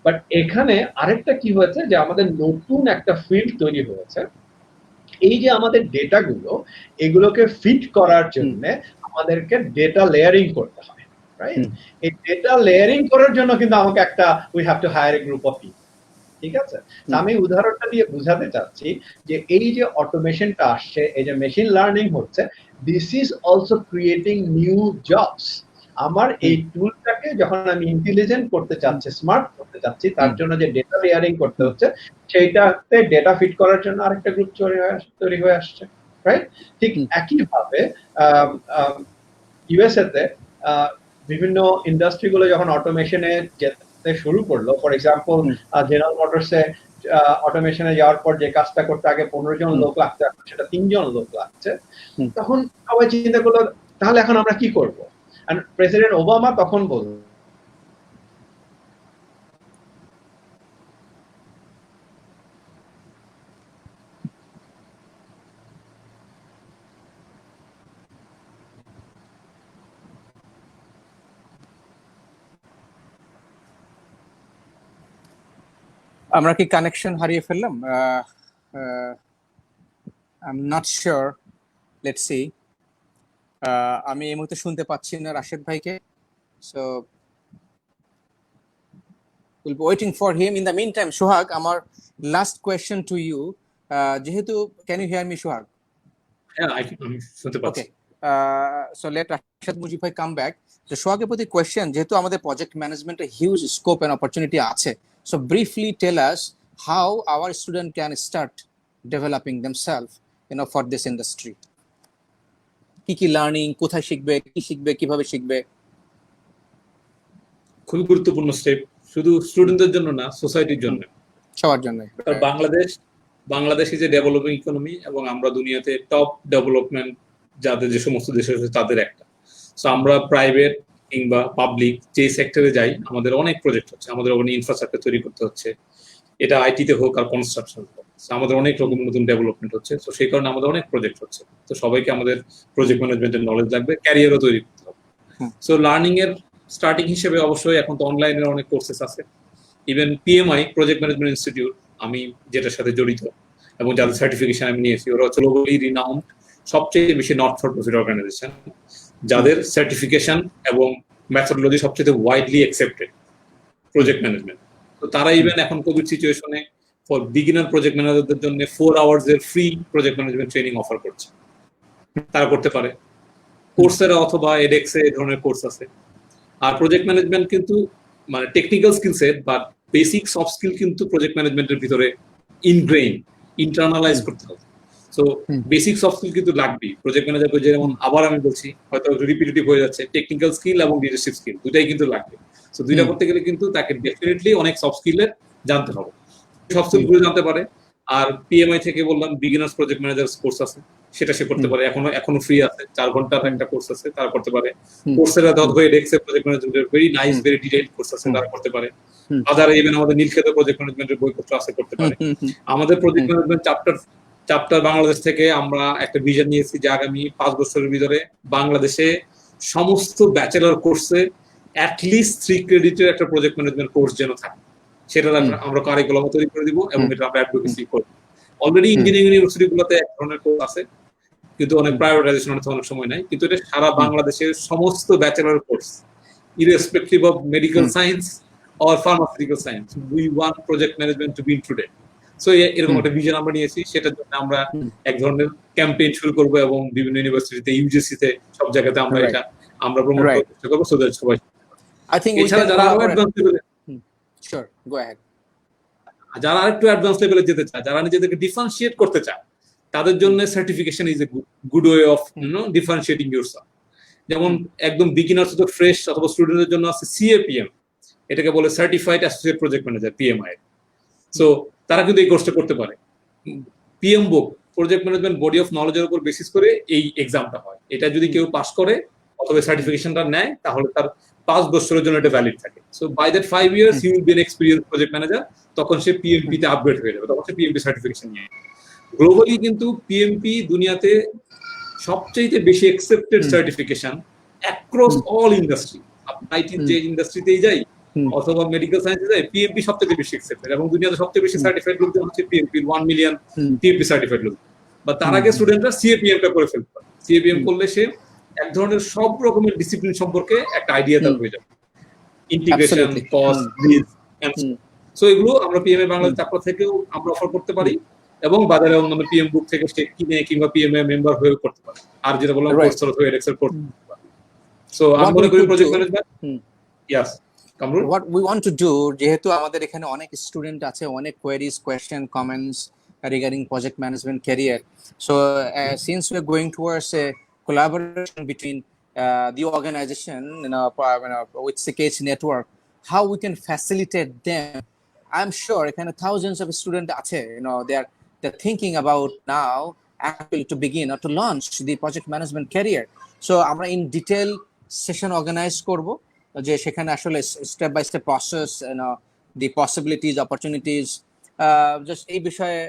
But এখানে আরেকটা কি হয়েছে, যে আমাদের নতুন একটা ফিল্ড তৈরি হয়েছে। এই যে আমাদের ডেটাগুলো, এগুলোকে ফিট করার জন্য আমাদেরকে ডেটা লেয়ারিং করতে হয়, রাইট? এই ডেটা লেয়ারিং করার জন্য কিন্তু আমাকে একটা we have to hire a group of people, ঠিক আছে? আমি উদাহরণটা দিয়ে বোঝাতে চাচ্ছি যে এই যে অটোমেশনটা আসছে, এই যে মেশিন লার্নিং হচ্ছে, this is also creating new jobs. আমার এই টুলটাকে যখন আমি ইন্টেলিজেন্ট করতে চাচ্ছি, স্মার্ট করতে চাচ্ছি, তার জন্য যে ডেটা লেয়ারিং করতে হচ্ছে, সেইটাতে ডেটা ফিট করার জন্য আরেকটা গ্রুপ তৈরি হয়ে আসছে, রাইট? ঠিক একইভাবে ইউএসএ তে বিভিন্ন ইন্ডাস্ট্রিগুলো যখন অটোমেশনে যেতে শুরু করলো, ফর এক্সাম্পল জেনারেল মোটরসে অটোমেশনে যাওয়ার পর যে কাজটা করতে আগে 15 জন লোক লাগতো, এখন সেটা 3 জন লোক লাগছে। তখন সবাই চিন্তা করলো, তাহলে এখন আমরা কি করবো? আর প্রেসিডেন্ট ওবামা তখন বলল, আমরা কি কানেকশন হারিয়ে ফেললাম? I am not sure, let's see. আমি এই মুহূর্তে শুনতে পাচ্ছি না রাশেদ ভাইকে, so we'll be waiting for him. In the meantime, Sohag, আমার last question to you, যেহেতু, can you hear me, Sohag? হ্যাঁ, আমি শুনতে পাচ্ছি। Okay, so let Rashad Mujib bhai come back. So সোহাগের প্রতি কোয়েশ্চেন, যেহেতু আমাদের প্রজেক্ট ম্যানেজমেন্টে হিউজ স্কোপ এন্ড অপরচুনিটি আছে, so briefly tell us how our student can start developing themself for this industry. কি কি লার্নিং, কোথায় শিখবে, কি শিখবে, কিভাবে শিখবে? খুবই গুরুত্বপূর্ণ স্টেপ, শুধু স্টুডেন্টদের জন্য না, সোসাইটির জন্য, সবার জন্য। কারণ Bangladesh is a developing economy, এবং আমরা দুনিয়াতে টপ ডেভেলপমেন্ট যাদের যে সমস্ত দেশ আছে তাদের একটা। সো আমরা প্রাইভেট কিংবা পাবলিক যে সেক্টরে যাই, আমাদের অনেক প্রজেক্ট হচ্ছে, আমাদের ওখানে ইনফ্রাস্ট্রাকচার তৈরি করতে হচ্ছে, এটা আইটিতে হোক আর কনস্ট্রাকশন হোক, আমাদের অনেক রকম নতুন ডেভেলপমেন্ট হচ্ছে। তো সেই কারণে আমাদের অনেক প্রজেক্ট হচ্ছে। তো সবাইকে আমাদের প্রজেক্ট ম্যানেজমেন্টের নলেজ লাগবে, ক্যারিয়ারও তৈরি করতে হবে। সো লার্নিং এর স্টার্টিং হিসেবে অবশ্যই এখন তো অনলাইনের অনেক কোর্সেস আছে। Even PMI, project management institute, আমি যেটার সাথে জড়িত এবং যাদের সার্টিফিকেশন আমি নিয়েছি, ওরা হচ্ছে গ্লোবালি রিনাউন্ড, সবচেয়ে বেশি নট ফর প্রফিট অর্গানাইজেশন, যাদের সার্টিফিকেশন এবং মেথডোলজি সবচেয়ে ওয়াইডলি অ্যাকসেপ্টেড প্রজেক্ট ম্যানেজমেন্ট। তো তারা ইভেন এখন কোভিড সিচুয়েশনে ফর বিগিনার প্রজেক্ট ম্যানেজারদের জন্য 4 আওয়ার্স এর free project management training offer করছে। তারা করতে পারে। কোর্সেরা অথবা এডেক্সে এই ধরনের কোর্স আছে। আর প্রজেক্ট ম্যানেজমেন্ট কিন্তু মানে টেকনিক্যাল স্কিল সেট বা বেসিক সফট স্কিল কিন্তু প্রজেক্ট ম্যানেজমেন্টের ভিতরে ইনগ্রেইন, ইন্টারনালাইজ করতে হবে। সো বেসিক সফট স্কিল কিন্তু লাগবেই প্রজেক্ট ম্যানেজারকে। যেমন আবার আমি বলছি, হয়তো রিপিটিটিভ হয়ে যাচ্ছে, টেকনিক্যাল স্কিল এবং লিডারশিপ স্কিল দুটাই কিন্তু লাগবে। সো দুইটা করতে গেলে কিন্তু তাকে ডেফিনেটলি অনেক সফট স্কিলের জানতে হবে, সফট স্কিল গুলো জানতে পারে। আর পিএমআই থেকে বললাম বিগিনার্স প্রজেক্ট ম্যানেজার কোর্স আছে, সেটা সে করতে পারে, এখনো ফ্রি আছে, 4 ঘন্টার একটা কোর্স আছে, তারা করতে পারে। কোর্সেরা হয়ে ডেক্সে প্রজেক্ট ম্যানেজমেন্টের very nice, very detailed course আছে, তারা করতে পারে। আদার ইভেন আমাদের নীলক্ষেত প্রজেক্ট ম্যানেজমেন্টের বইপত্র আছে, করতে পারে। আমাদের প্রজেক্ট ম্যানেজমেন্ট চ্যাপ্টার বাংলাদেশ থেকে আমরা একটা ভিশন নিয়েছি যে আগামী 5 বছরের ভিতরে বাংলাদেশে সমস্ত ব্যাচেলর কোর্সে অ্যাটলিস্ট 3 ক্রেডিটের একটা প্রজেক্ট ম্যানেজমেন্ট কোর্স যেন থাকে, সেটা আমরা কারিকুলাম তৈরি করে দিব এবং এটা আমরা অ্যাডভোকেসি করব। অলরেডি ইঞ্জিনিয়ারিং ইউনিভার্সিটি গুলোতে এক ধরনের কোর্স আছে, কিন্তু অনেক প্রায়োরিটাইজেশন অনেক সময় নাই। কিন্তু এটা সারা বাংলাদেশের সমস্ত bachelor course, irrespective of medical science or pharmaceutical science, we want project management to be included. So এরকম একটা ভিশন আমরা নিয়েছি, সেটার জন্য আমরা এক ধরনের ক্যাম্পেইন শুরু করব এবং বিভিন্ন ইউনিভার্সিটিতে, ইউজিসিতে, সব জায়গাতে আমরা এটা প্রমোট করার চেষ্টা করব, সো দ্যাট সবাই। আই থিংক এছাড়া যারা আরো অ্যাডভান্স লেভেলে, শিওর গো অ্যাহেড, যারা আরেকটু অ্যাডভান্স লেভেলে যেতে চায়, যারা নিজেদেরকে ডিফারেন্সিয়েট করতে চায়, তাদের জন্য certification is a good way of differentiating yourself. যেমন একদম বিগিনার্স অথবা ফ্রেশ অথবা স্টুডেন্টদের জন্য আছে সিএপিএম, এটাকে বলে certified associate project manager, PMI. So তারা কিন্তু এই কোর্সটা করতে পারে। PM book, project management body of নলেজের উপর বেসিস করে এই এক্সামটা হয়। এটা যদি কেউ পাস করে অথবা সার্টিফিকেশনটা নেয়, তাহলে তার 5 বছরের জন্য এটা ভ্যালিড থাকে। So by that 5 years he will be an experience project manager. তখন সে পিএমপি তে আপগ্রেড হয়ে যাবে, তখন সে পিএমপি সার্টিফিকেশন নিয়ে। গ্লোবালি কিন্তু পিএমপি দুনিয়াতে সবচেয়ে বেশি accepted certification across all industry. IT যে ইন্ডাস্ট্রিতেই যাই অথবা মেডিকেল সায়েন্সে যাই, পিএমপি সবচেয়ে বেশি অ্যাকসেপ্টেড, এবং দুনিয়াতে সবচেয়ে বেশি সার্টিফাইড লোকজন হচ্ছে পিএমপি, 1 মিলিয়ন পিএমপি সার্টিফাইড লোক। বা তার আগে স্টুডেন্টরা সিএপিএমটা করে ফেলতে পারে। সিএপিএম করলে সে এক ধরনের সব রকমের ডিসিপ্লিন সম্পর্কে একটা আইডিয়া তার হয়ে যাবে, ইন্টিগ্রেশন, কস্ট, রিস্ক। সো এগুলো আমরা পিএমএ বাংলাদেশ চ্যাপ্টার থেকেও আমরা অফার করতে পারি, এবং বাজারে অন্যান্য পিএম বুক থেকে সে কিনে কিংবা পিএমএ মেম্বার হয়ে করতে পারে। আর যেটা বললাম কোর্স থ্রু এডেক্সের করতে পারে। সো আমি মনে করি project management, yes Kamrul, what we want to do, যেহেতু আমাদের এখানে অনেক স্টুডেন্ট আছে, অনেক queries, question, comments regarding project management career. So since we're going towards a collaboration between the organization, with CKH network, how we can facilitate them. I'm sure এখানে thousands of students আছে, they're thinking about now actually to begin or to launch the project management career. So আমরা in detail session organize করব, যে সেখানে আসলে step by step process, the possibilities, opportunities, just এই বিষয়ে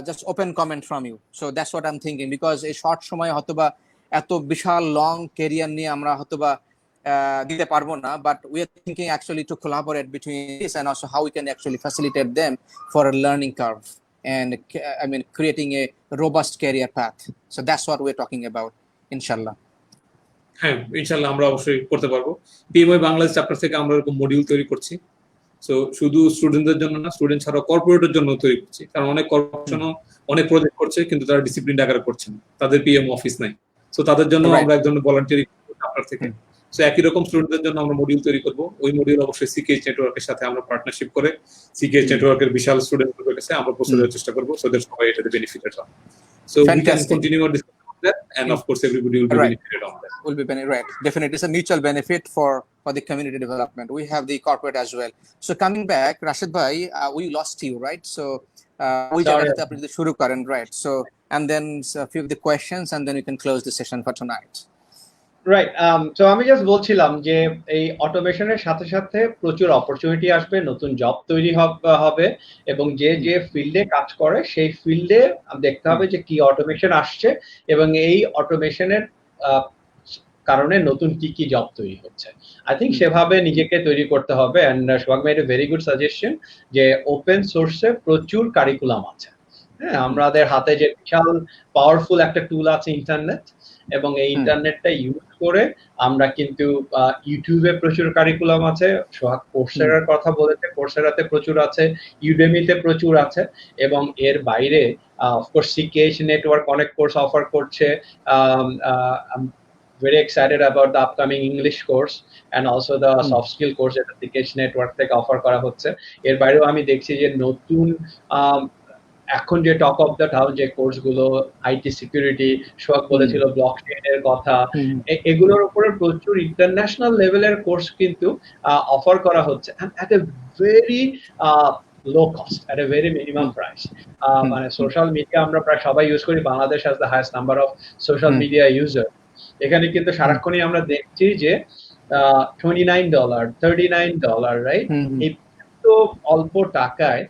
just open comment from you. So that's what I'm thinking, because এই short সময়ে হয়তোবা এত বিশাল লং ক্যারিয়ার নিয়ে আমরা হয়তোবা দিতে পারবো না, but we are thinking actually to collaborate between this and also how we can actually facilitate them for a learning curve and I mean creating a robust career path. So that's what we're talking about, inshallah. হ্যাঁ, ইনশাল্লাহ আমরা অবশ্যই করতে পারবো। PMI Bangladesh chapter থেকে আমরা এরকম module তৈরি করছি। সো শুধু স্টুডেন্টদের জন্য না, স্টুডেন্ট ছাড়াও কর্পোরেটের জন্য তৈরি করছি, কারণ অনেক কর্পোরেশনও অনেক প্রজেক্ট করছে কিন্তু তারা ডিসিপ্লিন আকারে করছে না, তাদের পিএম অফিস নাই। সো তাদের জন্য আমরা এক ধরনের ভলান্টিয়ারি চ্যাপ্টার থেকে। সো একই রকম স্টুডেন্টদের জন্য আমরা মডিউল তৈরি করব। ওই মডিউল অবশ্যই সিকেএইচ নেটওয়ার্কের সাথে আমরা পার্টনারশিপ করে সিকেএইচ নেটওয়ার্কের বিশাল স্টুডেন্ট গ্রুপের কাছে আমরা পৌঁছে দেওয়ার চেষ্টা করব, সো দ্যাট সবাই এটাতে বেনিফিটেড হয়। So we can continue hour discussion on that end of course everybody will be benefited on that. Will be right. Definitely, it's a mutual benefit for the community development. We have the corporate as well. So coming back, Rashid bhai, we lost you, right? So we just shuru karen, right? So and then a few of the questions, and then we can close the session for tonight. Right. So আমি just বলছিলাম যে এই অটোমেশনের সাথে সাথে প্রচুর opportunity আসবে, নতুন job তৈরি হবে, এবং যে যে ফিল্ডে কাজ করে সেই ফিল্ডে দেখতে হবে যে কি অটোমেশন আসছে এবং এই অটোমেশনের কারণে নতুন কি কি জব তৈরি হচ্ছে। আই থিঙ্ক সেভাবে নিজেকে তৈরি করতে হবে। And Sohag made a very good suggestion যে ওপেন সোর্সে প্রচুর কারিকুলাম আছে। হ্যাঁ, আমাদের হাতে যে বিশাল পাওয়ারফুল একটা টুল আছে ইন্টারনেট, এবং এই ইন্টারনেটটা ইউজ করে আমরা কিন্তু ইউটিউবে প্রচুর কারিকুলাম আছে, সোহাগ কোর্সেরার কথা বলেছে, কোর্সেরাতে প্রচুর আছে, ইউডেমিতে প্রচুর আছে, এবং এর বাইরে অফকোর্স সিকেএইচ নেটওয়ার্ক অনেক কোর্স অফার করছে। Very excited about the upcoming English course and also the soft skill course that CKH network থেকে অফার করা হচ্ছে। এর বাইরেও আমি দেখছি যে নতুন এখন যে টক অফ দ্য টাউন যে কোর্স গুলো, আইটি সিকিউরিটি, সোহাগ বলেছিল ব্লকচেইনের কথা, এগুলোর উপরে প্রচুর ইন্টারন্যাশনাল লেভেলের কোর্স কিন্তু অফার করা হচ্ছে at a very low cost, at a very minimum price. মানে সোশ্যাল মিডিয়া আমরা প্রায় সবাই ইউজ করি, Bangladesh has the highest number of social media user. এখানে কিন্তু সারাক্ষণই আমরা দেখছি যে $29, $39, রাইট? এই তো অল্প টাকায়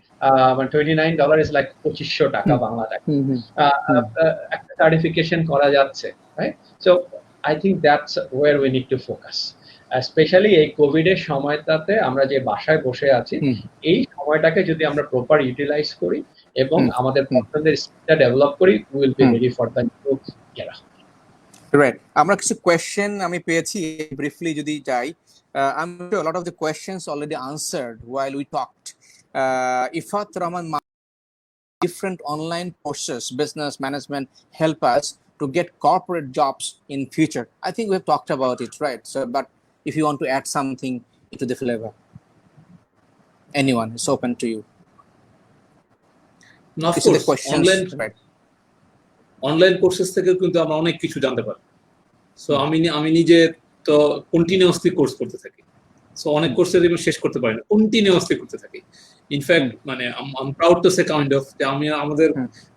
$29 is like 2500 টাকা বাংলা টাকা একটা সার্টিফিকেশন করা যাচ্ছে, right? So I think that's where we need to focus, specially এই কোভিড এর সময়টাতে আমরা যে বাসায় বসে আছি, এই সময়টাকে যদি আমরা প্রপার ইউটিলাইজ করি এবং আমাদের পছন্দের স্কিলটা ডেভেলপ করি, we will be ready for the new এরা। রাইট, আমরা কিছু কোয়েশ্চেন আমি পেয়েছি, ব্রিফলি যদি যাই। I'm sure a lot of the questions already answered while we talked. Ifat Rahman, different online courses, business management help us to get corporate jobs in future. I think we've talked about it, right? So, but if you want to add something into the flavor, anyone, it's open to you. Now, of course, online courses থেকে কিন্তু আমরা অনেক কিছু জানতে পারি। So আমি নিজে তো কন্টিনিউয়াসলি কোর্স করতে থাকি। সো অনেক কোর্সের শেষ করতে পারি না, কন্টিনিউয়াসলি করতে থাকি। ইনফ্যাক্ট মানে I am proud to say kind of যে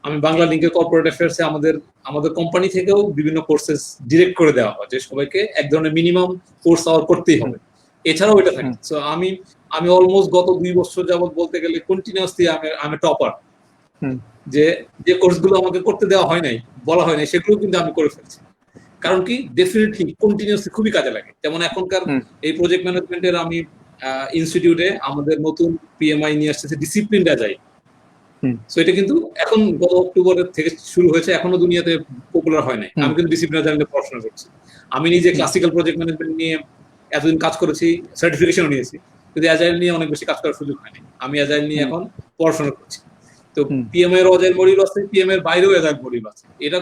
আমি বাংলা লিংকের কর্পোরেট অ্যাফেয়ার্সে আমাদের কোম্পানি থেকেও বিভিন্ন কোর্সেস ডিরেক্ট করে দেওয়া হয় যে সবাইকে এক ধরনের মিনিমাম কোর্স আওয়ার করতেই হবে, এছাড়াও এটা থাকে। সো আমি অলমোস্ট গত 2 বছর যাবত বলতে গেলে কন্টিনিউয়াসলি আমি টপার। যে কোর্সগুলো আমাকে করতে দেওয়া হয় নাই, বলা হয় নাই, সেগুলো কিন্তু আমি করে ফেলছি। কারণ কি, ডেফিনেটলি কন্টিনিউয়াসলি খুবই কাজে লাগে। যেমন এখনকার এই প্রজেক্ট ম্যানেজমেন্টের আমি ইনস্টিটিউটে আমাদের নতুন পিএমআই নিয়ে আসছে ডিসিপ্লিন অ্যাজাইল। সো এটা কিন্তু এখন গত অক্টোবরের থেকে শুরু হয়েছে, এখনো দুনিয়াতে পপুলার হয় নাই। আমি কিন্তু ডিসিপ্লিন অ্যাজাইল নিয়ে পড়াশোনা করছি। আমি নিজে ক্লাসিক্যাল প্রজেক্ট ম্যানেজমেন্ট নিয়ে এতদিন কাজ করেছি, সার্টিফিকেশনও নিয়েছি, কিন্তু অ্যাজাইল নিয়ে অনেক বেশি কাজ করার সুযোগ হয়নি। আমি অ্যাজাইল নিয়ে এখন পড়াশোনা করছি। তো পিএমআই এর অ্যাজাইল মডিউল আছে, পিএমআই এর বাইরেও অ্যাজাইল মডিউল আছে। এটা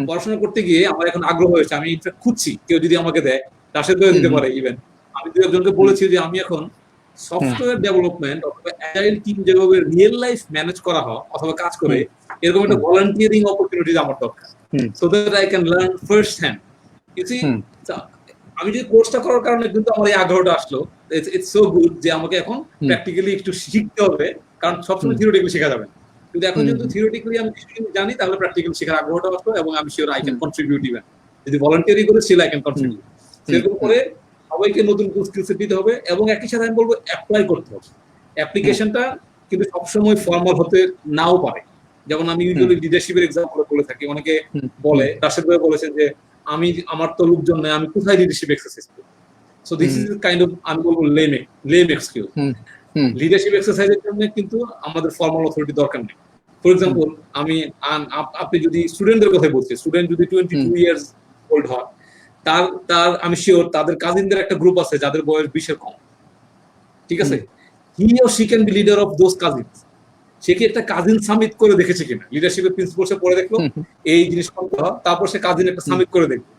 পড়াশোনা করতে গিয়ে আমার এখন আগ্রহ হয়েছে, আমি খুঁজছি কেউ যদি আমাকে দেয়, তার সাথে দিতে পারে। ইভেন আমি 2-1জনকে বলেছি যে আমি এখন সফটওয়্যার ডেভেলপমেন্ট অথবা অ্যাজাইল টিম যেভাবে রিয়েল লাইফ ম্যানেজ করা হয় অথবা কাজ করে, এরকম একটা ভলান্টিয়ারিং অপরচুনিটি আমার দরকার, so that I can learn first hand. আমি যে কোর্সটা করার কারণে কিন্তু আমার এই আগ্রহটা আসলো। ইটস সো গুড যে আমাকে এখন প্র্যাকটিক্যালি একটু শিখতে হবে, কারণ সবসময় থিওরিটিক্যালি শেখা যাবে না। কিন্তু এখন যেহেতু থিওরিটিক্যালি আমি কিছু জানি, তাহলে প্র্যাকটিক্যালি শেখার আগ্রহটা আসলো, এবং আমি sure I can contribute. Even যদি ভলান্টিয়ারি করে স্টিল আই ক্যান কন্ট্রিবিউট। সেরকম করে সবাইকে নতুন স্কিল সেট দিতে হবে, এবং একই সাথে আমি বলবো অ্যাপ্লাই করতে হবে। অ্যাপ্লিকেশনটা কিন্তু সবসময় ফর্মাল হতে নাও পারে। যেমন আমি ইউজুয়ালি লিডারশিপের এক্সাম্পল বলে থাকি। অনেকে বলে, রাশেদ ভাই বলেছেন যে আমার তো লোকজন নেই, আমি কোথায় লিডারশিপ এক্সারসাইজ করি? So this is kind of আমি বলবো লেম এক্সকিউজ। লিডারশিপ এক্সারসাইজের জন্য কিন্তু আমাদের ফর্মাল অথরিটি দরকার নেই। ফর এক্সাম্পল আপনি যদি স্টুডেন্টদের কথা বলছি, স্টুডেন্ট যদি 22 ইয়ার্স ওল্ড হয়, তার আমি শিওর তাদের কাজিনদের একটা গ্রুপ আছে যাদের বয়স 20 এর কম, ঠিক আছে? He or she can be leader of those cousins. সে কি একটা কাজিন সামিট করে দেখেছে কিনা, লিডারশিপের প্রিন্সিপাল পড়ে দেখলো এই জিনিস করতে হয়, তারপর সে কাজিন একটা সামিট করে দেখলো,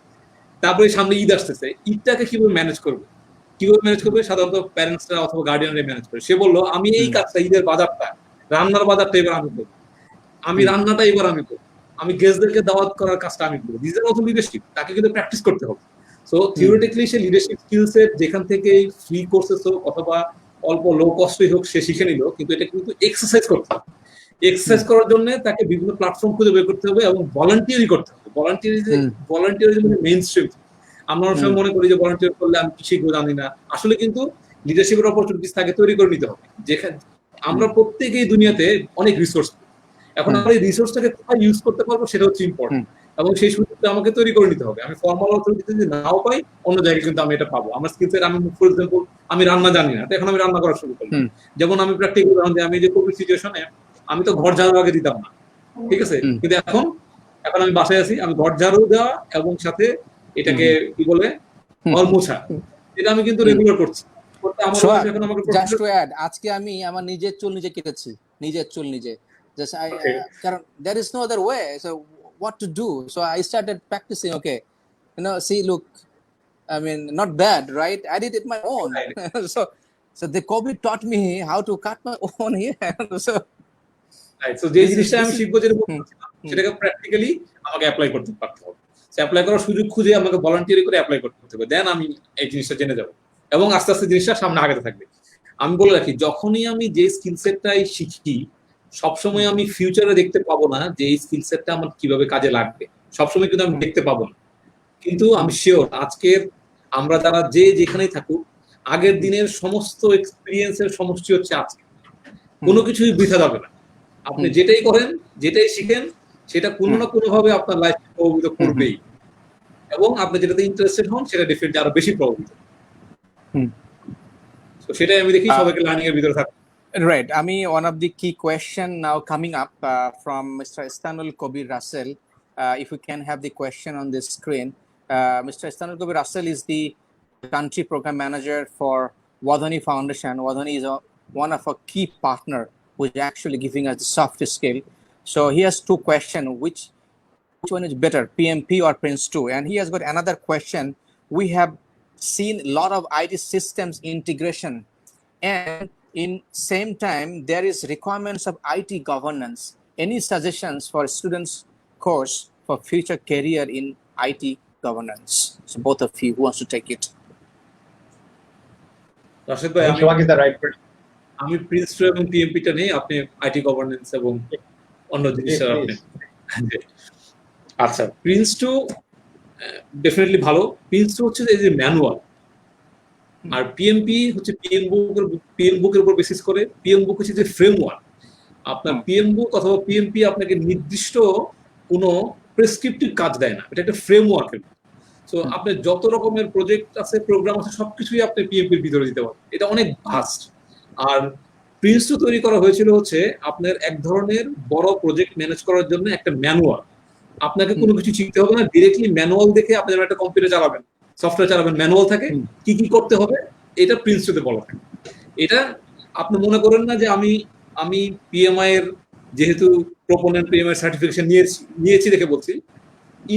তারপরে সামনে ঈদ আসতেছে, ঈদটাকে কিভাবে ম্যানেজ করবে, সাধারণত প্যারেন্টসরা অথবা গার্ডিয়ানরা ম্যানেজ করে। সে বললো আমি এই কাজটা, ঈদের বাজারটা, রান্নার বাজারটা এবার আমি করবো, আমি রান্নাটা এবার আমি করবো, আমি গেস্টদেরকে দাওয়াত করার কাজটা আমি করবো। This is also leadership. তাকে কিন্তু প্র্যাকটিস করতে হবে। সো থিওরিটিক্যালি সে লিডারশিপ স্কিলসের যেখান থেকে ফ্রি কোর্সেস হোক অথবা অল্প লো কস্টই হোক সে শিখে নিল, কিন্তু এটা কিন্তু এক্সারসাইজ করতে হবে। এক্সারসাইজ করার জন্য তাকে বিভিন্ন প্ল্যাটফর্ম খুঁজে বের করতে হবে এবং ভলান্টিয়ারি করতে হবে। ভলান্টিয়ারিজম মেইন স্ট্রিম। আমরা অনেক সময় মনে করি যে ভলান্টিয়ার করলে আমি কি শিখবো জানি না। আসলে কিন্তু লিডারশিপের অপরচুনিটিস তাকে তৈরি করে নিতে হবে। যেখানে আমরা প্রত্যেকেই দুনিয়াতে অনেক রিসোর্স, এখন আমরা এই রিসোর্সটাকে কোথায় ইউজ করতে পারবো সেটা হচ্ছে ইম্পর্টেন্ট, এবং সেই সুযোগটা আমাকে তৈরি করে নিতে হবে। আমি ফর্মাল অথরিটিতে যদি নাও পাই, অন্য জায়গায় কিন্তু আমি এটা পাবো। আমার স্কিলসের আমি ফর এক্সাম্পল আমি রান্না জানি না, এখন আমি রান্না করা শুরু করলাম। যেমন আমি প্র্যাকটিক্যাল উদাহরণ দিই, আমি যে কোভিড সিচুয়েশনে আমি তো ঘর ঝাড়ু আগে দিতাম না, ঠিক আছে? কিন্তু এখন আমি বাসায় আছি, আমি ঘর ঝাড়ু দেওয়া এবং সাথে এটাকে কি বলে ঘর মোছা, এটা আমি কিন্তু রেগুলার করছি। জাস্ট টু অ্যাড, আজকে আমি আমার নিজের চুল নিজে কেটেছি, নিজের চুল নিজে। Just কারণ there is no other way, so what to do? So I started practicing. Okay, see, look, I mean, not bad, right? I did it my own. so the COVID taught me how to cut my own hair. So যে জিনিসটা আমি শিখবো, যেটা সেটাকে practically আমাকে apply করতে পারতে হবে। অ্যাপ্লাই করার সুযোগ খুঁজে আমাকে ভলান্টিয়ারি করে অ্যাপ্লাই করতে হবে, দেন আমি এই জিনিসটা জেনে যাবো এবং আস্তে আস্তে জিনিসটা সামনে আগাতে থাকবে। আমি বলে রাখি, যখনই আমি যে স্কিল সেটটাই শিখি, সবসময় আমি ফিউচারে দেখতে পাবো না যে এই স্কিল সেটটা আমার কিভাবে কাজে লাগবে, সবসময় কিন্তু আমি দেখতে পাবো না। কিন্তু আমি শিওর আজকের আমরা যারা যে যেখানেই থাকুক, আগের দিনের সমস্ত এক্সপিরিয়েন্সের সমষ্টি হচ্ছে আজকে। কোনো কিছুই বৃথা যাবে না। আপনি যেটাই করেন, যেটাই শিখেন, সেটা কোনো না কোনো ভাবে আপনার লাইফকে প্রভাবিত করবেই, এবং আপনি যেটাতে ইন্টারেস্টেড হন সেটা ডেফিনেটলি আরো বেশি প্রভাবিত। তো সেটাই আমি দেখি সবাইকে লার্নিং এর ভিতরে থাকে। Right. One of the key question now coming up from Mr. Ihsanul Kobir Russell. If we can have the question on the screen. Mr. Ihsanul Kobir Russell is the country program manager for Wadhwani Foundation. Wadhwani is one of our key partner who is actually giving us the soft skill. So he has two questions. Which one is better, PMP or Prince2? And he has got another question. We have seen a lot of IT systems integration, and in same time there is requirements of IT governance. Any suggestions for students course for future career in IT governance? So both of you, who wants to take it? Rashid bhai, Shawak is the right person. আমি প্রিন্স2 এবং PMP টা নেই, আপনি IT governance এবং অন্য জিনিসটা আপনি। আচ্ছা, প্রিন্স2 ডেফিনেটলি ভালো। প্রিন্স2 হচ্ছে যে ম্যানুয়াল, আর পিএমপি হচ্ছে পিএম বুকের উপর বেসিস করে। পিএম বুক হচ্ছে যে ফ্রেমওয়ার্ক। আপনার পিএম বুক অথবা পিএমপি আপনাকে নির্দিষ্ট কোনো প্রেসক্রিপটিভ কাজ দেয় না, এটা একটা ফ্রেমওয়ার্কের। সো আপনার যত রকমের প্রজেক্ট আছে, প্রোগ্রাম আছে, সবকিছুই আপনি পিএমপির ভিতরে দিতে পারেন। এটা অনেক ভাস্ট। আর প্রিন্স2 তৈরি করা হয়েছিল হচ্ছে আপনার এক ধরনের বড় প্রজেক্ট ম্যানেজ করার জন্য একটা ম্যানুয়াল। আপনাকে কোনো কিছু শিখতে হবে না, ডিরেক্টলি ম্যানুয়াল দেখে আপনি একটা কম্পিউটার চালাবেন, সফটওয়্যার চালাবেন, ম্যানুয়াল থাকে, কি কি করতে হবে এটা প্রিন্স2তে বলা থাকে। এটা আপনি মনে করেন না যে আমি পিএমআই এর যেহেতু প্রপোনেন্ট পিএমআই সার্টিফিকেশন নিয়েছি দেখে বলছি।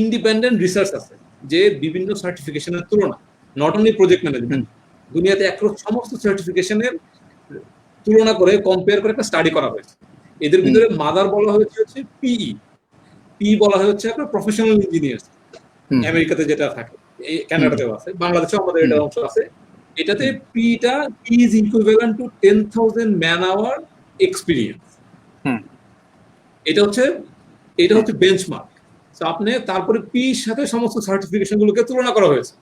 ইন্ডিপেন্ডেন্ট রিসার্চ আছে যে বিভিন্ন সার্টিফিকেশনের তুলনা, নট অনলি প্রজেক্ট ম্যানেজমেন্ট, দুনিয়াতে সমস্ত সার্টিফিকেশনের তুলনা করে কম্পেয়ার করে একটা স্টাডি করা হয়েছে। এদের ভিতরে মাদার বলা হয়েছে হচ্ছে পি বলা হচ্ছে আপনার প্রফেশনাল ইঞ্জিনিয়ার, আমেরিকাতে যেটা থাকে, কানাডাতেও আছে, বাংলাদেশেও আমাদের এটা অংশ আছে। এটাতে পিটা is equivalent to 10,000 man hour experience. এটা হচ্ছে বেঞ্চমার্ক। তো আপনি তারপরে পির সাথে সমস্ত সার্টিফিকেশন গুলোকে তুলনা করা হয়েছে।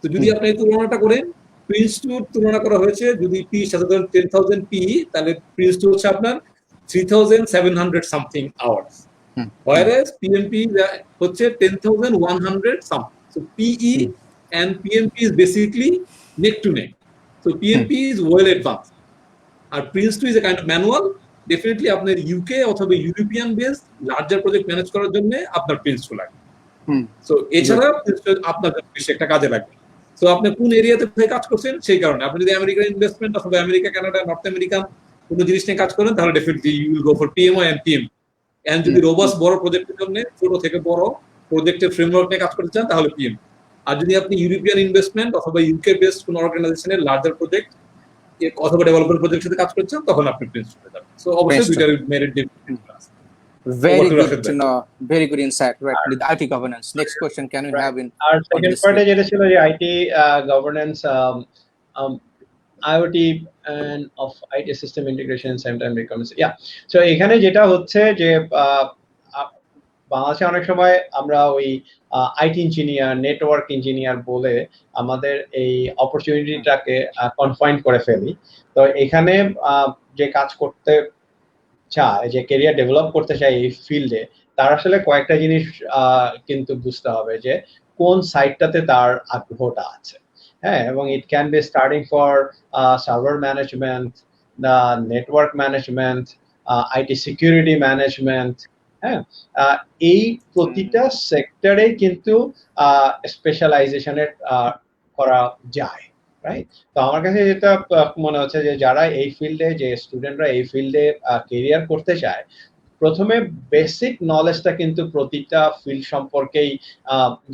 তো যদি আপনি এই তুলনাটা করেন, প্রিন্স2 তুলনা করা হয়েছে যদি পির সাথে ধরেন 10,000 পি, তাহলে প্রিন্স2 হচ্ছে আপনার 3,700 সামথিং আওয়ার্স, whereas PMP হচ্ছে 10,100 something. So PE and PMP is basically neck to neck. So PMP is well advanced. আর Prince 2 is a kind of manual. Definitely আপনার UK অথবা European base larger project manage করার জন্য আপনার Prince 2 লাগবে। So এছাড়া Prince 2 আপনার জন্য বেশি একটা কাজে লাগবে। সো আপনি কোন এরিয়াতে কাজ করছেন সেই কারণে আপনি যদি আমেরিকান ইনভেস্টমেন্ট অথবা আমেরিকা কানাডা নর্থ আমেরিকান কোনো জিনিস নিয়ে কাজ করেন তাহলে definitely you will go for PMO and PM। And যদি রোবাস্ট বড় প্রজেক্টের জন্য ছোট থেকে বড় প্রজেক্টের ফ্রেমওয়ার্ক নিয়ে কাজ করতে চান তাহলে PM। আর যদি আপনি ইউরোপিয়ান ইনভেস্টমেন্ট অথবা ইউকে বেসড কোনো অর্গানাইজেশনের লার্জার প্রজেক্ট অথবা ডেভেলপমেন্ট প্রজেক্টের সাথে কাজ করছেন তখন আপনি Prince 2 যাবেন। সো অবশ্যই দুইটার merit different. Very good to know. Very good insight. Right. With IT governance. Next question can we have in? Our second part যেটা ছিল যে IT governance, IoT and of IT system integration same time becomes so এখানে যেটা হচ্ছে যে বাংলাদেশে অনেক সময় আমরা ওই আইটি ইঞ্জিনিয়ার নেটওয়ার্ক ইঞ্জিনিয়ার বলে আমাদের এই অপরচুনিটিটাকে কনফাইন করে ফেলি। তো এখানে যে কাজ করতে চায় যে ক্যারিয়ার ডেভেলপ করতে চায় এই ফিল্ডে তার আসলে কয়েকটা জিনিস কিন্তু বুঝতে হবে যে কোন সাইটটাতে তার আগ্রহটা আছে। হ্যাঁ, এবং ইট can be starting for server management, network management, IT security management. হ্যাঁ, এই প্রতিটা সেক্টরে কিন্তু স্পেশালাইজেশনের করা যায়, রাইট? তো আমার কাছে যেটা মনে হচ্ছে যে যারা এই ফিল্ডে যে স্টুডেন্টরা এই ফিল্ডে কেরিয়ার করতে চায় প্রথমে বেসিক নলেজটা কিন্তু প্রতিটা ফিল্ড সম্পর্কেই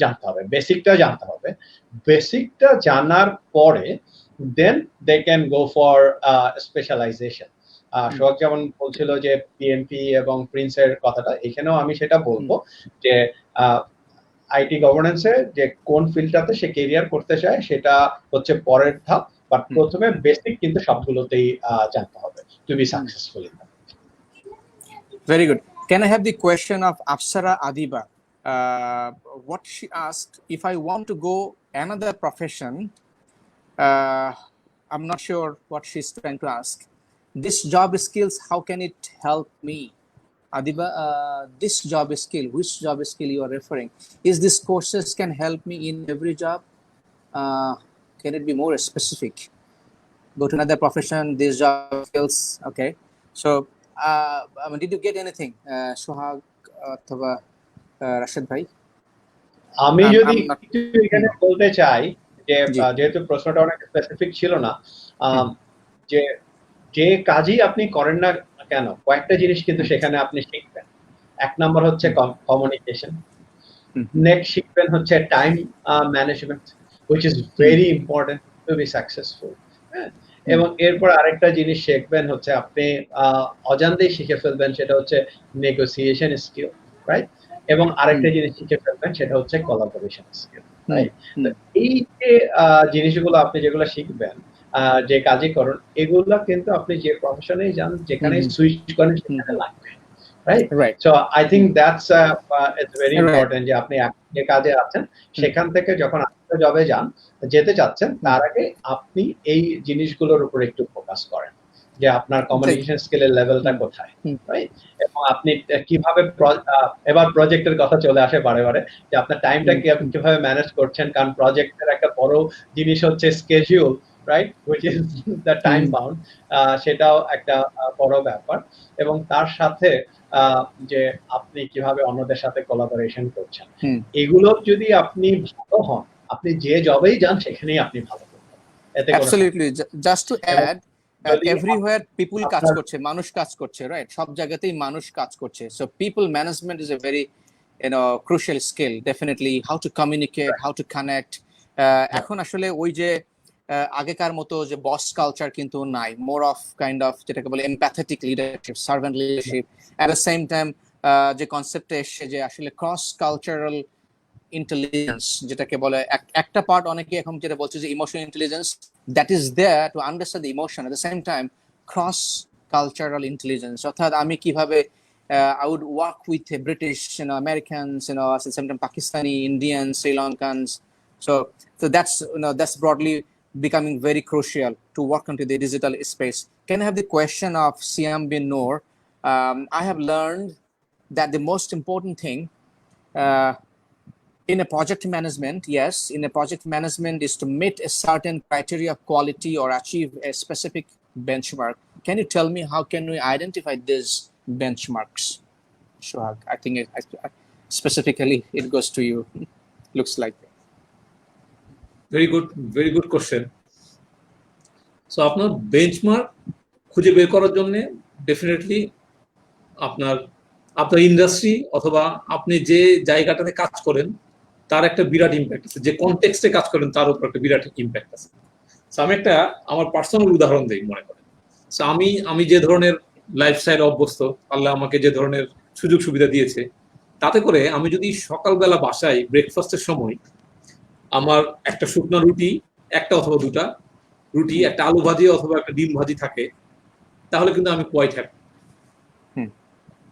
জানতে হবে, বেসিকটা জানতে হবে। বেসিকটা জানার পরে then they can go for specialisation. Sohag যেমন বলছিল যে পিএমপি এবং প্রিন্সের কথাটা, এখানেও আমি সেটা বলবো যে আইটি গভর্নেন্সে যে কোন ফিল্ডটাতে সে কেরিয়ার করতে চায় সেটা হচ্ছে পরের ধাপ, বাট প্রথমে বেসিক কিন্তু সবগুলোতেই জানতে হবে to be successful in that. Very good. Can I have the question of Apsara Adiba? What she asked, if I want to go another profession, I'm not sure what she's trying to ask. This job skills, how can it help me? Adiba, this job skill, which job skill you are referring? Is this courses can help me in every job? Can it be more specific? Go to another profession, this job skills, okay. So, did you get anything, Sohag অথবা রাশেদ ভাই? আমি যদি একটু এখানে বলতে চাই যে যেহেতু প্রশ্নটা অনেক স্পেসিফিক ছিল না, যে যে কাজই আপনি করেন না কেন কয়েকটা জিনিস কিন্তু সেখানে আপনি শিখবেন। এক নাম্বার হচ্ছে কমিউনিকেশন, নেক্সট শিখবেন হচ্ছে time management, which is very important to be successful. হ্যাঁ, এবং এরপর আরেকটা জিনিস শিখবেন হচ্ছে আপনি অজান্তেই শিখে ফেলবেন, সেটা হচ্ছে নেগোসিয়েশন স্কিল, রাইট? এবং আরেকটা জিনিস শিখে ফেলবেন সেটা হচ্ছে কোলাবোরেশন স্কিল, রাইট? এই যে জিনিসগুলো আপনি যেগুলো শিখবেন যে কাজই করুন, এগুলো কিন্তু আপনি যে প্রফেশনেই যান যেখানে সুইচ করেন সেখানে লাগবে, right? So I think that's it's very important যে আপনি যে কাজে আছেন সেখান থেকে যখন আপনি জবে যেতে চাচ্ছেন তার আগে আপনি এই জিনিসগুলোর উপর একটু ফোকাস করেন যে আপনার কমিউনিকেশন স্কিলের লেভেলটা কোথায়, রাইট? এবং আপনি কিভাবে এবার প্রজেক্টের কথা চলে আসে বারে বারে যে আপনার টাইমটা কিভাবে ম্যানেজ করছেন, কারণ প্রজেক্টের একটা বড় জিনিস হচ্ছে schedule, right, which is the time bound, সেটাও একটা বড় ব্যাপার। এবং তার সাথে যে আপনি কিভাবে অন্যদের সাথে কোলাবোরেশন করছেন, এগুলো যদি আপনি ভালো হন আপনি যে জবেই যান সেখানেই আপনি ভালো করবেন। এতে absolutely, just to add, everywhere people কাজ করছে, মানুষ কাজ করছে, রাইট? সব জায়গাতেই মানুষ কাজ করছে। So people management is a very crucial skill, definitely how to communicate, how to connect. এখন আসলে ওই যে আগেকার মতো যে বস কালচার কিন্তু নাই, মোর অফ কাইন্ড অফ যেটাকে বলে empathetic leadership, servant leadership. At the same time যে কনসেপ্টে এসছে যে আসলে ক্রস কালচারাল ইন্টেলিজেন্স যেটাকে বলে, একটা পার্ট অনেকে এখন যেটা বলছে যে emotional intelligence, that is there to understand the emotion, at the same time cross cultural intelligence, অর্থাৎ আমি কিভাবে I would work with British, Americans, at the same time Pakistani, Indians, Sri Lankans. So that's broadly becoming very crucial to work into the digital space. Can I have the question of Siam bin Noor? I have learned that the most important thing in a project management, yes, in a project management is to meet a certain criteria of quality or achieve a specific benchmark. Can you tell me how can we identify these benchmarks? Sure, I think specifically it goes to you. Looks like. very good question. So আপনার benchmark খুঁজে বের করার জন্য definitely আপনার industry অথবা আপনি যে জায়গাটাতে কাজ করেন তার একটা বিরাট ইম্প্যাক্ট আছে, যে কনটেক্সটে কাজ করেন তার উপর একটা বিরাট ইম্প্যাক্ট আছে। সো আমি আমার পার্সোনাল উদাহরণ দিই মনে করেন। সো আমি যে ধরনের লাইফস্টাইল অভ্যস্ত, আল্লাহ আমাকে যে ধরনের সুযোগ সুবিধা দিয়েছে, তাতে করে আমি যদি সকালবেলা বাসায় ব্রেকফাস্টের সময় আমার একটা শুকনো রুটি, একটা অথবা দুটা রুটি, একটা আলু ভাজি অথবা একটা ডিম ভাজি থাকে, তাহলে কিন্তু আমি কোয়াইট হ্যাপি।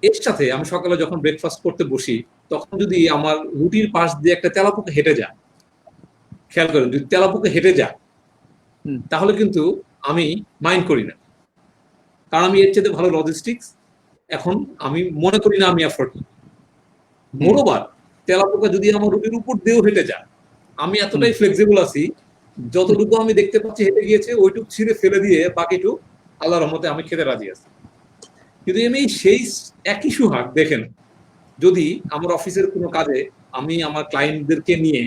এর সাথে আমি সকালে যখন ব্রেকফাস্ট করতে বসি তখন যদি আমার রুটির পাশ দিয়ে একটা তেলাপোকা হেঁটে যায়, খেয়াল করেন, যদি তেলাপোকা হেঁটে যায় তাহলে কিন্তু আমি মাইন্ড করি না, কারণ আমি এর চেয়ে ভালো লজিস্টিক্স এখন আমি মনে করি না আমি এফোর্ড করি। মোরোবার তেলাপোকা যদি আমার রুটির উপর দিয়েও হেঁটে যায়, আমি এতটাই ফ্লেক্সিবল আছি, যতটুকু আমি দেখতে পাচ্ছি হেঁটে গিয়েছে ওইটুকু ছিঁড়ে ফেলে দিয়ে বাকিটুকু আল্লাহর রহমতে আমি খেতে রাজি আছি। কিন্তু আমি সেই একই সুহাগ দেখেন, যদি আমার অফিসের কোনো কাজে আমি আমার ক্লায়েন্টদেরকে নিয়ে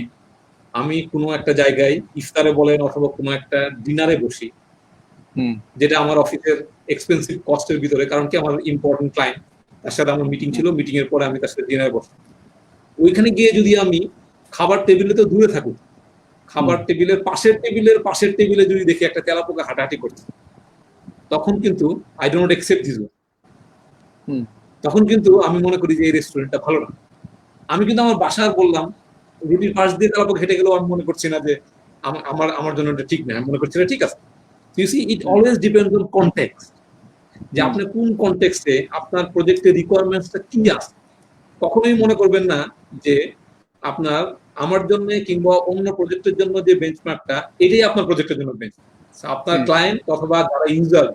আমি কোনো একটা জায়গায় ইফতারে বলেন অথবা কোনো একটা ডিনারে বসি, যেটা আমার অফিসের এক্সপেন্সিভ কস্টের ভিতরে, কারণ কি আমার ইম্পর্টেন্ট ক্লায়েন্ট, তার সাথে আমার মিটিং ছিল, মিটিং এর পরে আমি তার সাথে ডিনারে বসতাম। ওইখানে গিয়ে যদি আমি খাবার টেবিলে তো দূরে থাকুক, খাবার টেবিলের পাশের টেবিলে যদি দেখি একটা তেলাপোকা হাঁটাহাঁটি করছে, তখন কিন্তু I do not accept this. তখন কিন্তু আমি মনে করি যে এই রেস্টুরেন্টটা ভালো না। আমি কিন্তু আমার বাসার বললাম রুটির পাশ দিয়ে তেলাপোকা হেঁটে গেলেও আমি মনে করছি না যে আমার জন্য এটা ঠিক না, আমি মনে করছি না ঠিক আছে। You see, it always depends on context, যে আপনি কোন কনটেক্সটে আপনার প্রজেক্টের রিকোয়ারমেন্টসটা কি আছে। কখনোই মনে করবেন না যে আপনার আমার জন্য কিংবা অন্য প্রজেক্টের জন্য যে বেঞ্চমার্কটা এটাই আপনার প্রজেক্টের জন্য বেঞ্চমার্ক। আপনার ক্লায়েন্ট অথবা যারা ইউজার,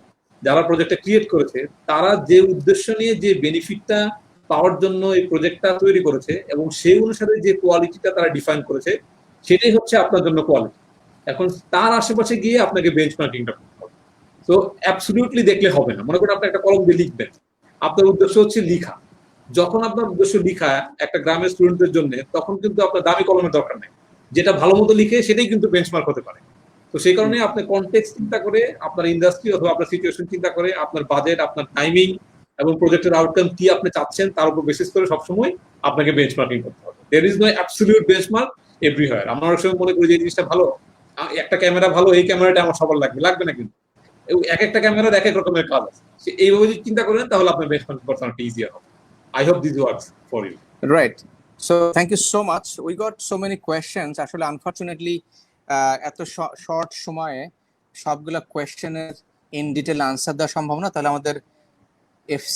যারা প্রজেক্টটা ক্রিয়েট করেছে, তারা যে উদ্দেশ্য নিয়ে যে বেনিফিটটা পাওয়ার জন্য এই প্রজেক্টটা তৈরি করেছে এবং সেই অনুসারে যে কোয়ালিটিটা তারা ডিফাইন করেছে, সেটাই হচ্ছে আপনার জন্য কোয়ালিটি। এখন তার আশেপাশে গিয়ে আপনাকে বেঞ্চমার্কিংটা করতে হবে। তো অ্যাবসলিউটলি দেখলে হবে না। মনে করেন আপনি একটা কলম দিয়ে লিখবেন, আপনার উদ্দেশ্য হচ্ছে লিখা। যখন আপনার উদ্দেশ্য লিখা একটা গ্রামের স্টুডেন্টদের জন্য, তখন কিন্তু আপনার দামি কলমের দরকার নেই, যেটা ভালো মতো লিখে সেটাই কিন্তু বেঞ্চমার্ক হতে পারে। তো সেই কারণে আপনি কনটেক্সট চিন্তা করে, আপনার ইন্ডাস্ট্রি অথবা আপনার সিচুয়েশন চিন্তা করে, আপনার বাজেট, আপনার টাইমিং এবং প্রজেক্টের আউটকাম কি আপনি চাচ্ছেন তার উপর বেসিস করে সবসময় আপনাকে বেঞ্চমার্কিং করতে হবে। There is no absolute benchmark everywhere. আমরা অনেক সময় মনে করি যে এই জিনিসটা ভালো, একটা ক্যামেরা ভালো, এই ক্যামেরাটা আমার সবার লাগবে না, কিন্তু এক একটা ক্যামেরার এক এক রকমের কাজ আছে। এইভাবে যদি চিন্তা করেন তাহলে আপনার বেঞ্চমার্কিং করতে অনেকটা ইজিয়ার হবে। I hope this works for you. Right. So thank you so much. We got so many questions. Actually, unfortunately, এত শর্ট সময়ে সবগুলা কোয়েশ্চেনের ইন ডিটেল আনসার দেওয়া সম্ভব না, তাহলে আমাদের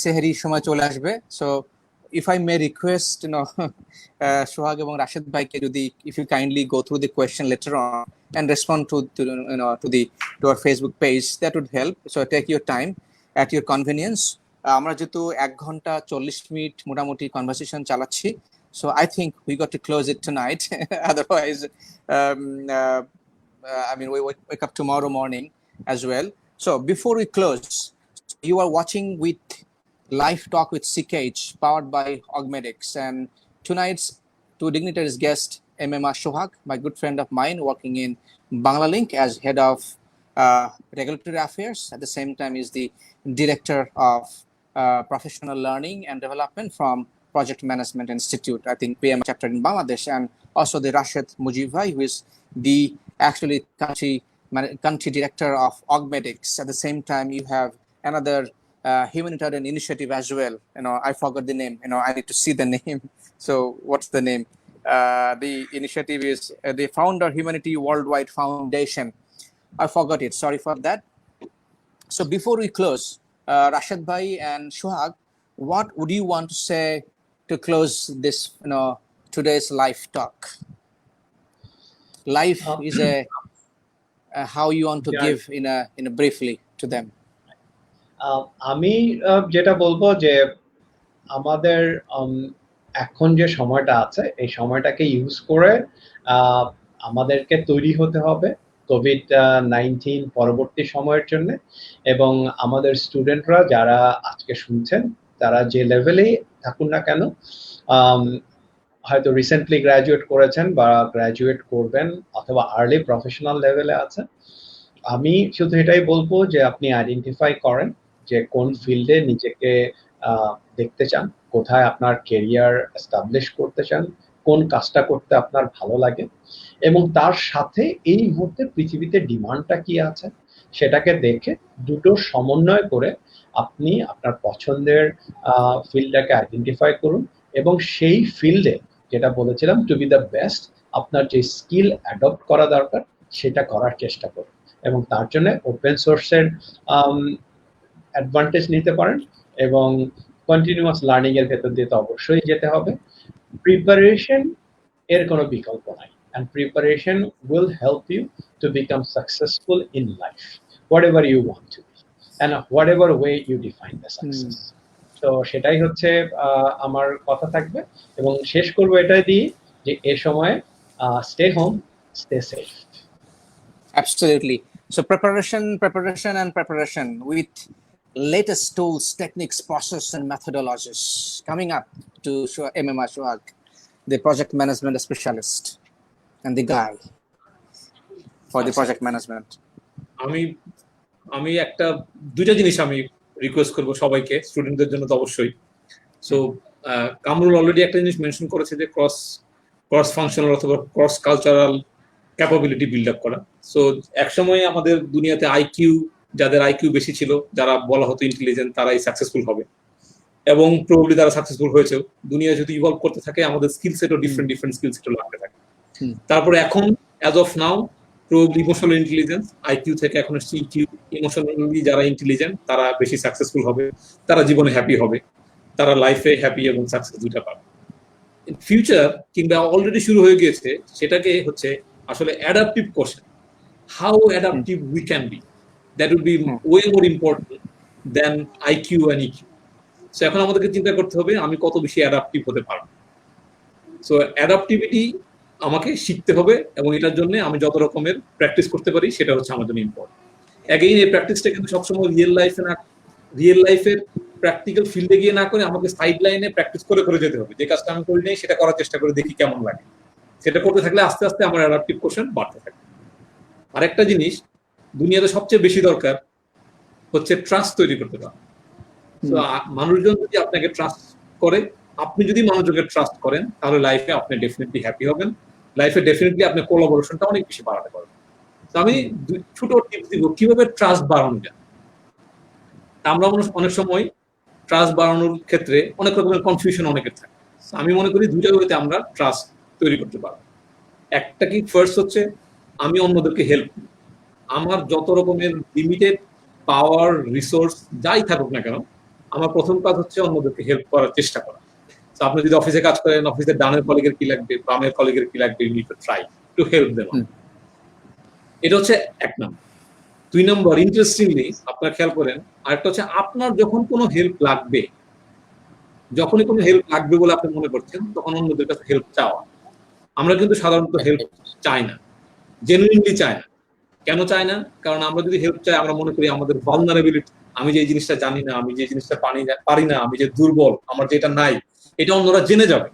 সেহরি সময় চলে আসবে। So if I may request, সোহাগ এবং রাশেদ ভাইকে যদি if you kindly go through the question later on and respond to our Facebook page, that would help. So take your time at your convenience. আমরা যেহেতু 1 ঘন্টা 40 মিনিট মোটামুটি conversation চালাচ্ছি, so I think we got to close it tonight. Otherwise, I mean, we wake up tomorrow morning as well. So before we close, you are watching with Live Talk with CKH, powered by Augmedix, and tonight's two dignitaries guest, MMR Sohag, my good friend of mine, working in Banglalink as head of regulatory affairs. At the same time, is the director of professional learning and development from Project Management Institute, I think PM chapter in Bangladesh, and also the Rashid Mujibhai, who is the actually country director of Augmedix. At the same time, you have another humanitarian initiative as well. I forgot the name. I need to see the name. So what's the name? The initiative is the Founder Humanity Worldwide Foundation. I forgot it. Sorry for that. So before we close, Rashid Bhai and Sohag, what would you want to say to close this, today's live talk? Life is how you want to give in a briefly to them. আমি যেটা বলবো যে আমাদের এখন যে সময়টা আছে এই সময়টাকে ইউজ করে আমাদেরকে তৈরি হতে হবে কোভিড-19 পরবর্তী সময়ের জন্য। এবং আমাদের স্টুডেন্টরা যারা আজকে শুনছেন তারা যে লেভেলেই থাকুন না কেন, হয়তো রিসেন্টলি গ্রাজুয়েট করেছেন বা গ্রাজুয়েট করবেন অথবা আর্লি প্রফেশনাল লেভেলে আছেন, আমি শুধু এটাই বলবো যে আপনি আইডেন্টিফাই করেন যে কোন ফিল্ডে নিজেকে দেখতে চান, কোথায় আপনার কেরিয়ার এস্টাবলিশ করতে চান, কোন কাজটা করতে আপনার ভালো লাগে, এবং তার সাথে এই মুহূর্তে পৃথিবীতে ডিমান্ডটা কি আছে সেটাকে দেখে দুটো সমন্বয় করে আপনি আপনার পছন্দের ফিল্ডটাকে আইডেন্টিফাই করুন এবং সেই ফিল্ডে যেটা বলেছিলাম টু বি দ্য বেস্ট, আপনার যে স্কিল অ্যাডপ্ট করা দরকার সেটা করার চেষ্টা করুন। এবং তার জন্য ওপেন সোর্সের অ্যাডভান্টেজ নিতে পারেন এবং কন্টিনিউয়াস লার্নিং এর ভেতর দিয়ে তো অবশ্যই যেতে হবে। প্রিপারেশন এর কোনো বিকল্প নাই, and preparation will help you to become successful in life, whatever you want to be and whatever way you define the success. তো সেটাই হচ্ছে আমার কথা থাকবে এবং শেষ করবো এটাই দিয়ে যে এ সময় stay home, stay safe. Absolutely. So preparation and preparation with latest tools, techniques, process and methodologies coming up to show MM Ashwag, the project management specialist and the guy for the project management. আমি একটা দুইটা জিনিস আমি request করব সবাইকে, স্টুডেন্টদের জন্য তো অবশ্যই। সো কামরুল অলরেডি একটা জিনিস মেনশন করেছে যে ক্রস ফাংশনাল অথবা cross cultural capability build up করা। সো একসময় আমাদের দুনিয়াতে আইকিউ, যাদের আইকিউ বেশি ছিল, যারা বলা হতো ইন্টেলিজেন্ট, তারাই সাকসেসফুল হবে এবং প্রবাবলি তারা সাকসেসফুল হয়েছেও। দুনিয়া যদি ইভলভ করতে থাকে আমাদের স্কিল সেটও ডিফারেন্ট স্কিল সেটও লাগতে থাকে। তারপরে এখন as of now probably emotional intelligence, IQ থেকে এখন হচ্ছে ইকিউ। ইমোশনালি যারা ইন্টেলিজেন্ট তারা বেশি সাকসেসফুল হবে, তারা জীবনে হ্যাপি হবে, তারা লাইফে হ্যাপি এবং সাকসেস দুইটা পাবে। ফিউচার কিংবা অলরেডি শুরু হয়ে গিয়েছে, সেটাকে হচ্ছে আসলে adaptive question, how adaptive we can be, that will be way more important than IQ and EQ. So এখন আমাদেরকে চিন্তা করতে হবে আমি কত বেশি অ্যাডাপটিভ হতে পারবো। সো অ্যাডাপটিভিটি আমাকে শিখতে হবে এবং এটার জন্য আমি যত রকমের প্র্যাকটিস করতে পারি সেটা হচ্ছে আমার জন্য ইম্পর্টেন্ট। অ্যাগেইন এই প্র্যাকটিসটা কিন্তু সবসময় রিয়েল লাইফের প্র্যাকটিক্যাল ফিল্ডে গিয়ে না করে আমাকে সাইড লাইনে প্র্যাকটিস করে যেতে হবে। যে কাজটা আমি করি নাই সেটা করার চেষ্টা করে দেখি কেমন লাগে। সেটা করতে থাকলে আস্তে আস্তে আমার অ্যাডাপটিভ কোশ্চেন বাড়তে থাকে। আরেকটা জিনিস দুনিয়াতে সবচেয়ে বেশি দরকার হচ্ছে ট্রাস্ট তৈরি করতে পারা। তো মানুষজন যদি আপনাকে ট্রাস্ট করে, আপনি যদি মানুষজনকে ট্রাস্ট করেন, তাহলে লাইফে আপনি ডেফিনেটলি হ্যাপি হবেন, লাইফে ডেফিনেটলি আপনি কোলাবোরেশনটা অনেক বেশি বাড়াতে পারবেন। তো আমি ছোট টিপস দিব কিভাবে ট্রাস্ট বাড়ানো যায়। আমরা অনেক সময় ট্রাস্ট বাড়ানোর ক্ষেত্রে অনেক রকমের কনফিউশন অনেকের থাকে। আমি মনে করি দুইটা ওয়েতে আমরা ট্রাস্ট তৈরি করতে পারবো। একটা কি, ফার্স্ট হচ্ছে আমি অন্যদেরকে হেল্প করি। আমার যত রকমের লিমিটেড পাওয়ার, রিসোর্স যাই থাকুক না কেন, আমার প্রথম কাজ হচ্ছে অন্যদেরকে হেল্প করার চেষ্টা করা। তো আপনি যদি অফিসে কাজ করেন, অফিসের ডানের কলিগের কি লাগবে, বামের কলিগের কি লাগবে, you need to try to help them. এটা হচ্ছে এক নম্বর। 2 নম্বর, ইন্টারেস্টিংলি আপনারা খেয়াল করেন, আরেকটা হচ্ছে আপনার যখন কোনো হেল্প লাগবে, যখনই কোনো হেল্প লাগবে বলে আপনি মনে করছেন, তখন অন্যদের কাছে হেল্প চাওয়া। আমরা কিন্তু সাধারণত হেল্প চাই না, জেনুইনলি চাই না। কেন চাই না? কারণ আমরা যদি হেল্প চাই, আমরা মনে করি আমাদের ভালনারেবিলিটি, আমি যে জিনিসটা জানি না, আমি যে জিনিসটা পারি না, আমি যে দুর্বল, আমার যেটা নাই, এটা অন্যরা জেনে যাবে।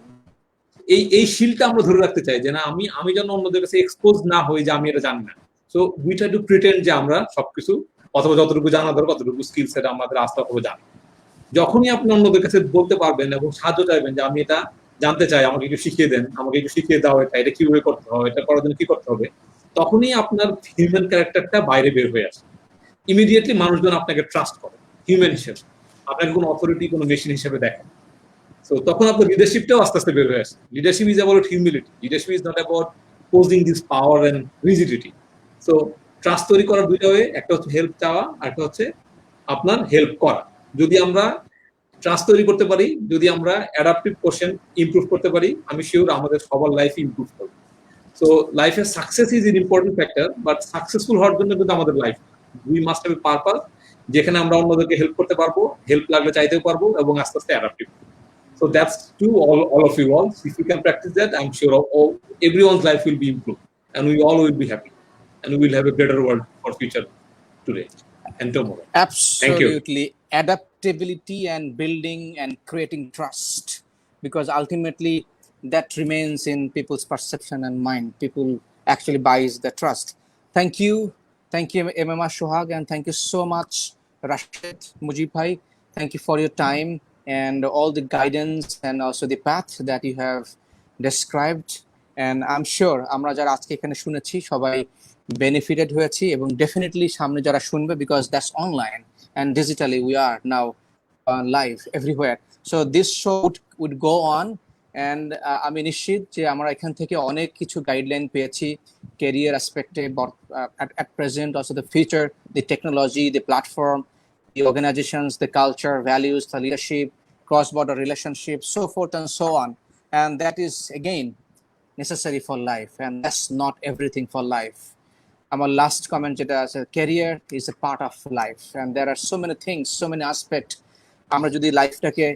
এই শিলটা আমরা ধরে রাখতে চাই যে না, আমি যেন অন্যদের কাছে এক্সপোজ না হই যে আমি এটা জানি না। So we try two pretend যে আমরা সবকিছু অথবা যতটুকু জানা দরকার ততটুকু স্কিল সেট আমাদের আস্থা অথবা জানি। যখনই আপনি অন্যদের কাছে বলতে পারবেন এবং সাহায্য চাইবেন যে আমি এটা জানতে চাই, আমাকে একটু শিখিয়ে দেন, আমাকে একটু শিখিয়ে দাও, এটা কিভাবে করতে হবে, এটা করার জন্য কি করতে হবে, তখনই আপনার হিউম্যান ক্যারেক্টারটা বাইরে বের হয়ে আসে। ইমিডিয়েটলি মানুষজন আপনাকে ট্রাস্ট করে হিউম্যান হিসেবে, আপনাকে কোনো অথরিটি, কোনো মেশিন হিসেবে দেখেন। সো তখন আপনার লিডারশিপটাও আস্তে আস্তে বের হয়ে আসে। Leadership is about humility, leadership is not about posing this power and rigidity. So trust তৈরি করার দুইটা ওয়ে, একটা হচ্ছে হেল্প চাওয়া, আর একটা হচ্ছে আপনার হেল্প করা। যদি আমরা ট্রাস্ট তৈরি করতে পারি, যদি আমরা অ্যাডাপটিভ কোশ্চেন ইমপ্রুভ করতে পারি, আমি শিওর আমাদের সবার লাইফ ইমপ্রুভ করবে। সো লাইফে success is in important factor, but successful হওয়ার জন্য কিন্তু আমাদের life, we must have a purpose, যেখানে আমরা অন্যদেরকে হেল্প করতে পারবো, হেল্প লাগলে চাইতেও পারবো এবং আস্তে আস্তে adaptive. So that's to all of you all. If you can practice that, I'm sure everyone's life will be improved, and we all will be happy, and we will have a better world for future today and tomorrow. Thank you. Absolutely. Adaptability and building and creating trust, because ultimately that remains in people's perception and mind. People actually buys the trust. Thank you. Thank you, MMR Shohag, and thank you so much, Rashid Mujib Bhai. Thank you for your time and all the guidance and also the path that you have described. And I'm sure আমরা যারা আজকে এখানে শুনেছি সবাই benefited হয়েছি, এবং definitely সামনে যারা শুনবে, because that's online and digitally we are now live everywhere. So this show would go on, and আমি নিশ্চিত যে আমরা এখান থেকে অনেক কিছু গাইডলাইন পেয়েছি career অ্যাসপেক্টে, at present, also the future, the technology, the platform, the organizations, the culture, values, the leadership, cross-border relationships, so forth and so on. And that is again necessary for life, and that's not everything for life. Our last comment যেটা আছে, career is a part of life, and there are so many things, so many aspects. আমরা যদি লাইফটাকে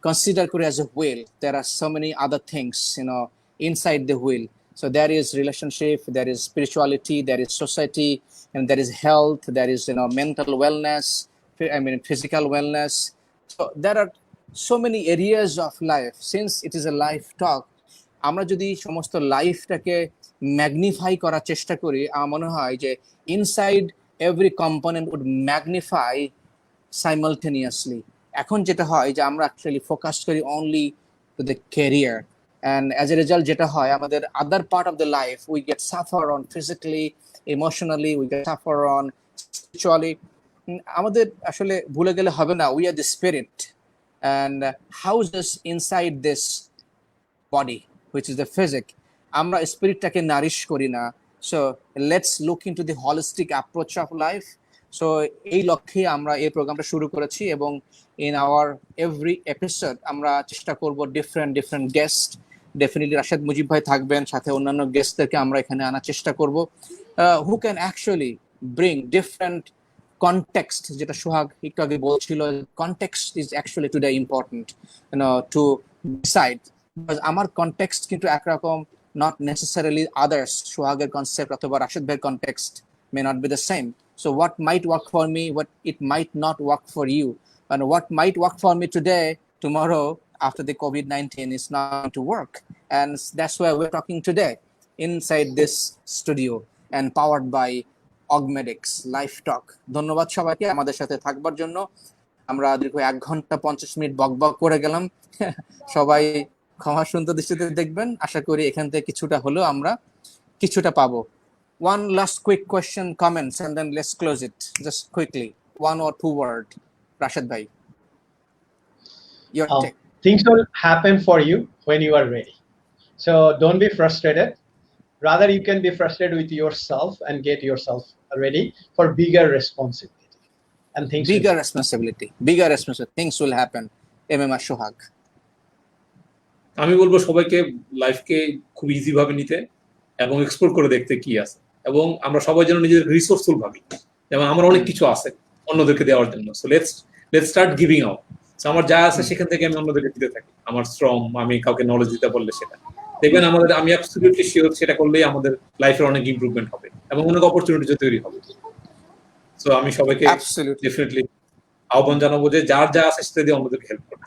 consider kore as a wheel, there are so many other things, inside the wheel. So there is relationship, there is spirituality, there is society, and there is health, there is mental wellness, physical wellness. So there are so many areas of life. Since it is a life talk, আমরা যদি সমস্ত লাইফটাকে magnify করার চেষ্টা করি, আমার মনে হয় যে inside every component would magnify simultaneously. এখন যেটা হয় যে আমরা অ্যাকচুয়ালি ফোকাস করি only to the career, and as a result যেটা হয় আমাদের other part of the life we get suffer on physically, emotionally, we get suffer on spiritually. আমাদের আসলে ভুলে গেলে হবে না, we are the spirit, and houses inside this body, which is the physic. আমরা স্পিরিটটাকে নারিশ করি না। So let's look into the holistic approach of life. So এই লক্ষ্যে আমরা এই প্রোগ্রামটা শুরু করেছি, এবং ইন আওয়ার এভরি এপিসোড আমরা চেষ্টা করব different guest, definitely Rashed Mujib ভাই থাকবেন, সাথে অন্যান্য গেস্টদেরকে আমরা এখানে আনার চেষ্টা করব, who can actually bring different context, যেটা সোহাগ একটু আগে বলছিল, context is actually today important to decide. আমার কনটেক্সট কিন্তু একরকম, not necessarily others. সোহাগের কনসেপ্ট অথবা রাশেদ ভাইয়ের context may not be the same. So what might work for me, what it might not work for you, and what might work for me today, tomorrow after the COVID-19 is not going to work. And that's why we're talking today inside this studio and powered by Augmedix Life Talk. ধন্যবাদ সবাইকে আমাদের সাথে থাকবার জন্য। আমরা দীর্ঘ 1 ঘন্টা 50 minute বকবক করে গেলাম। সবাই ক্ষমা সুন্দর দৃষ্টিতে দেখবেন। আশা করি এখান থেকে কিছুটা হলেও আমরা কিছুটা পাবো। One last quick question, comments, and then let's close it. Just quickly, 1 or 2 word. Rashid bhai, your take. Things will happen for you when you are ready. So don't be frustrated. Rather, you can be frustrated with yourself and get yourself ready for bigger responsibility. And bigger responsibility. Things will happen. MMR Shohag. আমি বলবো সবাইকে লাইফকে খুব easy ভাবে নিতে এবং explore করে দেখতে কি আছে, এবং আমরা সবাই যেন নিজেদের রিসোর্সফুল ভাবি, যেমন আমার অনেক কিছু আছে অন্যদেরকে দেওয়ার জন্য। So let's start giving out. আমার যা আছে সেখান থেকে আমি অন্যদেরকে দিতে থাকি। আমার শ্রম, আমি কাউকে নলেজ দিতে বললে সেটা দেখবেন আমি অ্যাবসলিউটলি শিওর সেটা করলেই আমাদের লাইফের অনেক ইমপ্রুভমেন্ট হবে এবং অনেক অপরচুনিটি তৈরি হবে। সো আমি সবাইকে ডেফিনেটলি আহ্বান জানাবো যে যার যা আছে সেটা দিয়ে অন্যদেরকে হেল্প করবে।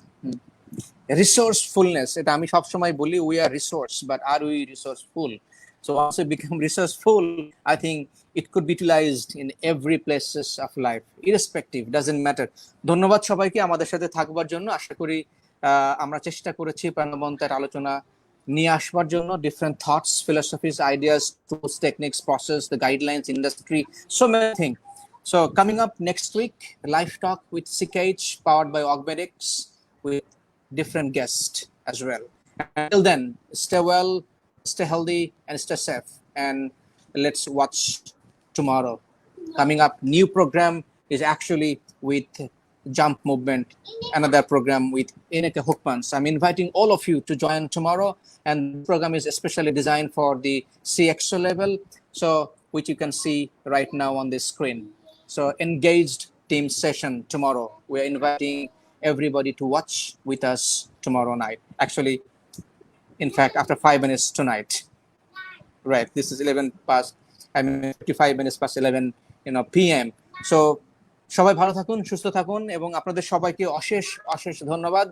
Resourcefulness, এটা আমি সবসময় বলি, we are resource, but are we resourceful? So once we become resourceful, I think it could be utilized in every places of life, irrespective, doesn't matter. ধন্যবাদ সবাইকে আমাদের সাথে থাকবার জন্য। আশা করি আমরা চেষ্টা করেছি প্রাণবন্তের আলোচনা নিয়ে আসবার জন্য, different thoughts, philosophies, ideas, tools, techniques, process, the guidelines, industry, so many things. So coming up next week, Life Talk with CKH, powered by Augmedix, with different guests as well. Until then, stay well, stay healthy, and stay safe. And let's watch tomorrow. Coming up, new program is actually with Jump Movement, another program with Ineke Hookmans. I'm inviting all of you to join tomorrow, and the program is especially designed for the CXO level, so which you can see right now on the screen. So engaged team session tomorrow. We are inviting everybody to watch with us tomorrow night. Actually, in fact, after 5 minutes tonight. Right. This is 11 past, 55 minutes past 11, PM. So, সবাই ভালো থাকুন, সুস্থ থাকুন, এবং আপনাদের সবাইকে অশেষ অশেষ ধন্যবাদ.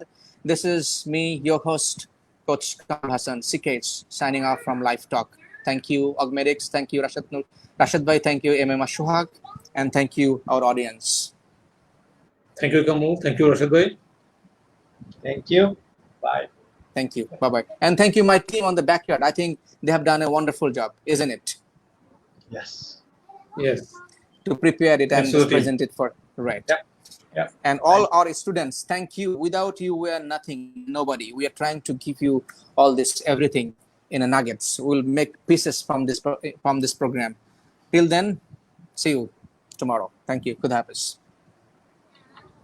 This is me, your host, Coach Kamal Hassan, CKH, signing off from Live Talk. Thank you, Augmedix. Thank you, Rashad Bhai. Thank you, MM Ashuhak. And thank you, our audience. Thank you, Kamal. Thank you, Rashad Bhai. Thank you. Bye. Thank you. Bye-bye. And thank you, my team on the backyard. I think they have done a wonderful job, isn't it? Yes. Yes. To prepare it and Absolutely. present it for, right. Yeah. Yeah. And all our students, thank you. Without you, we are nothing, nobody. We are trying to give you all this, everything in a nuggets. We'll make pieces from this program. Till then, see you tomorrow. Thank you. Good happens.